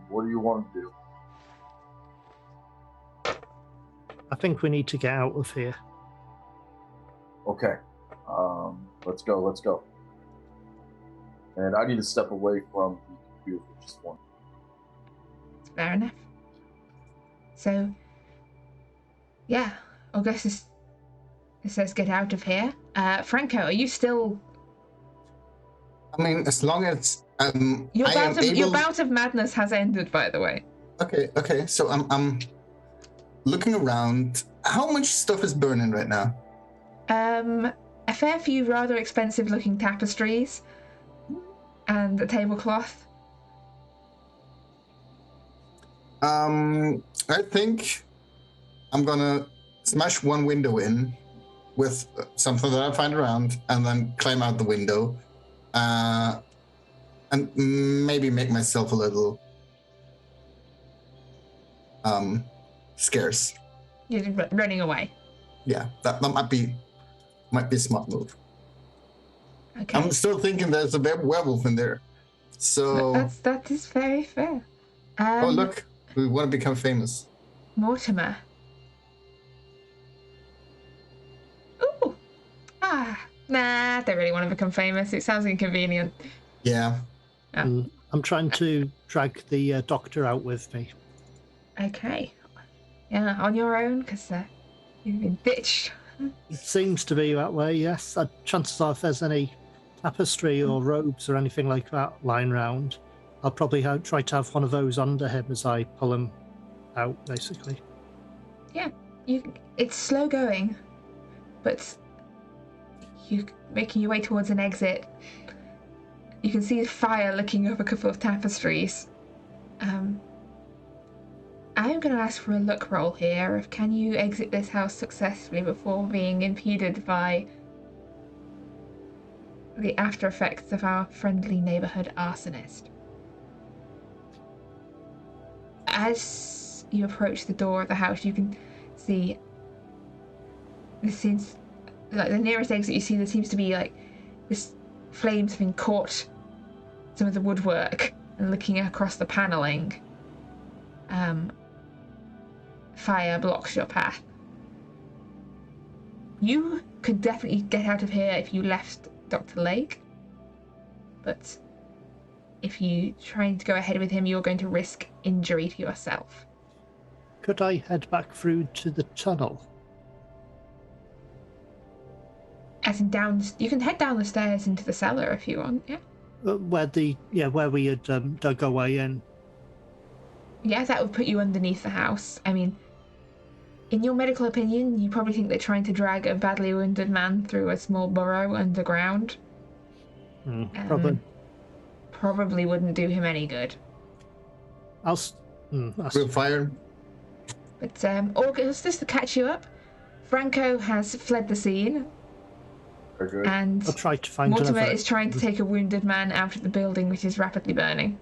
B: what do you want to do?
C: I think we need to get out of here.
B: Okay. Let's go. And I need to step away from the computer for just one.
A: Fair enough. So, yeah, Augustus says get out of here. Franco, are you still...
D: I mean, as long as
A: your bout of madness has ended, by the way.
D: Okay. So I'm looking around. How much stuff is burning right now?
A: A fair few rather expensive-looking tapestries and a tablecloth.
D: I think I'm gonna smash one window in with something that I find around, and then climb out the window, and maybe make myself a little scarce.
A: You're running away.
D: Yeah, that might be a smart move.
A: Okay.
D: I'm still thinking there's a werewolf in there, so
A: that is very fair.
D: Oh look, we want to become famous.
A: Mortimer. Ooh. Nah, I don't really want to become famous. It sounds inconvenient.
D: Yeah.
A: Oh.
C: I'm trying to drag the doctor out with me.
A: Okay. Yeah, on your own, because you've been ditched.
C: It seems to be that way, yes. Chances are if there's any tapestry or robes or anything like that lying around, I'll probably try to have one of those under him as I pull him out, basically.
A: Yeah, it's slow going, but you making your way towards an exit. You can see fire licking up a couple of tapestries. I'm going to ask for a luck roll here. Can you exit this house successfully before being impeded by the after effects of our friendly neighborhood arsonist? As you approach the door of the house, you can see this seems like the nearest exit you see. There seems to be like this flames having caught some of the woodwork and looking across the paneling. Fire blocks your path. You could definitely get out of here if you left Dr. Lake, but if you try to go ahead with him, you're going to risk injury to yourself.
C: Could I head back through to the tunnel?
A: As in down, you can head down the stairs into the cellar if you want. Yeah.
C: Where we had dug our way in.
A: Yeah, that would put you underneath the house. I mean, in your medical opinion, you probably think they're trying to drag a badly wounded man through a small burrow underground.
C: Probably.
A: Probably wouldn't do him any good.
D: We're fired.
A: But Augustus, to catch you up, Franco has fled the scene.
B: Very good.
A: And
C: I'll try to find
A: Mortimer
C: another.
A: is trying to take a wounded man out of the building, which is rapidly burning.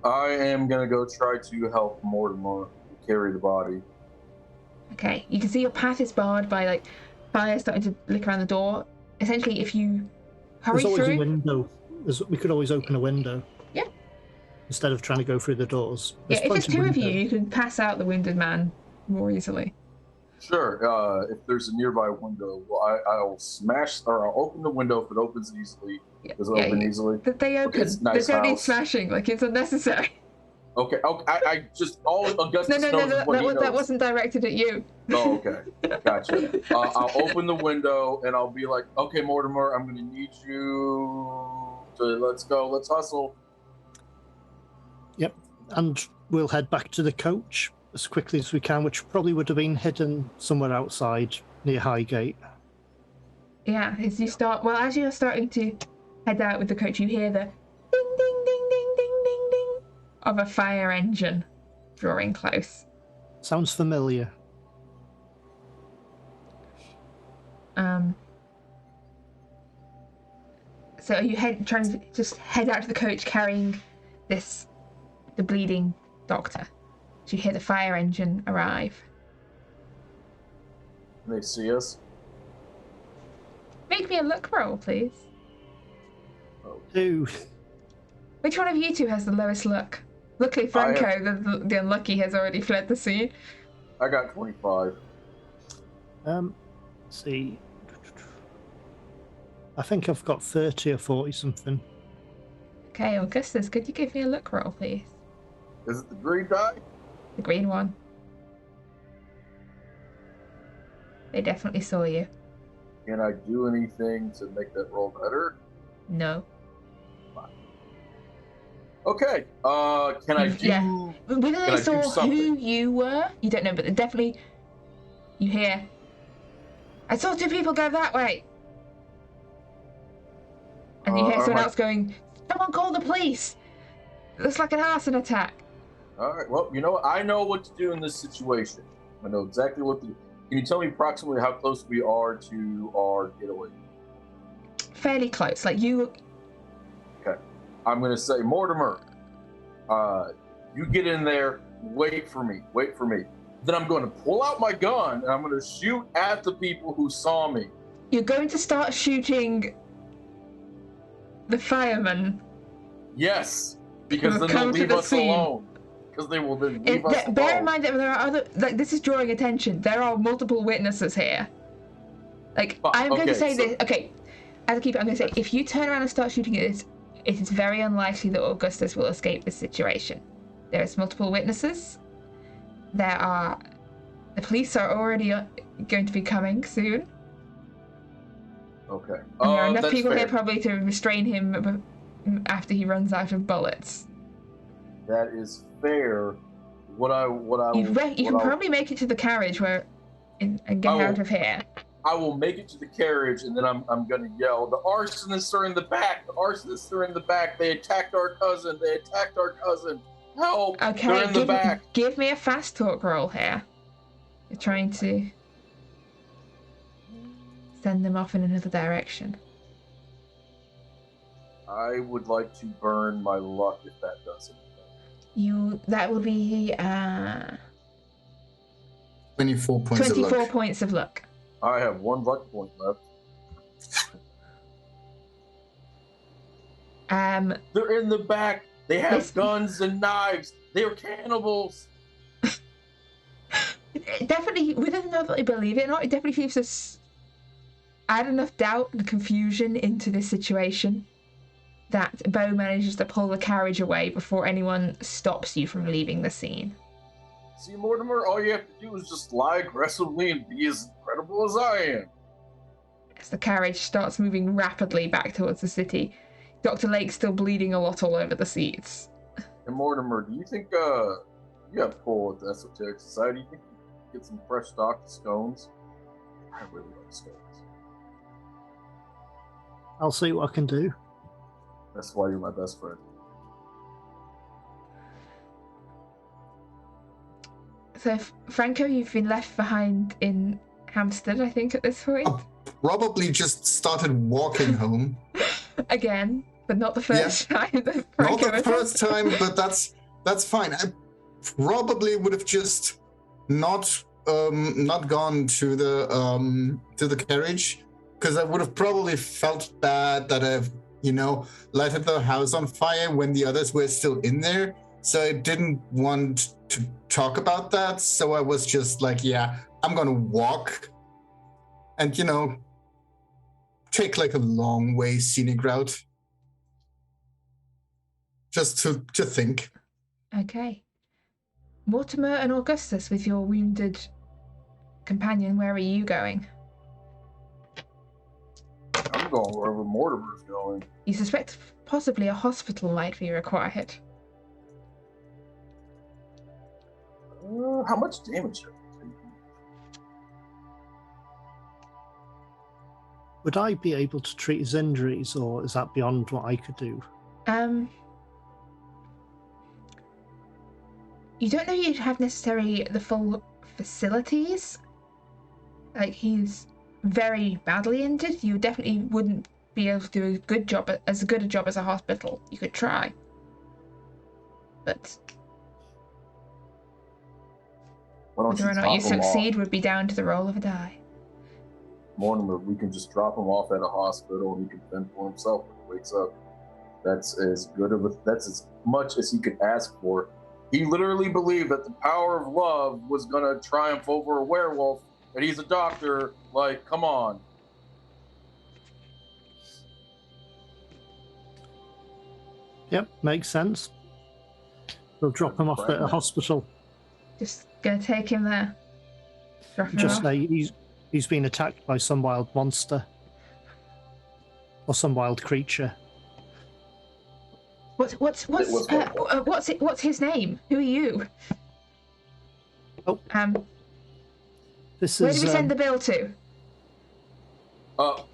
B: I am going to go try to help Mortimer carry the body.
A: Okay, you can see your path is barred by like fire starting to lick around the door. Essentially, if you hurry
C: There's always
A: through,
C: a window. We could always open a window.
A: Yeah.
C: Instead of trying to go through the doors.
A: Yeah, if there's
C: plenty
A: two of
C: window.
A: you can pass out the wounded man more easily.
B: Sure. If there's a nearby window, well, I'll smash or I'll open the window if it opens easily.
A: Yeah,
B: Does it open easily?
A: They open.
B: It's a nice
A: There's no need
B: house.
A: smashing. Like it's unnecessary.
B: Okay. I just all Augustus
A: No,
B: knows is what he knows.
A: that wasn't directed at you.
B: Oh, okay. Gotcha. I'll open the window and I'll be like, okay, Mortimer, I'm going to need you to let's go. Let's hustle.
C: Yep. And we'll head back to the coach as quickly as we can, which probably would have been hidden somewhere outside near Highgate.
A: Yeah, as you're starting to head out with the coach, you hear the ding, ding, ding, ding, ding, ding, ding of a fire engine drawing close.
C: Sounds familiar.
A: So are you trying to just head out to the coach carrying the bleeding doctor? Do you hear the fire engine arrive?
B: Can they see us?
A: Make me a luck roll, please.
C: Ooh.
A: Which one of you two has the lowest luck? Luckily, Franco, the unlucky, has already fled the scene.
B: I got 25.
C: Let's see. I think I've got 30 or 40 something.
A: Okay, Augustus, could you give me a luck roll, please?
B: Is it the green die?
A: The green one. They definitely saw you.
B: Can I do anything to make that roll better?
A: No.
B: Okay. Can I do?
A: Yeah. Whether they saw who you were, you don't know, but definitely you hear. I saw two people go that way. And you hear someone else going, "Someone call the police! Looks like an arson attack."
B: All right. Well, you know what? I know what to do in this situation. I know exactly what to do. Can you tell me approximately how close we are to our getaway?
A: Fairly close. Like you.
B: Okay. I'm going to say, Mortimer, you get in there, wait for me. Then I'm going to pull out my gun and I'm going to shoot at the people who saw me.
A: You're going to start shooting the firemen.
B: Yes, because then
A: come
B: they'll
A: to
B: leave
A: the
B: us
A: scene.
B: alone. Because they will then leave us alone.
A: Bear in mind that there are other. Like this is drawing attention. There are multiple witnesses here. Like I'm going to say this. Okay, as a keeper, I'm going to say if you turn around and start shooting at this, it is very unlikely that Augustus will escape this situation. There's multiple witnesses. The police are already going to be coming soon.
B: Okay.
A: And there are enough
B: that's
A: people
B: fair.
A: here probably to restrain him after he runs out of bullets.
B: That is fair.
A: You can probably make it to the carriage and get out of here.
B: I will make it to the carriage, and then I'm gonna yell, "The arsonists are in the back! The arsonists are in the back! They attacked our cousin! They attacked our cousin! Help!
A: Okay,
B: they're in the back!"
A: Give me a fast talk roll here. You're trying to send them off in another direction.
B: I would like to burn my luck if that does it.
A: That will be
D: 24 points
A: 24
D: of luck.
A: points of luck.
B: I have 1 luck point left. They're in the back. They have guns and knives. They're cannibals.
A: Definitely, whether or not they believe it or not, it definitely seems to add enough doubt and confusion into this situation that Bo manages to pull the carriage away before anyone stops you from leaving the scene.
B: See, Mortimer, all you have to do is just lie aggressively and be as incredible as I am.
A: As the carriage starts moving rapidly back towards the city, Dr. Lake's still bleeding a lot all over the seats.
B: And Mortimer, do you think you have pull at the Esoteric Society? You think you can get some fresh stock scones? I really like scones.
C: I'll see what I can do.
B: That's why you're my best friend.
A: So, Franco, you've been left behind in Hampstead, I think, at this point.
D: Probably just started walking home.
A: Again, but not the first time. That
D: Not
A: Franco
D: the first time, but that's fine. I probably would have just not gone to the carriage, because I would have probably felt bad that I've lighted the house on fire when the others were still in there. So I didn't want to talk about that. So I was just like, yeah, I'm gonna walk and take like a long way scenic route. Just to think.
A: Okay. Mortimer and Augustus, with your wounded companion, where are you going?
B: I'm going wherever Mortimer's going.
A: You suspect possibly a hospital might be required.
B: How much damage have you taken?
C: Would I be able to treat his injuries, or is that beyond what I could do?
A: You don't know you'd have necessarily the full facilities. Like, he's very badly injured. You definitely wouldn't be able to do as good a job as a hospital. You could try, but whether or not you succeed would be down to the roll of a die.
B: Mortimer, we can just drop him off at a hospital and he can fend for himself when he wakes up. That's as much as he could ask for. He literally believed that the power of love was gonna triumph over a werewolf, and he's a doctor. Like, come on.
C: Yep, makes sense. We'll drop him off at a hospital.
A: Just gonna take him there.
C: Just say he's been attacked by some wild monster or some wild creature.
A: What's his name? Who are you?
C: Oh, this
A: where
C: is.
A: do we send the bill to?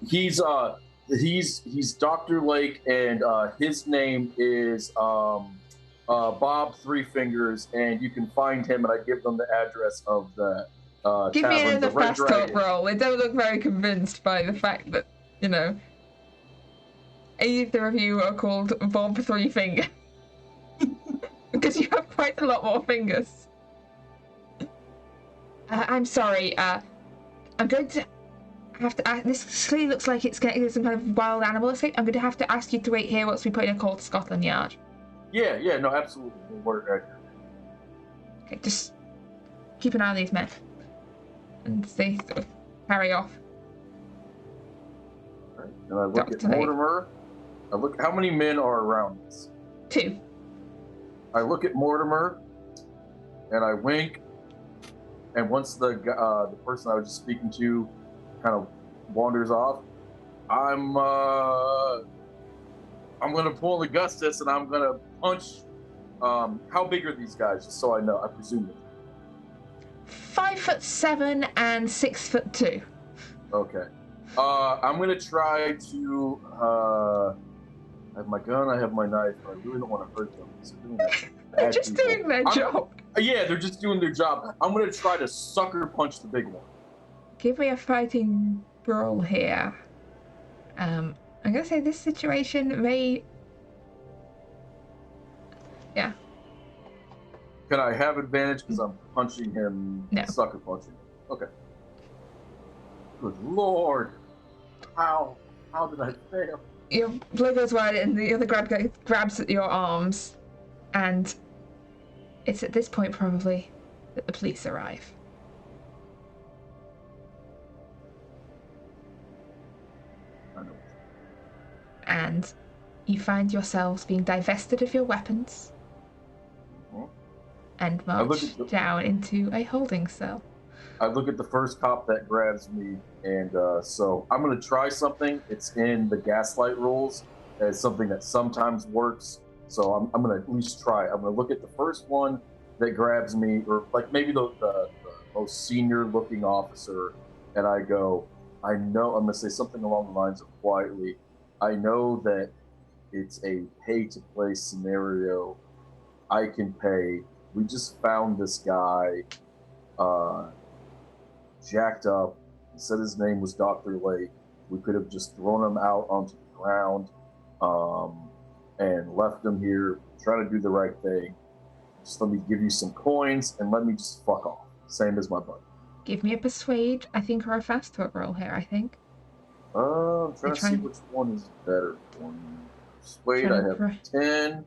B: He's Dr. Lake, and his name is Bob Three Fingers, and you can find him, and I give them the address of the
A: Give
B: tavern,
A: me another fast talk roll. They don't look very convinced by the fact that, either of you are called Bob Three Finger. Because you have quite a lot more fingers. I'm sorry, I'm going to have to ask, this clearly looks like it's getting some kind of wild animal escape. I'm going to have to ask you to wait here whilst we put in a call to Scotland Yard.
B: Yeah, no, absolutely. We'll work right here.
A: Okay, just keep an eye on these men. And they sort of carry off.
B: Right. And I look at Mortimer. I look, how many men are around us?
A: 2.
B: I look at Mortimer, and I wink. And once the person I was just speaking to kind of wanders off, I'm gonna pull Augustus and I'm gonna punch. How big are these guys? Just so I know. I presume it.
A: 5'7" and 6'2".
B: Okay. I'm gonna try to. I have my gun. I have my knife. I really don't want to hurt them.
A: They're just doing their job.
B: Yeah, they're just doing their job. I'm gonna try to sucker punch the big one.
A: Give me a fighting brawl here. I'm gonna say this situation may. Yeah.
B: Can I have advantage because I'm punching him?
A: No.
B: Sucker punching him. Okay. Good Lord. How did I fail?
A: Your blow goes wide and the other grabs at your arms, and it's at this point probably that the police arrive.
B: I know.
A: And you find yourselves being divested of your weapons and marched down into a holding cell.
B: I look at the first cop that grabs me, and so I'm going to try something. It's in the gaslight rules as something that sometimes works. So I'm going to at least try. I'm going to look at the first one that grabs me, or like maybe the most senior looking officer, and I go, I know, I'm going to say something along the lines of quietly, I know that it's a pay-to-play scenario. I can pay. We just found this guy jacked up. He said his name was Dr. Lake. We could have just thrown him out onto the ground and left him here, trying to do the right thing. Just let me give you some coins and let me just fuck off. Same as my buddy.
A: Give me a persuade, I think, or a fast talk roll here, I think.
B: I'm trying to see which one is better for me. Persuade, I have 10,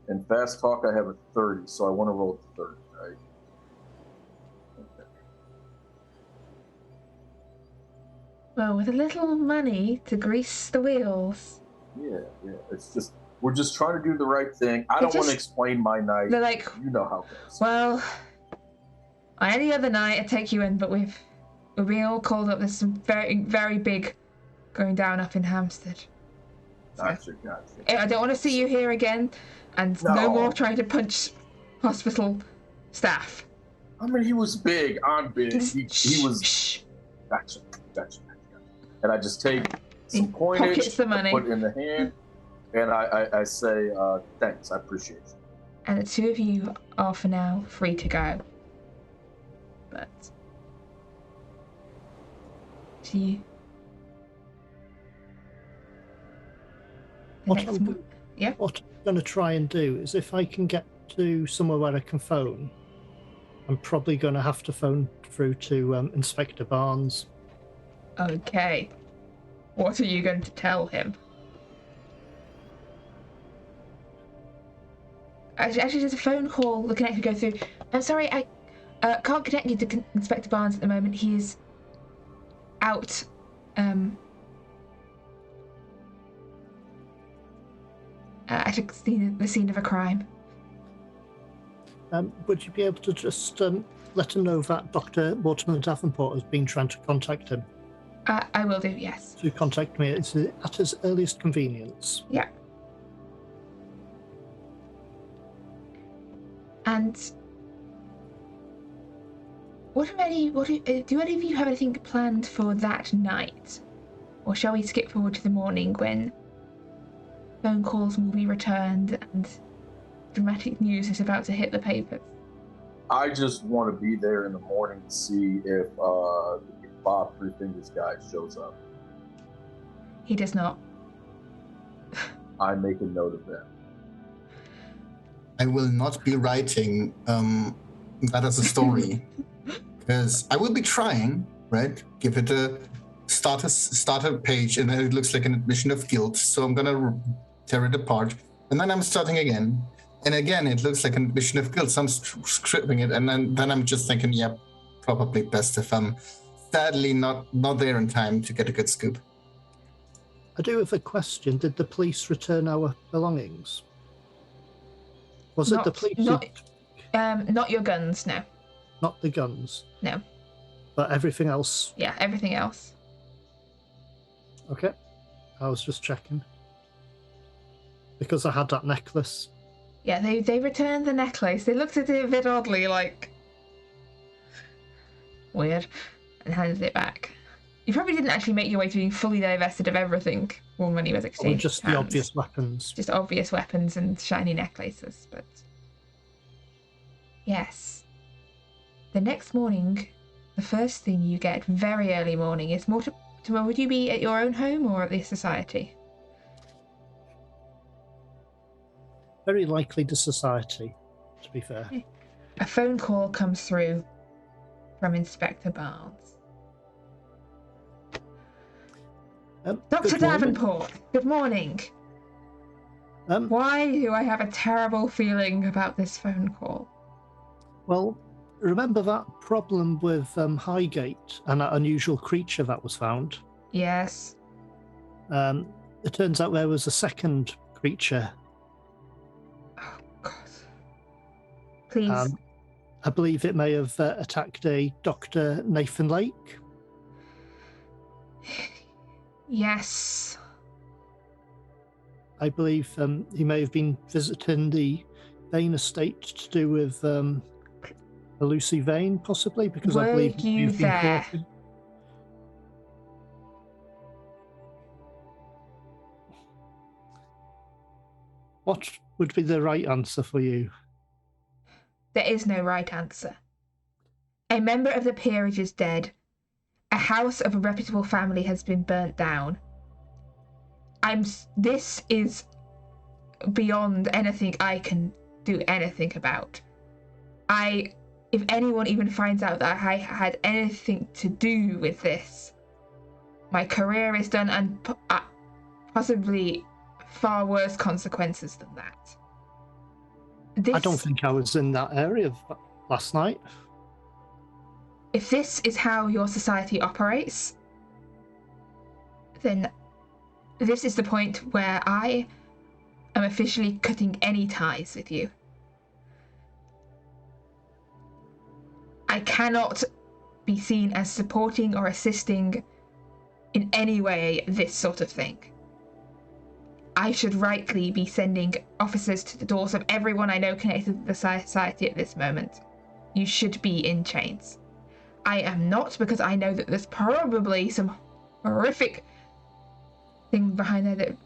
B: and fast talk, I have a 30, so I want to roll 30, right? Okay.
A: Well, with a little money to grease the wheels.
B: Yeah. It's just, we're just trying to do the right thing. I don't want to explain my night.
A: They're like,
B: you know how it goes.
A: Well, any other night I'd take you in, but we're being all called up. There's some very, very big going down up in Hampstead.
B: Gotcha.
A: I don't want to see you here again, and no more trying to punch hospital staff.
B: I mean, he was big. I'm big. He was.
A: Shh.
B: Gotcha. And I just take some coinage,
A: the money.
B: put it in the hand, and I say, thanks, I appreciate it.
A: And the two of you are for now free to go. But
C: What I'm going to try and do is, if I can get to somewhere where I can phone, I'm probably going to have to phone through to Inspector Barnes.
A: Okay. What are you going to tell him? Actually, there's a phone call the connector go through. I'm sorry, I can't connect you to Inspector Barnes at the moment. He is out. At the scene of a crime.
C: Would you be able to just let him know that Dr. Mortimer Davenport has been trying to contact him?
A: I will do, yes.
C: To contact me at his earliest convenience.
A: Yeah. And do any of you have anything planned for that night? Or shall we skip forward to the morning when phone calls will be returned and dramatic news is about to hit the papers?
B: I just want to be there in the morning to see if Bob Three Fingers guy shows up.
A: He does not.
B: I make a note of that.
D: I will not be writing that as a story, because I will be trying, right? Give it a starter page, and then it looks like an admission of guilt. So I'm gonna tear it apart, and then I'm starting again, and again it looks like an admission of guilt. So I'm scribbling it, and then I'm just thinking, yeah, probably best if I'm sadly not there in time to get a good scoop.
C: I do have a question. Did the police return our belongings? Was it the police?
A: Not your guns, no.
C: Not the guns?
A: No.
C: But everything else?
A: Yeah, everything else.
C: Okay. I was just checking. Because I had that necklace.
A: Yeah, they returned the necklace. They looked at it a bit oddly, like... weird, and handed it back. You probably didn't actually make your way to being fully divested of everything when money was exchanged.
C: Or just the obvious weapons.
A: Just obvious weapons and shiny necklaces, but... Yes. The next morning, the first thing you get, very early morning, is Mortimer, would you be at your own home or at the society?
C: Very likely the society, to be fair.
A: A phone call comes through from Inspector Barnes. Dr. Davenport, good morning. Why do I have a terrible feeling about this phone call?
C: Well, remember that problem with Highgate and that unusual creature that was found?
A: Yes.
C: It turns out there was a second creature.
A: Oh, God. Please.
C: I believe it may have attacked a Dr. Nathan Lake.
A: Yes.
C: I believe he may have been visiting the Vane estate to do with Lucy Vane, possibly, because I believe you've been courted. What would be the right answer for you?
A: There is no right answer. A member of the peerage is dead. A house of a reputable family has been burnt down. This is beyond anything I can do anything about. If anyone even finds out that I had anything to do with this, my career is done, and possibly far worse consequences than that.
C: I don't think I was in that area last night.
A: If this is how your society operates, then this is the point where I am officially cutting any ties with you. I cannot be seen as supporting or assisting in any way this sort of thing. I should rightly be sending officers to the doors of everyone I know connected to the society at this moment. You should be in chains. I am not, because I know that there's probably some horrific thing behind there that...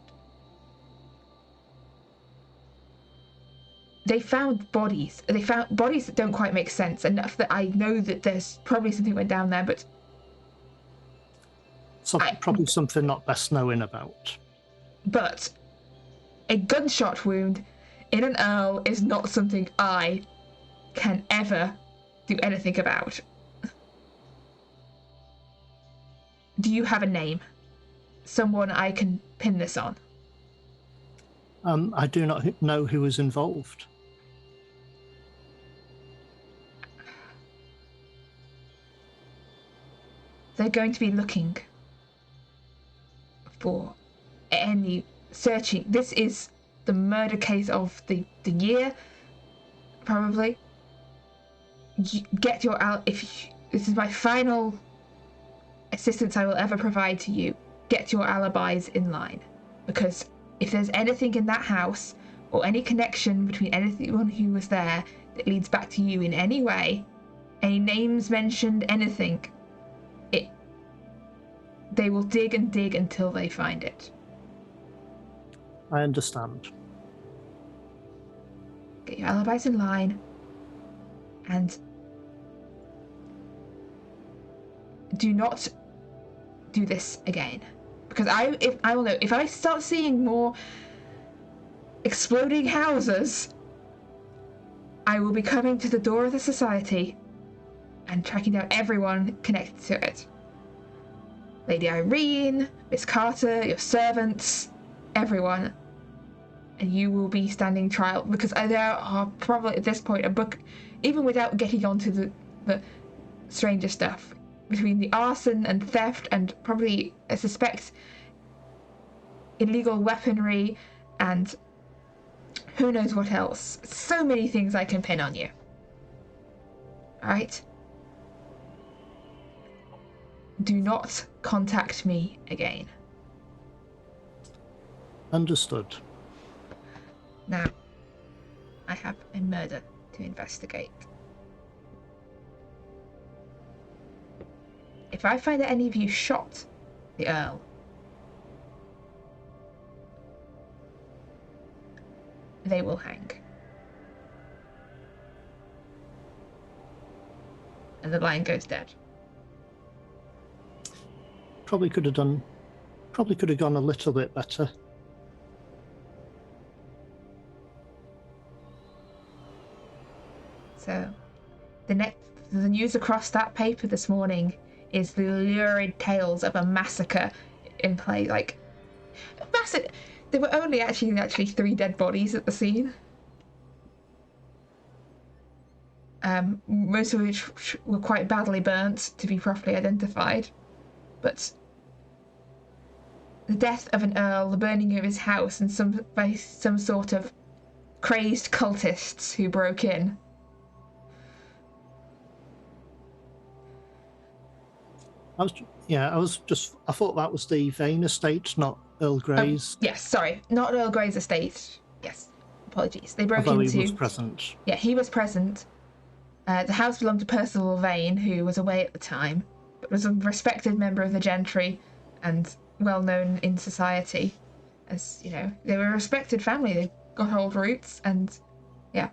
A: They found bodies. They found bodies that don't quite make sense, enough that I know that there's probably something went down there, but...
C: Probably something not best knowing about.
A: But a gunshot wound in an earl is not something I can ever do anything about. Do you have a name? Someone I can pin this on?
C: I do not know who was involved.
A: They're going to be looking for any searching. This is the murder case of the year, probably. Get your this is my final assistance I will ever provide to you. Get your alibis in line, because if there's anything in that house or any connection between anyone who was there that leads back to you in any way, any names mentioned, anything, they will dig and dig until they find it.
C: I understand.
A: Get your alibis in line, and do not do this again. Because I will know, if I start seeing more exploding houses, I will be coming to the door of the society and tracking down everyone connected to it. Lady Irene, Miss Carter, your servants, everyone. And you will be standing trial, because there are probably at this point a book, even without getting onto the stranger stuff, between the arson and theft and probably, I suspect, illegal weaponry and who knows what else. So many things I can pin on you. Alright? Do not contact me again.
C: Understood.
A: Now, I have a murder to investigate. If I find that any of you shot the Earl, they will hang. And the line goes dead.
C: Probably could have gone a little bit better.
A: So, the news across that paper this morning is the lurid tales of a massacre in play. Like, there were only actually 3 dead bodies at the scene. Most of which were quite badly burnt to be properly identified. But the death of an earl, the burning of his house, and by some sort of crazed cultists who broke in.
C: I thought that was the Vane estate, not Earl Grey's.
A: Yes, sorry, not Earl Grey's estate. Yes, apologies. They broke
C: Although
A: into.
C: he was present.
A: Yeah, he was present. The house belonged to Percival Vane, who was away at the time, but was a respected member of the gentry and well known in society. As you know, they were a respected family. They got old roots, and yeah,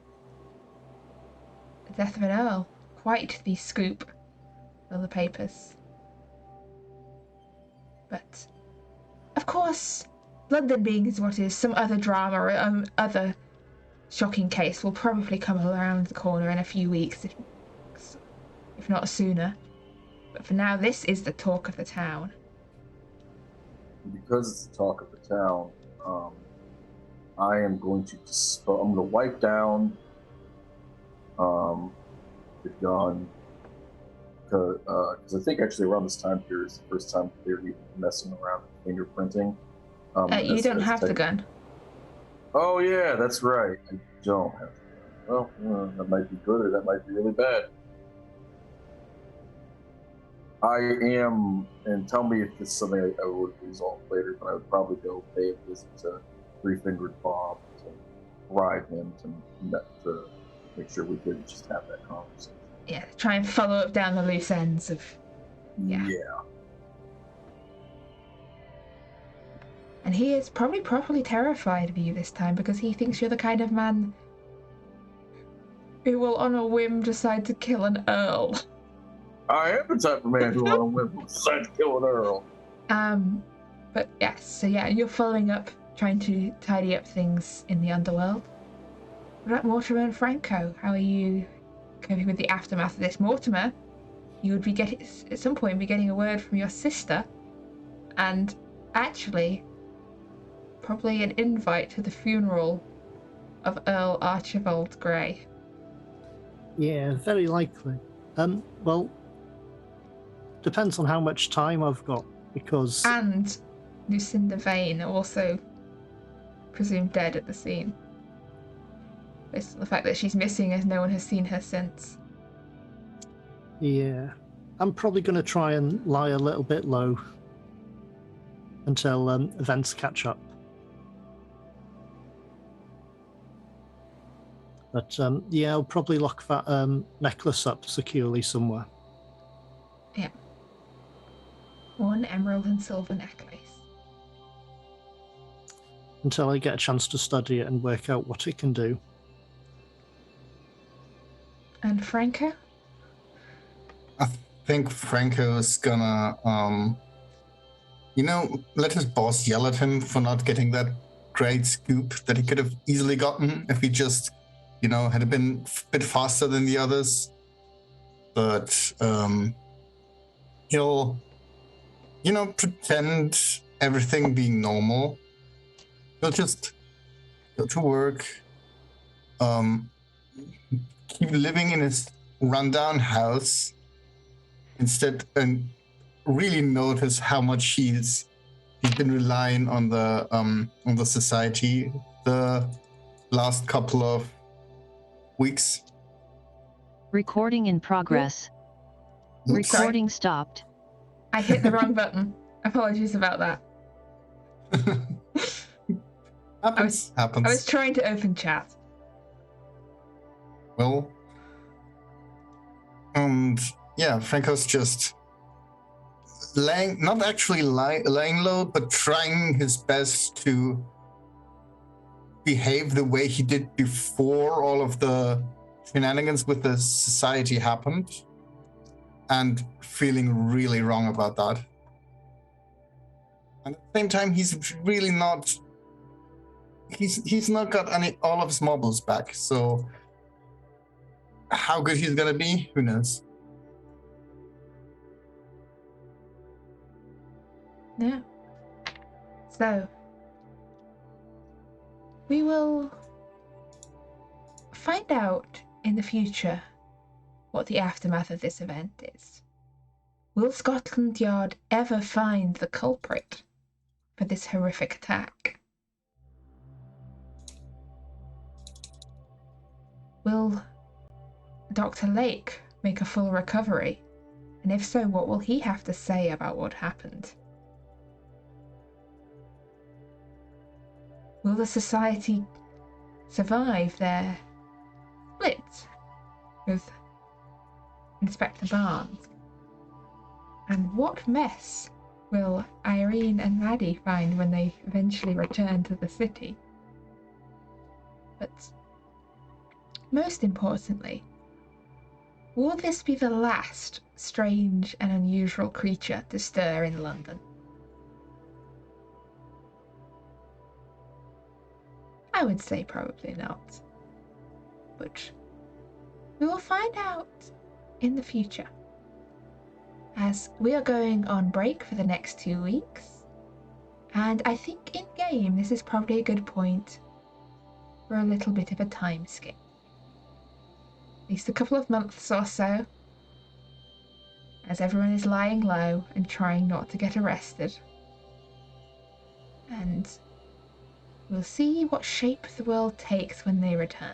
A: the death of an earl, quite the scoop of the papers. But, of course, London being as what is, some other drama or other shocking case will probably come around the corner in a few weeks, if not sooner. But for now, this is the talk of the town.
B: Because it's the talk of the town, I am going to wipe down the gun. Because I think actually around this time period is the first time they're even messing around with fingerprinting.
A: You don't have the gun.
B: Oh yeah, that's right. I don't have the gun. Well, that might be good or that might be really bad. I am, and tell me if this is something I would resolve later, but I would probably go pay a visit to Three-Fingered Bob to bribe him to make sure we didn't just have that conversation.
A: Yeah, try and follow up down the loose ends of... Yeah. And he is probably properly terrified of you this time because he thinks you're the kind of man who will on a whim decide to kill an earl.
B: I am the type of man who on a whim will decide to kill an earl.
A: But yes, so yeah, you're following up, trying to tidy up things in the underworld. What about Mortimer and Franco? How are you coping with the aftermath of this? Mortimer, you would be at some point be getting a word from your sister, and actually probably an invite to the funeral of Earl Archibald Grey.
C: Yeah, very likely. Well, depends on how much time I've got, because...
A: And Lucinda Vane, also presumed dead at the scene. Based on the fact that she's missing as no one has seen her since.
C: Yeah. I'm probably going to try and lie a little bit low until events catch up. But yeah, I'll probably lock that necklace up securely somewhere.
A: Yeah. 1 emerald and silver necklace.
C: Until I get a chance to study it and work out what it can do.
A: And Franco?
D: I think Franco's gonna, let his boss yell at him for not getting that great scoop that he could have easily gotten if he just, had been a bit faster than the others. But he'll, pretend everything being normal. He'll just go to work, keep living in his rundown house instead, and really notice how much he's been relying on the society the last couple of weeks.
E: Recording in progress.
D: Oops.
E: Recording stopped.
A: I hit the wrong button. Apologies about that.
D: Happens.
A: I was trying to open chat.
D: Well, and yeah, Franco's just not actually laying low, but trying his best to behave the way he did before all of the shenanigans with the society happened, and feeling really wrong about that. And at the same time, he's really not. He's not got all of his marbles back, so how good he's gonna be, who knows?
A: Yeah. So, we will find out in the future what the aftermath of this event is. Will Scotland Yard ever find the culprit for this horrific attack? Will Dr. Lake make a full recovery? And if so, what will he have to say about what happened? Will the society survive their split with Inspector Barnes? And what mess will Irene and Maddie find when they eventually return to the city? But most importantly, will this be the last strange and unusual creature to stir in London? I would say probably not. But we will find out in the future, as we are going on break for the next 2 weeks. And I think in-game this is probably a good point for a little bit of a time skip. At least a couple of months or so, as everyone is lying low and trying not to get arrested. And we'll see what shape the world takes when they return.